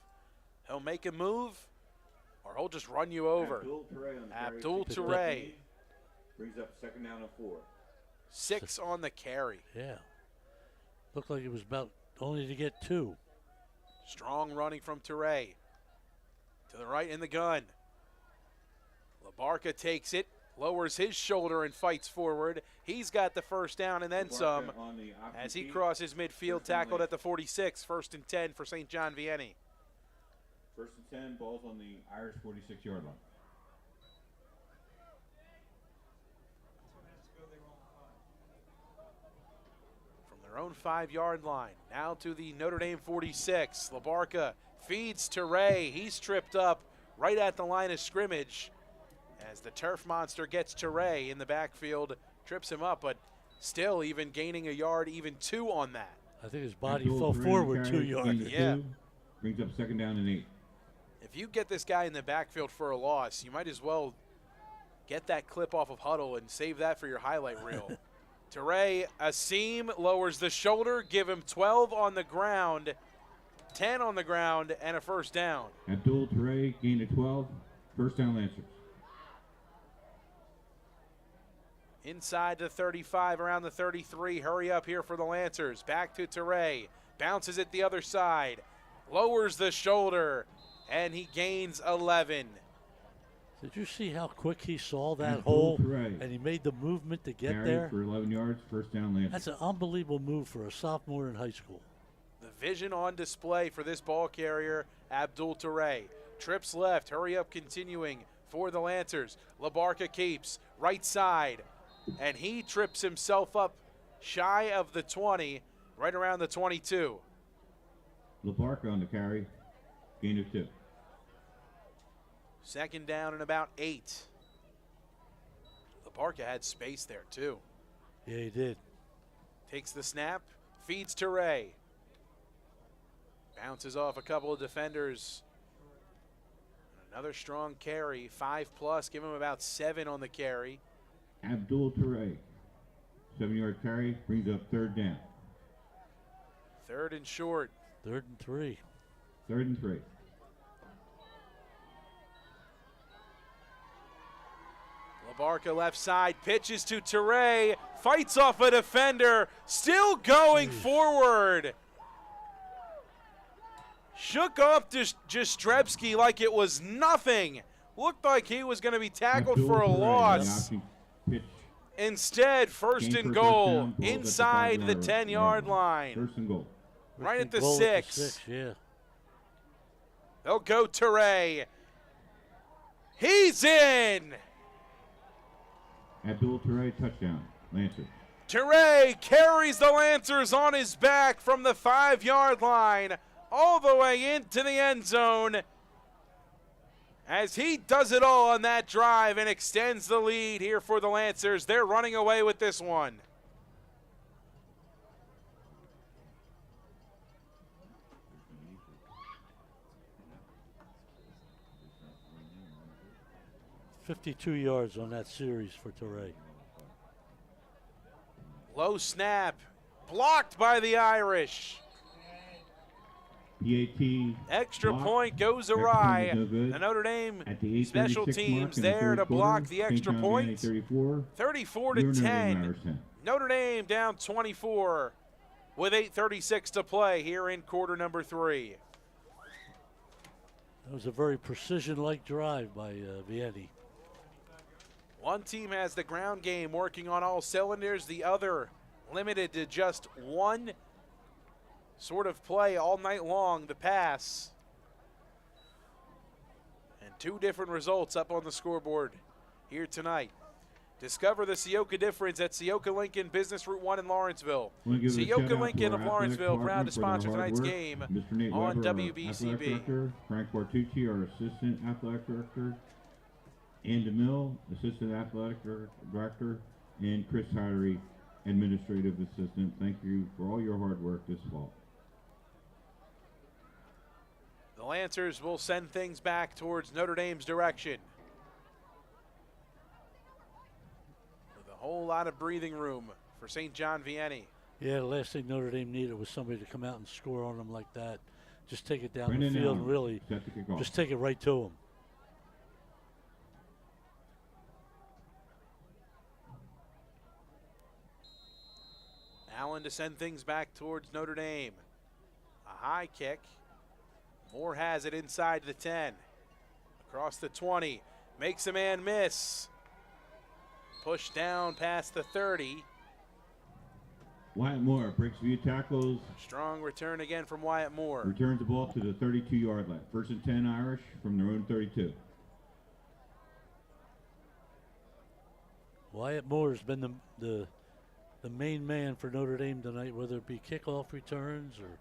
he'll make a move, or he'll just run you over. Abdul Toure brings up 2nd down and 4. 6 on the carry. Yeah. Looked like it was about only to get 2. Strong running from Toure. To the right in the gun. LaBarca takes it, lowers his shoulder and fights forward. He's got the 1st down and then some as he crosses midfield, tackled at the 46. 1st and 10 for St. John Vianney. 1st and 10, balls on the Irish 46-yard line. From their own 5-yard line, now to the Notre Dame 46. LaBarca feeds Toure. He's tripped up right at the line of scrimmage as the turf monster gets Toure in the backfield, trips him up, but still even gaining a yard, even 2 on that. I think his body fell forward 2 yards. Yeah. Brings up 2nd down and 8. If you get this guy in the backfield for a loss, you might as well get that clip off of Huddle and save that for your highlight reel. Toure, a seam, lowers the shoulder, give him 12 on the ground, 10 on the ground, and a 1st down. Abdul Toure, gain of 12, 1st down Lancers. Inside the 35, around the 33. Hurry up here for the Lancers. Back to Toure. Bounces it the other side. Lowers the shoulder. and he gains 11. Did you see how quick he saw that Abdul hole? Turay. And he made the movement to get Carry there? for 11 yards, first down Lancers. That's an unbelievable move for a sophomore in high school. The vision on display for this ball carrier, Abdul Turay. Trips left, hurry up continuing for the Lancers. LaBarca keeps, right side, and he trips himself up shy of the 20, right around the 22. LaBarca on the carry, gain of 2. Second down and about 8. LaBarca had space there too. Yeah, he did. Takes the snap, feeds Turay. Bounces off a couple of defenders. Another strong carry, 5+, give him about 7 on the carry. Abdul Turay, 7-yard carry, brings up third down. Third and short. 3rd and 3. 3rd and 3. LaBarca left side, pitches to Turay, fights off a defender, still going forward. Shook off Jastrzebski like it was nothing. Looked like he was going to be tackled Abdul for a Turay, loss. the option pitch, Instead, first gain and for goal, first down, ball at inside the 5-yard 10-yard line. First and goal. Right at the Goal 6. Yeah. They'll go Turay. He's in. Abdul Turay, touchdown, Lancers. Turay carries the Lancers on his back from the 5-yard line all the way into the end zone as he does it all on that drive and extends the lead here for the Lancers. They're running away with this one. $52 yards on that series for Turay. Low snap, blocked by the Irish. PAT. Extra block. point goes Extra awry. point is no good. The Notre Dame At the 8:36 special mark teams in the there third to block quarter, the St. extra John point. Vianney 34. 34 to Notre Dame 10. Irish 10. Notre Dame down 24 with 8:36 to play here in quarter number 3. That was a very precision-like drive by Vianney. One team has the ground game working on all cylinders, the other limited to just one sort of play all night long, the pass. And 2 different results up on the scoreboard here tonight. Discover the Ciocca difference at Ciocca Lincoln, Business Route 1 in Lawrenceville. Ciocca Lincoln of Lawrenceville, proud to sponsor tonight's game Mr. Nate on Weber, our athletic WBCB. director, Frank Bartucci, our assistant athletic director, Ann DeMille, assistant athletic director, and Chris Hydery, administrative assistant. Thank you for all your hard work this fall. The Lancers will send things back towards Notre Dame's direction. With a whole lot of breathing room for St. John Vianney. Yeah, the last thing Notre Dame needed was somebody to come out and score on them like that. Just take it down Brendan the field Allen, and really set to kick off. just take it right to them. Allen to send things back towards Notre Dame. A high kick. Moore has it inside the 10. Across the 20. Makes a man miss. Pushed down past the 30. Wyatt Moore breaks a few tackles, Strong return again from Wyatt Moore. returns the ball to the 32-yard line. First and 10 Irish from their own 32. Wyatt Moore has been the main man for Notre Dame tonight, whether it be kickoff returns or,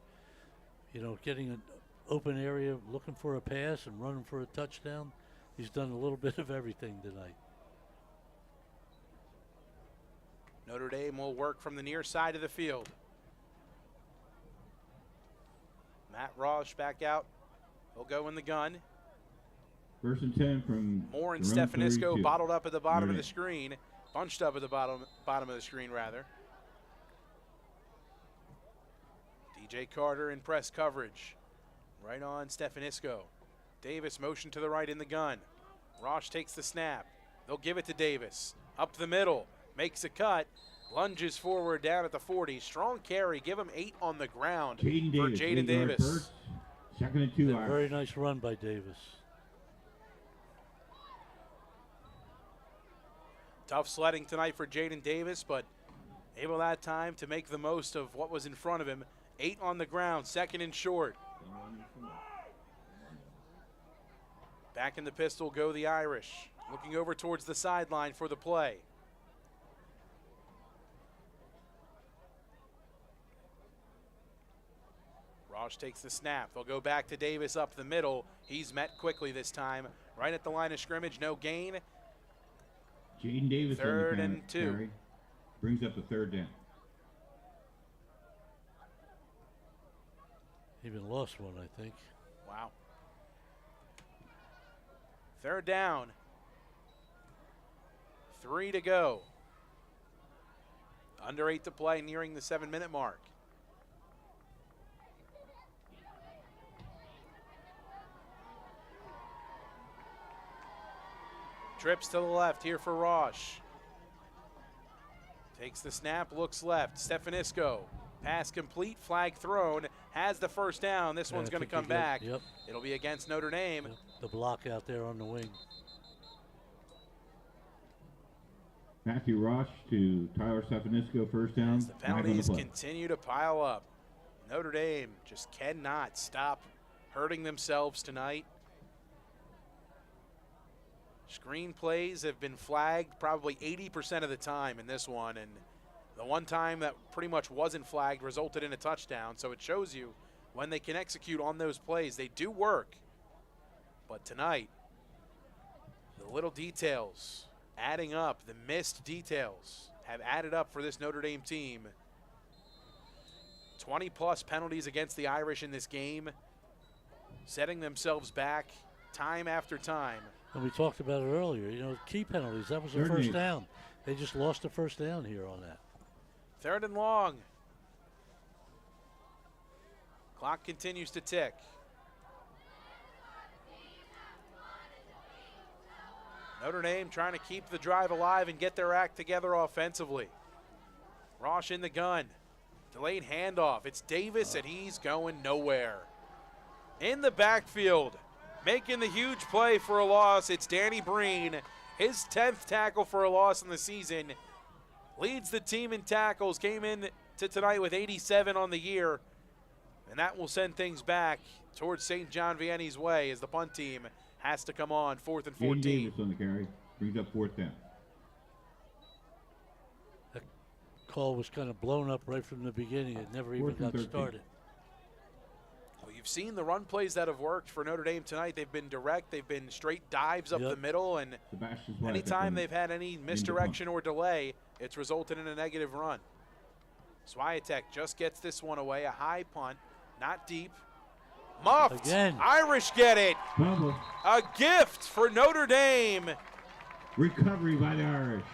you know, getting an open area, looking for a pass and running for a touchdown. He's done a little bit of everything tonight. Notre Dame will work from the near side of the field. Matt Roche back out. He'll go in the gun. First and 10 from Moore and their own Stefanisco 32. bottled up at the bottom Notre of the Dame. screen. Bunched up at the bottom of the screen, rather. DJ Carter in press coverage. Right on Stefanisco. Davis motion to the right in the gun. Roche takes the snap. They'll give it to Davis. Up the middle. Makes a cut. Lunges forward down at the 40. Strong carry. Give him 8 on the ground Jaden for Davis, Jaden 8-yard Davis. burst, Second and 2 A Irish. very nice run by Davis. Tough sledding tonight for Jaden Davis, but able that time to make the most of what was in front of him. 8 on the ground, second and short. Back in the pistol go the Irish. Looking over towards the sideline for the play. Rosh takes the snap. They'll go back to Davis up the middle. He's met quickly this time. Right at the line of scrimmage, no gain. Jaden Davis on the Third count, and 2. Terry. Brings up the third down. Even lost one, I think. Wow. Third down. 3 to go. Under 8 to play, nearing the 7-minute mark. Trips to the left here for Rosh. Takes the snap, looks left. Stefanisco. Pass complete, flag thrown. Has the first down. This one's going to come back. Yep. It'll be against Notre Dame. Yep. The block out there on the wing. Matthew Rosh to Tyler Stefanisco, first down. As the penalties continue to pile up. Notre Dame just cannot stop hurting themselves tonight. Screen plays have been flagged probably 80% of the time in this one, and the one time that pretty much wasn't flagged resulted in a touchdown, so it shows you when they can execute on those plays, they do work. But tonight, the little details adding up, the missed details have added up for this Notre Dame team. 20-plus penalties against the Irish in this game, setting themselves back time after time. And we talked about it earlier. You know, key penalties. That was the first down. They just lost the first down here on that. Third and long. Clock continues to tick. Notre Dame trying to keep the drive alive and get their act together offensively. Rosh in the gun. Delayed handoff. It's Davis, and he's going nowhere. In the backfield, making the huge play for a loss, it's Danny Breen. His 10th tackle for a loss in the season. Leads the team in tackles, came in to tonight with 87 on the year. And that will send things back towards St. John Vianney's way as the punt team has to come on 4th and 14. Davis on the carry, brings up 4th down. That call was kind of blown up right from the beginning. It never even got started. Well, you've seen the run plays that have worked for Notre Dame tonight. They've been direct. They've been straight dives up the middle. And anytime they've had any misdirection or delay, it's resulted in a negative run. Swiatek just gets this one away. A high punt, not deep. Muffed. Again. Irish get it. Fumble. A gift for Notre Dame. Recovery by the Irish.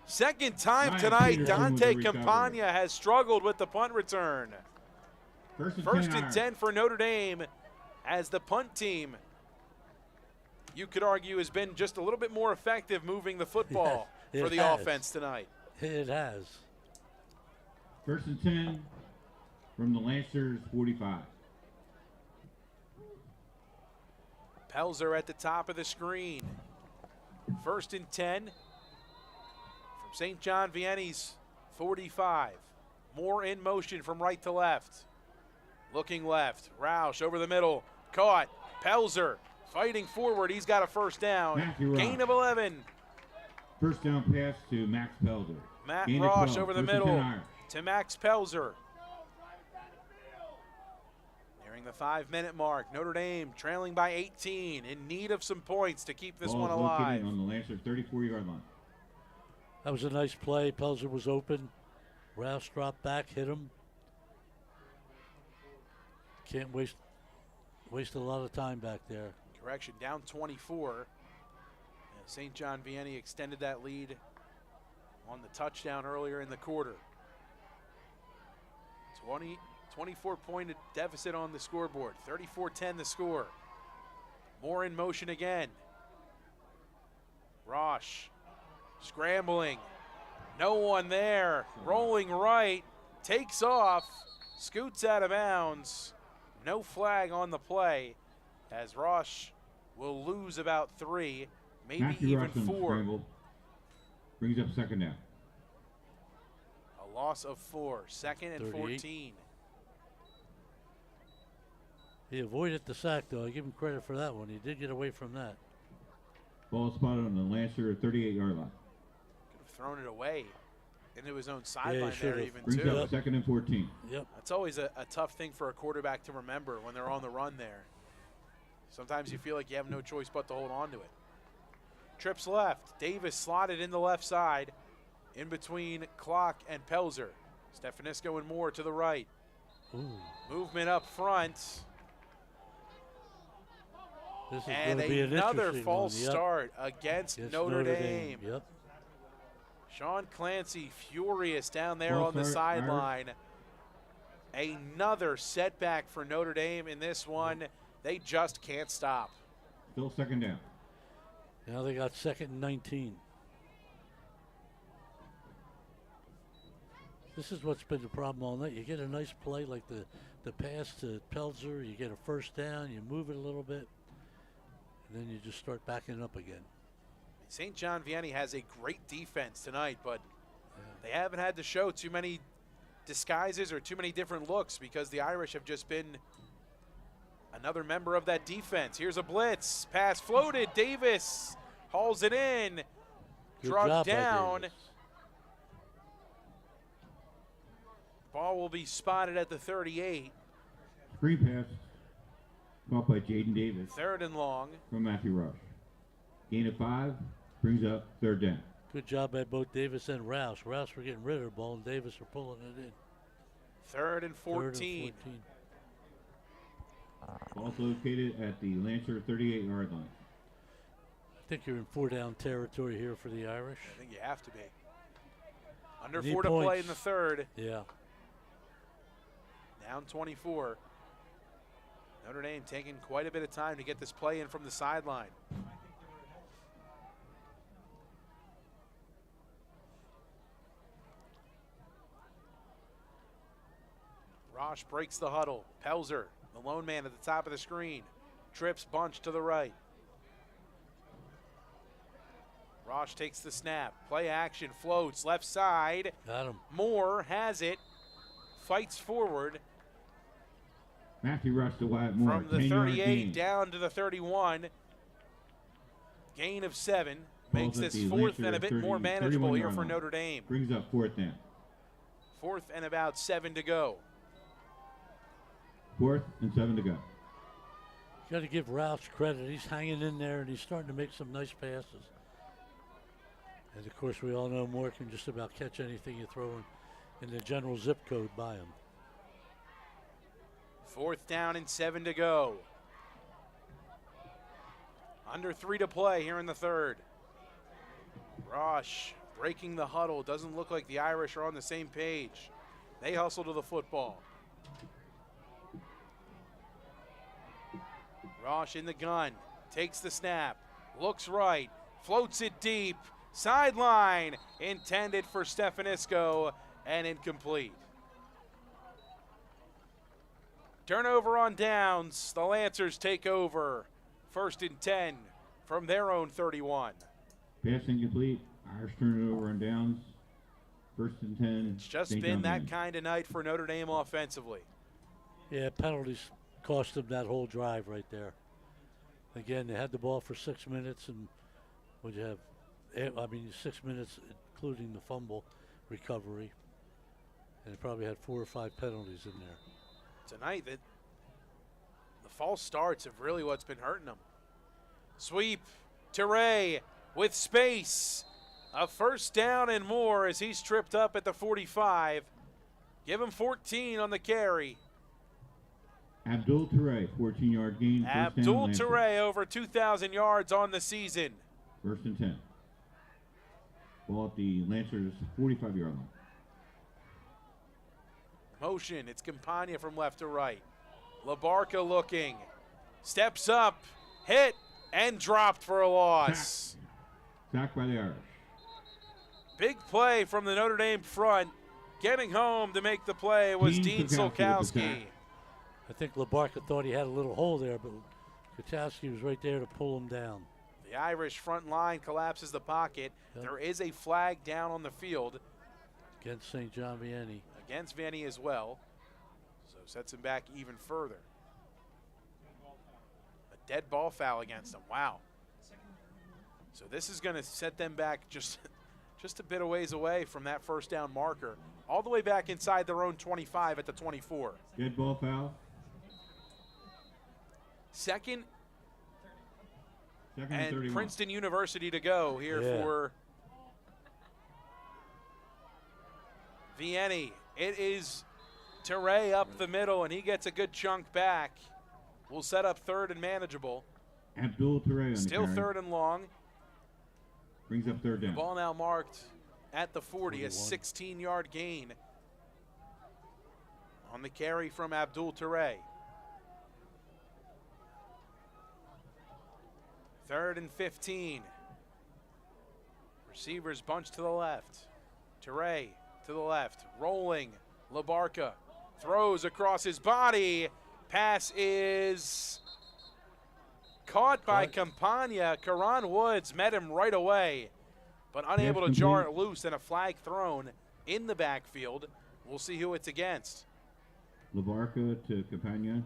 Second time tonight, Dante Campagna has struggled with the punt return. First and 10 for Notre Dame as the punt team, you could argue, has been just a little bit more effective moving the football for the offense tonight. It has. First and 10 from the Lancers 45. Pelzer at the top of the screen. First and 10 from St. John Vianney's 45. More in motion from right to left. Looking left. Roush over the middle. Caught. Pelzer fighting forward. He's got a first down. Gain of 11. First down pass to Max Pelzer. Matt Rosh over the middle to Max Pelzer. Nearing the 5-minute mark. Notre Dame trailing by 18. In need of some points to keep this one alive. On the Lancer 34-yard line. That was a nice play. Pelzer was open. Rouse dropped back, hit him. Can't waste a lot of time back there. Correction, down 24. St. John Vianney extended that lead on the touchdown earlier in the quarter. 24-point deficit on the scoreboard. 34-10 the score. More in motion again. Rosh scrambling. No one there. Rolling right. Takes off. scoots out of bounds. No flag on the play, as Rosh will lose about 3, maybe Matthew even Rush on the 4. scramble. Brings up second down. A loss of 4, second and 38. 14. He avoided the sack, though. I give him credit for that one. He did get away from that. Ball spotted on the Lancer 38-yard line. Could have thrown it away into his own sideline should've. there even Brings too. up second and 14. Yep. That's always a tough thing for a quarterback to remember when they're on the run there. Sometimes you feel like you have no choice but to hold on to it. Trips left. Davis slotted in the left side in between Clock and Pelzer. Stefanisco and Moore to the right. Ooh. Movement up front. This is And going to be an another interesting false one. Yep. start against Against Notre Dame. Yep. Sean Clancy furious down there False on the start, sideline. Another setback for Notre Dame in this one. They just can't stop. Still second down. Now they got second and 19. This is what's been the problem all night. You get a nice play like the pass to Pelzer. You get a first down. You move it a little bit. And then you just start backing up again. St. John Vianney has a great defense tonight, but they haven't had to show too many disguises or too many different looks because the Irish have just been another member of that defense. Here's a blitz. Pass floated. Davis hauls it in. Good Drugged job by down. Davis. Ball will be spotted at the 38. Screen pass caught by Jaden Davis 3rd and long. from Matthew Rush. Gain of 5, brings up third down. Good job by both Davis and Rouse. Rouse were getting rid of the ball, and Davis were pulling it in. 3rd and 14. Third and 14. Ball's located at the Lancer 38-yard line. I think you're in 4-down territory here for the Irish. I think you have to be. Under Need 4 to play points. in the 3rd. Yeah. Down 24. Notre Dame taking quite a bit of time to get this play in from the sideline. Rosh breaks the huddle. Pelzer, the lone man at the top of the screen. Trips bunch to the right. Rosh takes the snap. Play action, floats, left side. Got him. Moore has it. Fights forward. Matthew Rush to Wyatt Moore. From the 10-yard 38 gain. down to the 31. Gain of 7. Makes Ball's at this the 4th Lancer and a bit more manageable 31 here yard for line. Notre Dame. Brings up 4th down. 4th and about 7 to go. 4th and 7 to go. Got to give Rouse credit. He's hanging in there, and he's starting to make some nice passes. And, of course, we all know Moore can just about catch anything you throw in the general zip code by him. 4th down and 7 to go. Under 3 to play here in the 3rd. Rosh breaking the huddle. Doesn't look like the Irish are on the same page. They hustle to the football. Rosh in the gun. Takes the snap. Looks right. Floats it deep. Sideline. Intended for Stefanisco and incomplete. Turnover on downs. The Lancers take over. 1st and 10 from their own 31. Pass incomplete. Irish turn it over on downs. 1st and 10. It's just St. been John that Vianney. kind of night for Notre Dame offensively. Yeah, penalties cost them that whole drive right there. Again, they had the ball for 6 minutes, and would you have, 6 minutes including the fumble recovery, and they probably had 4 or 5 penalties in there. Tonight, the false starts have really what's been hurting them. Sweep, Teray with space. A 1st down and more as he's tripped up at the 45. Give him 14 on the carry. Abdul Teray, 14-yard gain. Abdul Teray over 2,000 yards on the season. 1st and 10. Ball at the Lancers 45-yard line. Motion, it's Campagna from left to right. LaBarca looking. Steps up, hit, and dropped for a loss. Sacked by the Irish. Big play from the Notre Dame front Getting home to make the play was Dean Dean Kwiatkowski with the Solkowski. sack. I think Labarca thought he had a little hole there, but Kwiatkowski was right there to pull him down. The Irish front line collapses the pocket. Yep. There is a flag down on the field Against St. John Vianney. against Vianney as well. So sets him back even further. A dead ball foul against them. Wow. So this is going to set them back just a bit of ways away from that first down marker. All the way back inside their own 25 at the 24. Dead ball foul. Second Second and 31. Princeton University to go here Yeah. for Vianney. It is Teray up the middle, and he gets a good chunk back. We'll set up third and manageable. Abdul Teray on Still the carry. third and long. Brings up third down. Ball now marked at the 40, a 41. 16-yard gain on the carry from Abdul Teray. Third and 15. Receivers bunch to the left. Teray to the left, rolling. Labarca throws across his body. Pass is caught by Campagna. Karan Woods met him right away, but unable to jar it loose, and a flag thrown in the backfield. We'll see who it's against. Labarca to Campagna.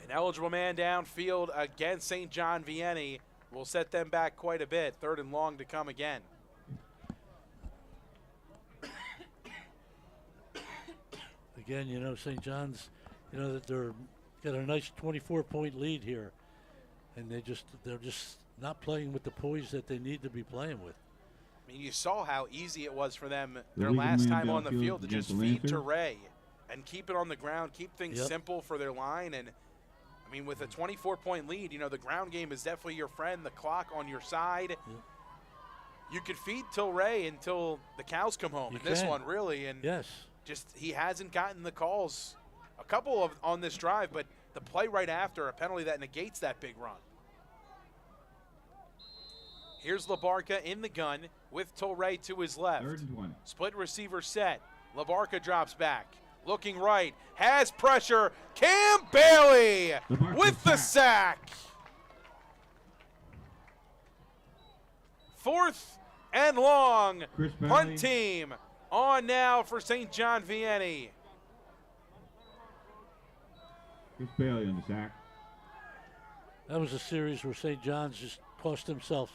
An eligible man downfield against St. John Vianney will set them back quite a bit. Third and long to come again. Again, you know, St. John's, you know, that they're got a nice 24-point lead here, and they're just not playing with the poise that they need to be playing with. I mean, you saw how easy it was for them their legal last man time on the downfield field to just against the feed Lancer. Teray and keep it on the ground, keep things Yep. simple for their line. And I mean, with a 24-point lead, you know, the ground game is definitely your friend, the clock on your side. Yep. You could feed Teray until the cows come home You in this can. one, really. And Yes. just he hasn't gotten the calls, a couple of on this drive, but the play right after, a penalty that negates that big run. Here's Labarca in the gun with Teray to his left. Third and 20. Split receiver set. Labarca drops back. Looking right. Has pressure. Cam Bailey Labarca with the sack. Fourth and long. Chris Bailey. Punt team on now for St. John Vianney. Chris Bailey on the sack. That was a series where St. John's just cost themselves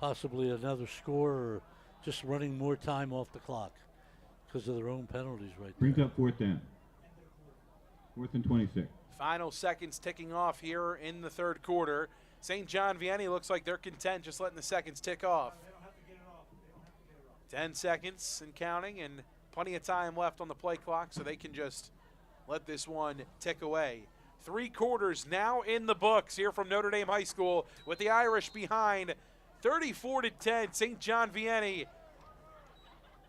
possibly another score or just running more time off the clock because of their own penalties right Brings there. up fourth down. Fourth and 26. Final seconds ticking off here in the third quarter. St. John Vianney looks like they're content just letting the seconds tick off. 10 seconds and counting, and plenty of time left on the play clock, so they can just let this one tick away. 3 quarters now in the books here from Notre Dame High School with the Irish behind 34-10. St. John Vianney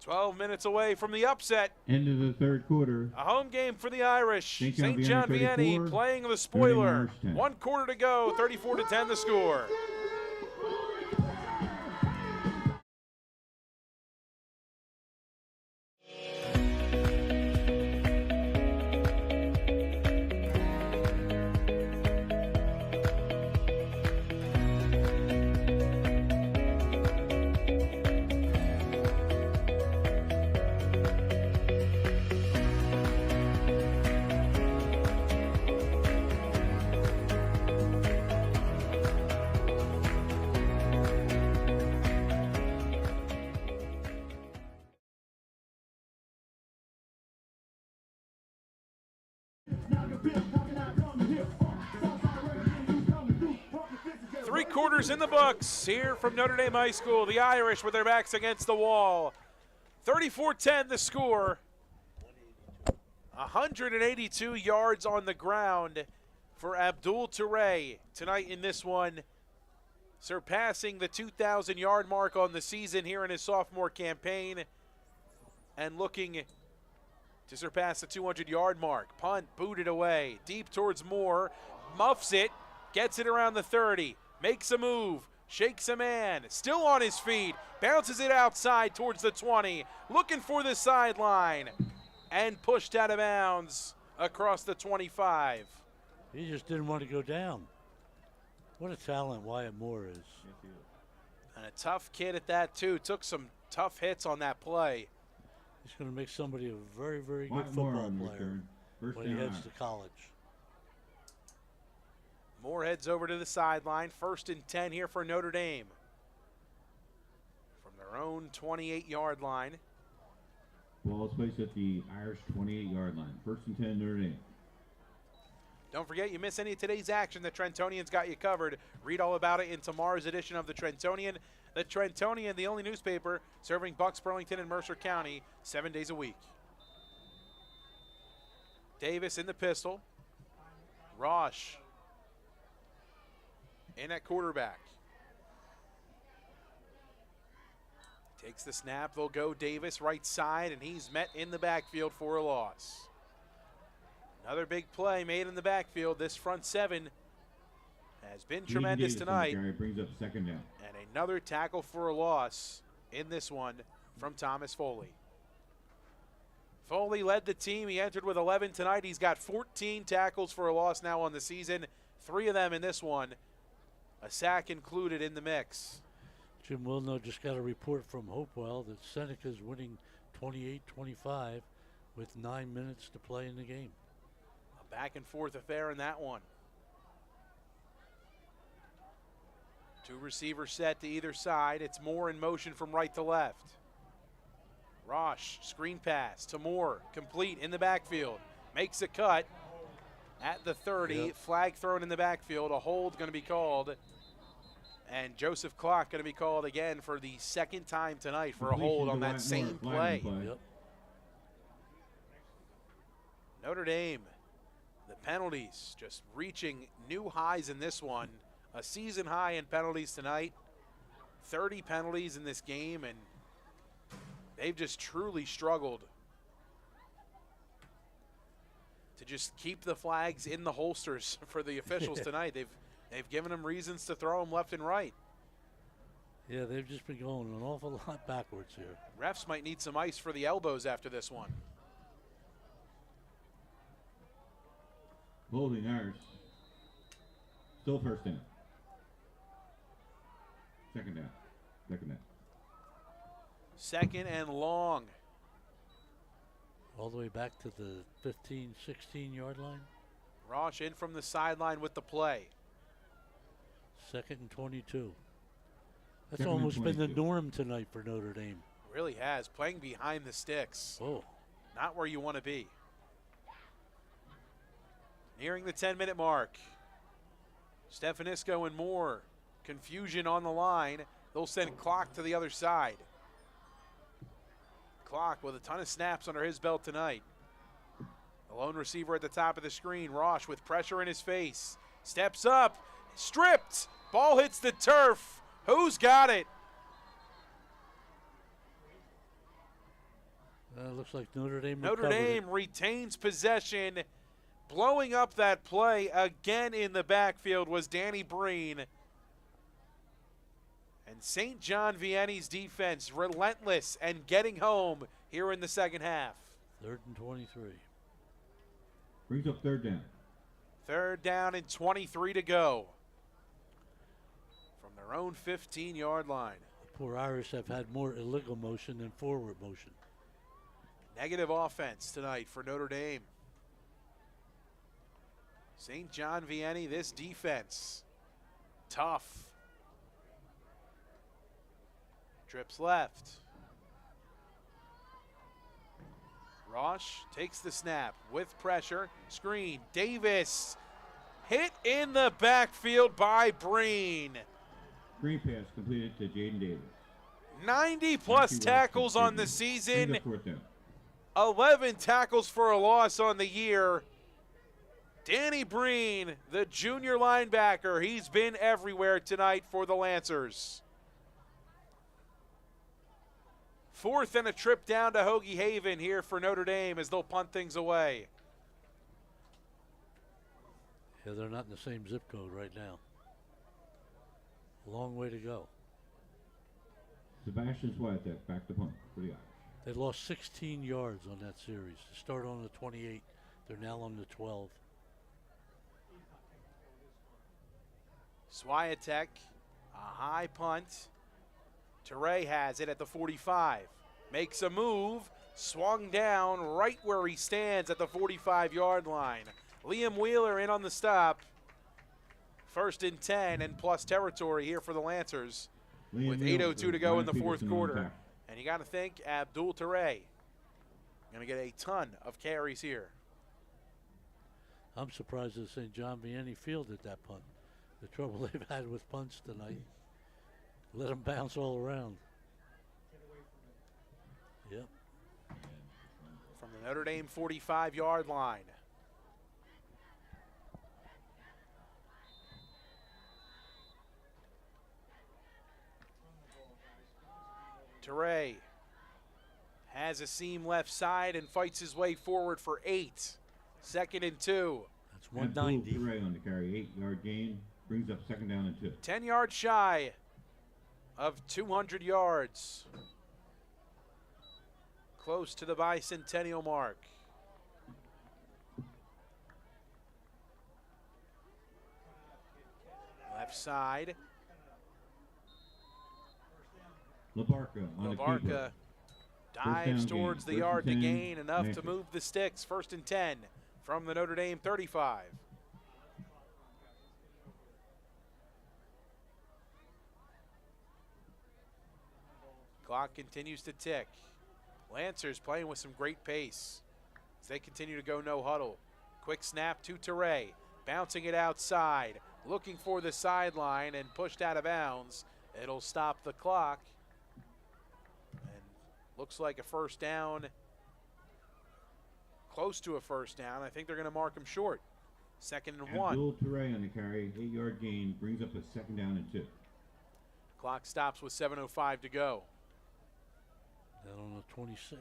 12 minutes away from the upset. End of the third quarter. A home game for the Irish. St. St. John John Vianney Vianney 34, playing the spoiler. Irish 10. 1 quarter to go, 34-10 the score. Three quarters in the books here from Notre Dame High School. The Irish with their backs against the wall. 34-10 the score. 182 yards on the ground for Abdul Teray tonight in this one, surpassing the 2,000-yard mark on the season here in his sophomore campaign and looking to surpass the 200-yard mark. Punt booted away, deep towards Moore, muffs it, gets it around the 30, makes a move, shakes a man, still on his feet, bounces it outside towards the 20, looking for the sideline, and pushed out of bounds across the 25. He just didn't want to go down. What a talent Wyatt Moore is. And a tough kid at that, too. Took some tough hits on that play. He's going to make somebody a very, very good Wyatt Moore football on player return. First when he down. heads to college. Moore heads over to the sideline. 1st and 10 here for Notre Dame. From their own 28-yard line. Ball is placed at the Irish 28-yard line. 1st and 10, Notre Dame. Don't forget, you miss any of today's action, the Trentonian's got you covered. Read all about it in tomorrow's edition of the Trentonian. The Trentonian, the only newspaper serving Bucks, Burlington, and Mercer County 7 days a week. Davis in the pistol. Rosh in at quarterback. Takes the snap, they'll go Davis right side, and he's met in the backfield for a loss. Another big play made in the backfield. This front seven has been tremendous tonight. Brings up 2nd down. And another tackle for a loss in this one from Thomas Foley. Foley led the team. He entered with 11 tonight. He's got 14 tackles for a loss now on the season. 3 of them in this one. A sack included in the mix. Jim Wilno just got a report from Hopewell that Seneca's winning 28-25 with 9 minutes to play in the game. A back and forth affair in that one. 2 receivers set to either side. It's Moore in motion from right to left. Rosh, screen pass to Moore, complete in the backfield. Makes a cut at the 30. Yep. Flag thrown in the backfield. A hold going to be called. And Joseph Clark going to be called again for the 2nd time tonight for a hold on that same play. Yep. Notre Dame, the penalties just reaching new highs in this one. A season high in penalties tonight. 30 penalties in this game, and they've just truly struggled to just keep the flags in the holsters for the officials tonight. They've given them reasons to throw them left and right. Yeah, they've just been going an awful lot backwards here. Refs might need some ice for the elbows after this one. Holding Irish. Still 1st down. 2nd down. 2nd down. 2nd and long. All the way back to the 15, 16-yard line. Rosh in from the sideline with the play. 2nd and 22. That's 2nd and almost been the 22. norm tonight for Notre Dame. Really has. Playing behind the sticks. Oh, Not where you want to be. Nearing the 10-minute mark. Stefanisco and Moore. Confusion on the line. They'll send Clark to the other side. Clark with a ton of snaps under his belt tonight. The lone receiver at the top of the screen. Rosh with pressure in his face. Steps up. Stripped. Ball hits the turf. Who's got it? looks like Notre Dame Notre recovered Dame retains possession. Blowing up that play again in the backfield was Danny Breen. And St. John Vianney's defense relentless and getting home here in the 2nd half. 3rd and 23. Brings up 3rd down. 3rd down and 23 to go. From their own 15-yard line. The poor Irish have had more illegal motion than forward motion. Negative offense tonight for Notre Dame. St. John Vianney, this defense, tough. Trips left. Rosh takes the snap with pressure. Screen. Davis hit in the backfield by Breen. Screen pass completed to Jaden Davis. 90-plus tackles on the season. Brings up 4th down. 11 tackles for a loss on the year. Danny Breen, the junior linebacker, he's been everywhere tonight for the Lancers. 4th and a trip down to Hoagie Haven here for Notre Dame as they'll punt things away. Yeah, they're not in the same zip code right now. A long way to go. Sebastian Swiatek back to punt for the Irish. They lost 16 yards on that series. They started on the 28. They're now on the 12. Swiatek, a high punt. Toure has it at the 45. Makes a move, swung down right where he stands at the 45-yard line. Liam Wheeler in on the stop. 1st and 10 and plus territory here for the Lancers with 8:02 to go in the fourth quarter. And you got to think Abdul Toure going to get a ton of carries here. I'm surprised that St. John Vianney fielded that punt. The trouble they've had with punts tonight. Let them bounce all around. Yep. From the Notre Dame 45-yard line. Toure has a seam left side and fights his way forward for 8. 2nd and 2. That's 190. Toure on the carry, 8-yard gain, brings up 2nd down and 2. 10 yards shy of 200 yards. Close to the bicentennial mark. Left side. LaBarca on the keeper. LaBarca dives towards the yard to gain enough to move the sticks. 1st and 10 from the Notre Dame 35. Clock continues to tick. Lancers playing with some great pace as they continue to go no huddle. Quick snap to Toure, bouncing it outside, looking for the sideline and pushed out of bounds. It'll stop the clock. And looks like a 1st down, close to a 1st down. I think they're going to mark him short. 2nd and 1. Abdul Toure on the carry, 8-yard gain, brings up a 2nd down and 2. Clock stops with 7:05 to go. Down on the 26.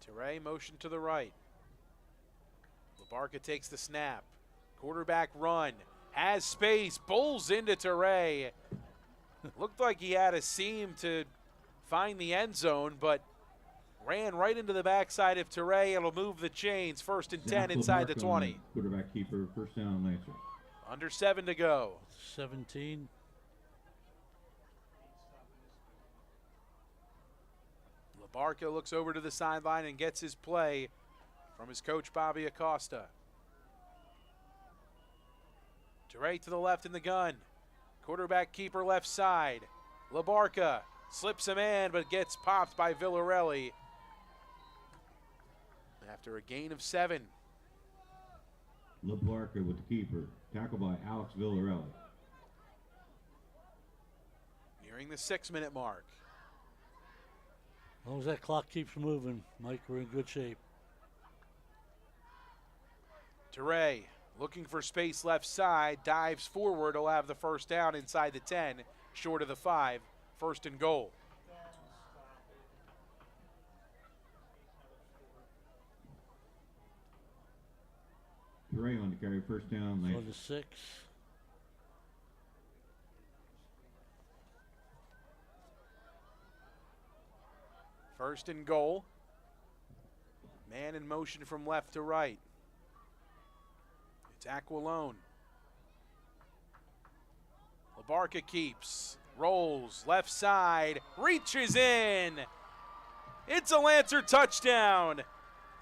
Toure motion to the right. LaBarca takes the snap. Quarterback run. Has space. Bowls into Toure. Looked like he had a seam to find the end zone, but ran right into the backside of Toure. It'll move the chains. 1st and 10 inside the 20. Quarterback keeper, 1st down Lancers. Under 7 to go. 17. LaBarca looks over to the sideline and gets his play from his coach, Bobby Acosta. Toure to the left in the gun. Quarterback keeper left side. LaBarca slips a man but gets popped by Villarelli after a gain of 7. LaBarca with the keeper, tackled by Alex Villarelli. Nearing the 6-minute mark. As long as that clock keeps moving, Mike, we're in good shape. Toure looking for space left side, dives forward. He'll have the 1st down inside the 10, short of the 5. 1st and goal. Toure on the carry, 1st down On Lancers. the 6. First and goal. Man in motion from left to right. It's Aquilone. LaBarca keeps, rolls, left side, reaches in. It's a Lancer touchdown.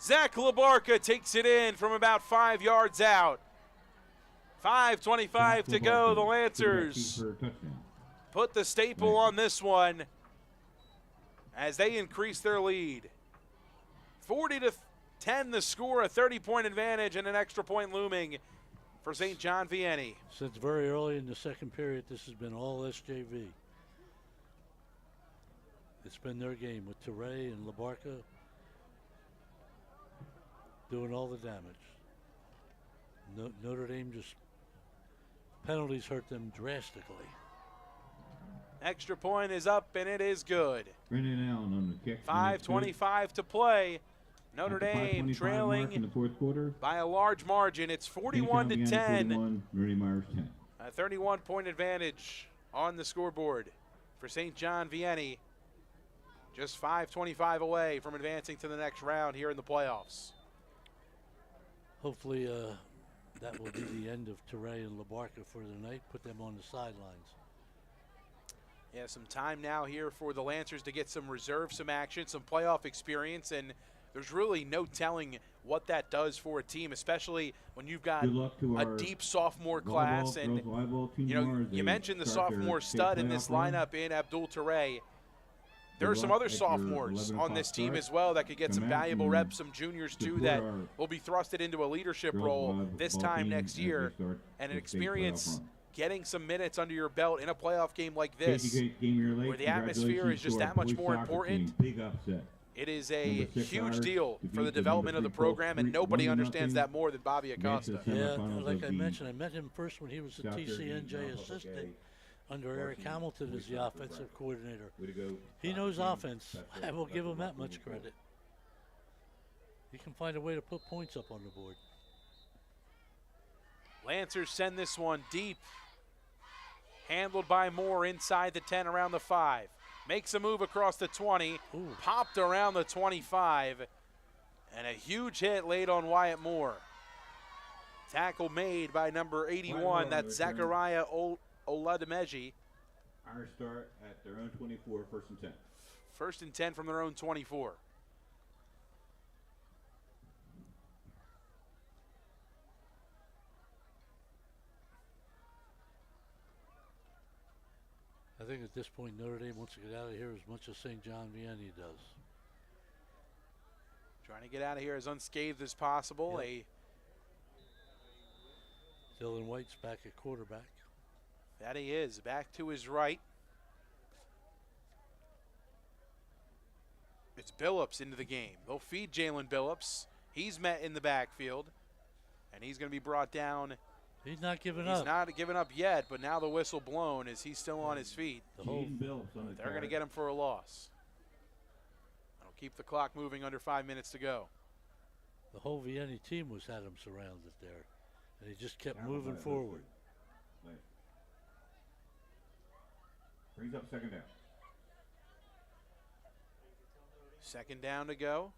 Zach LaBarca takes it in from about 5 yards out. 5:25 to go. The Lancers put the staple on this one as they increase their lead. 40-10 the score, a 30-point advantage and an extra point looming for St. John Vianney. Since very early in the 2nd period, this has been all SJV. It's been their game with Toure and LaBarca doing all the damage. Notre Dame just, penalties hurt them drastically. Extra point is up and it is good. Brendan Allen on the kick. 5:25 to play. Notre At the Dame 5:25 mark in the trailing fourth quarter, by a large margin. It's 41 to 10. 41, Rudy Myers 10. A 31-point advantage on the scoreboard for St. John Vianney. Just 5:25 away from advancing to the next round here in the playoffs. Hopefully that will be the end of Teray and LaBarca for the night. Put them on the sidelines. Yeah, some time now here for the Lancers to get some reserve, some action, some playoff experience, and there's really no telling what that does for a team, especially when you've got a deep sophomore class. And you know, you mentioned the sophomore stud in this lineup in Abdul Teray. There are some other sophomores on this team as well that could get some valuable reps, some juniors too that will be thrusted into a leadership role this time next year, and an experience getting some minutes under your belt in a playoff game like this, where the atmosphere is just that much more important. It is a huge deal for the development of the program, and nobody understands that more than Bobby Acosta. Yeah, like I mentioned, I met him first when he was the TCNJ assistant under Eric Hamilton as the offensive coordinator. He knows offense. I will give him that much credit. He can find a way to put points up on the board. Lancers send this one deep. Handled by Moore inside the 10, around the 5. Makes a move across the 20. Ooh. Popped Around the 25. And a huge hit laid on Wyatt Moore. Tackle made by number 81. That's Zachariah Oladimeji. Irish start at their own 24, 1st and 10. 1st and 10 from their own 24. I think at this point Notre Dame wants to get out of here as much as St. John Vianney does. Trying to get out of here as unscathed as possible. Yep. Dylan White's back at quarterback. That he is, back to his right. It's Billups into the game. They'll feed Jalen Billups. He's met in the backfield, and he's going to be brought down. He's not giving up. He's not giving up yet, but now the whistle blown as he's still on his feet. They're going to get him for a loss. That'll keep the clock moving under 5 minutes to go. The whole Vianney team had him surrounded there, and he just kept moving forward. Brings up 2nd down. 2nd down to go.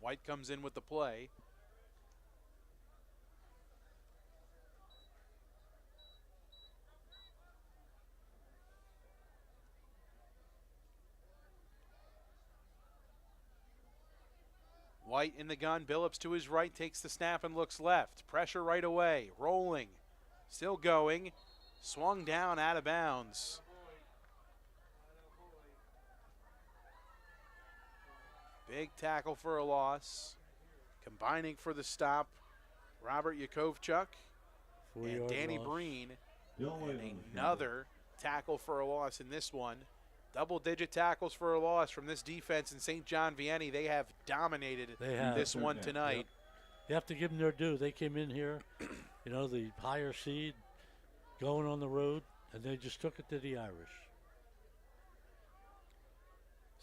White comes in with the play. White in the gun, Billups to his right, takes the snap and looks left. Pressure right away, rolling, still going, swung down out of bounds. Big tackle for a loss. Combining for the stop, Robert Yakovchuk and Danny Breen. And another tackle for a loss in this one. Double-digit tackles for a loss from this defense in St. John Vianney. They have dominated this one tonight. Yep. You have to give them their due. They came in here, you know, the higher seed, going on the road, and they just took it to the Irish.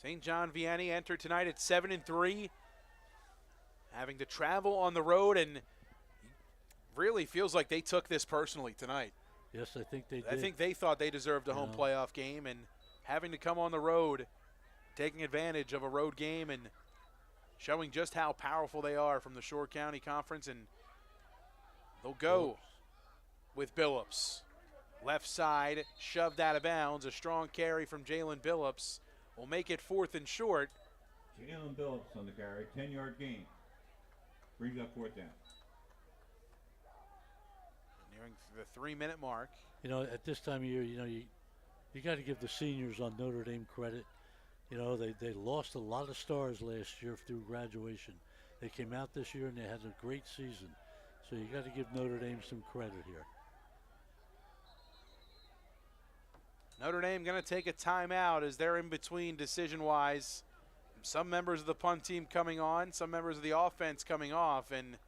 St. John Vianney entered tonight at 7-3, having to travel on the road, and really feels like they took this personally tonight. Yes, I think they did. I think they thought they deserved a home playoff game, and having to come on the road, taking advantage of a road game and showing just how powerful they are from the Shore County Conference, and they'll go with Billups. Left side, shoved out of bounds. A strong carry from Jalen Billups will make it 4th and short. Jalen Billups on the carry, 10-yard gain. Brings up 4th down. Nearing the 3-minute mark. You know, at this time of year, you know, you got to give the seniors on Notre Dame credit. You know, they lost a lot of stars last year through graduation. They came out this year and they had a great season. So you got to give Notre Dame some credit here. Notre Dame going to take a timeout as they're in between decision-wise. Some members of the punt team coming on, some members of the offense coming off, and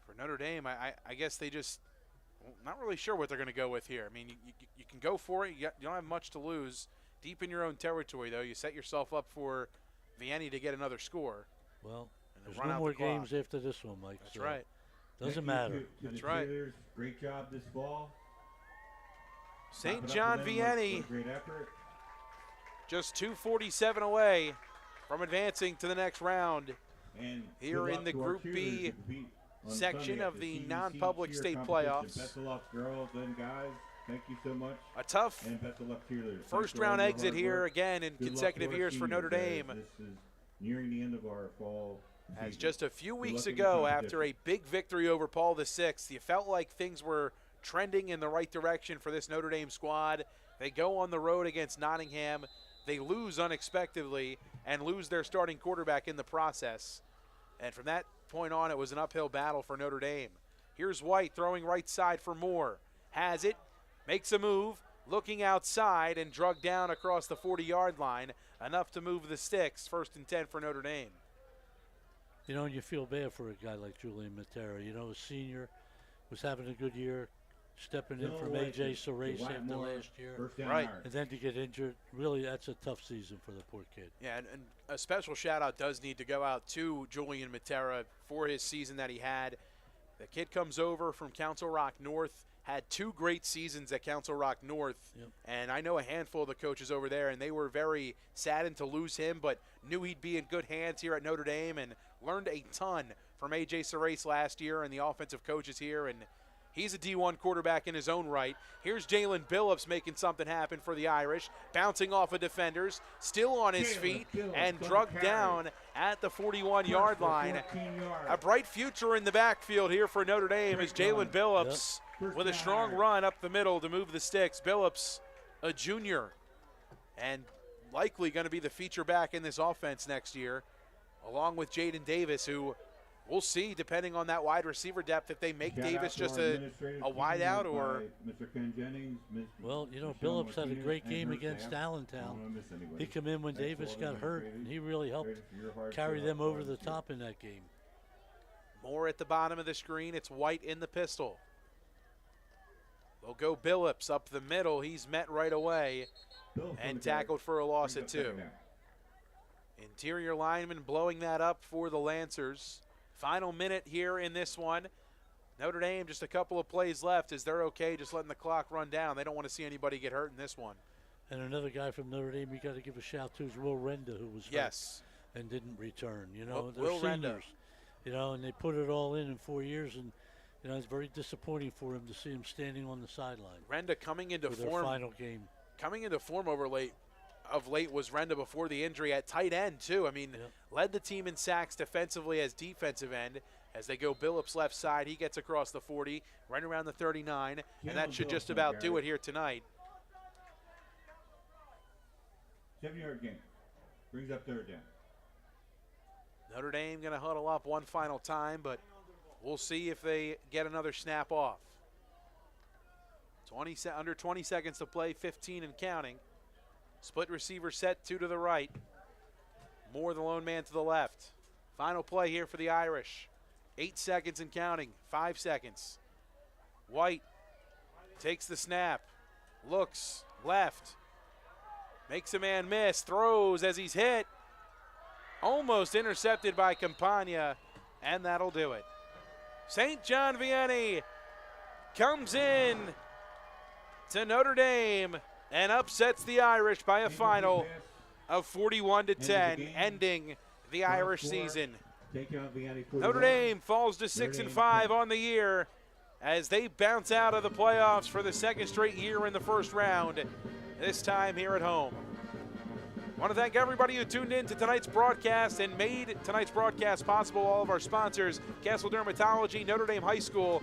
for Notre Dame, I guess they just Not really sure what they're going to go with here. I mean, you can go for it. You don't have much to lose. Deep in your own territory, though, you set yourself up for Vianney to get another score. Well, and there's no more games after this one, Mike. That's right. Doesn't matter. That's right. Great job this fall. St. John Vianney, great effort. just 2:47 away from advancing to the next round. And here in the Group B section of the non-public state playoffs. Best of luck, girls and guys. Thank you so much. A tough and best of luck, cheerleaders. first-round exit here again in Good consecutive years for Notre Dame. This is nearing the end of our fall As season. just a few weeks luck in the ago, after competition. a big victory over Paul VI, you felt like things were trending in the right direction for this Notre Dame squad. They go on the road against Nottingham. They lose unexpectedly and lose their starting quarterback in the process. And from that point on, it was an uphill battle for Notre Dame. Here's White throwing right side for Moore. Has it, makes a move, looking outside and drug down across the 40-yard line, enough to move the sticks. 1st and 10 for Notre Dame. You know, and you feel bad for a guy like Julian Matera. You know, a senior, was having a good year, stepping in from NJSIAA after last year. Right. And then to get injured, really, that's a tough season for the poor kid. Yeah, and a special shout-out does need to go out to Julian Matera for his season that he had. The kid comes over from Council Rock North, had 2 great seasons at Council Rock North, and I know a handful of the coaches over there, and they were very saddened to lose him, but knew he'd be in good hands here at Notre Dame and learned a ton from NJSIAA last year and the offensive coaches here, and he's a D1 quarterback in his own right. Here's Jalen Billups making something happen for the Irish, bouncing off of defenders, still on his feet, and drugged down at the 41-yard line. A bright future in the backfield here for Notre Dame as Jalen Billups with a strong run up the middle to move the sticks. Billups, a junior, and likely going to be the feature back in this offense next year, along with Jaden Davis, who we'll see, depending on that wide receiver depth, if they make Davis just a wideout or. Mr. Ken Jennings, well, you know, Billups had a great game against Allentown. He came in when Davis got hurt, and he really helped carry them over the top in that game. More at the bottom of the screen. It's White in the pistol. They'll go Billups up the middle. He's met right away and tackled for a loss of 2. Interior lineman blowing that up for the Lancers. Final minute here in this one. Notre Dame, just a couple of plays left. Is they're okay just letting the clock run down? They don't want to see anybody get hurt in this one. And another guy from Notre Dame you got to give a shout to is Will Renda, who was hurt and didn't return. You know, they're seniors. You know, and they put it all in 4 years, and you know it's very disappointing for him to see him standing on the sideline. Renda coming into for form. Their final game. Coming into form of late was Renda before the injury at tight end too. I mean, led the team in sacks defensively as defensive end. As they go Billups left side, he gets across the 40, right around the 39, and that should just about do it here tonight. 7-yard gain. Brings up 3rd down. Notre Dame going to huddle up one final time, but we'll see if they get another snap off. Under 20 seconds to play, 15 and counting. Split receiver set, 2 to the right. Moore the lone man to the left. Final play here for the Irish. 8 seconds and counting, 5 seconds. White takes the snap, looks left, makes a man miss, throws as he's hit. Almost intercepted by Campagna, and that'll do it. St. John Vianney comes in to Notre Dame and upsets the Irish by a final of 41-10, ending the Irish season. Notre Dame falls to 6-5 on the year as they bounce out of the playoffs for the 2nd straight year in the first round, this time here at home. I want to thank everybody who tuned in to tonight's broadcast and made tonight's broadcast possible. All of our sponsors: Castle Dermatology, Notre Dame High School,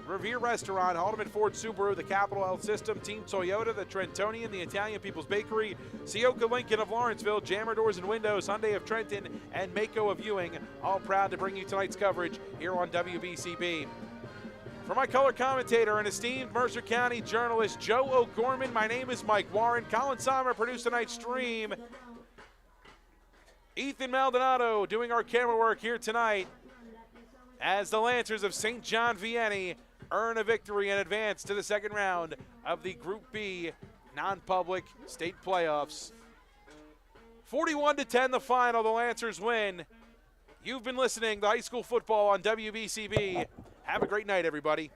Revere Restaurant, Haldeman Ford Subaru, the Capital Health System, Team Toyota, the Trentonian, the Italian People's Bakery, Sioka Lincoln of Lawrenceville, Jammer Doors and Windows, Hyundai of Trenton, and Mako of Ewing, all proud to bring you tonight's coverage here on WBCB. For my color commentator and esteemed Mercer County journalist Joe O'Gorman, my name is Mike Warren. Colin Sommer produced tonight's stream. Ethan Maldonado doing our camera work here tonight as the Lancers of St. John Vianney earn a victory and advance to the second round of the Group B non-public state playoffs. 41-10 the final. The Lancers win. You've been listening to High School Football on WBCB. Have a great night, everybody.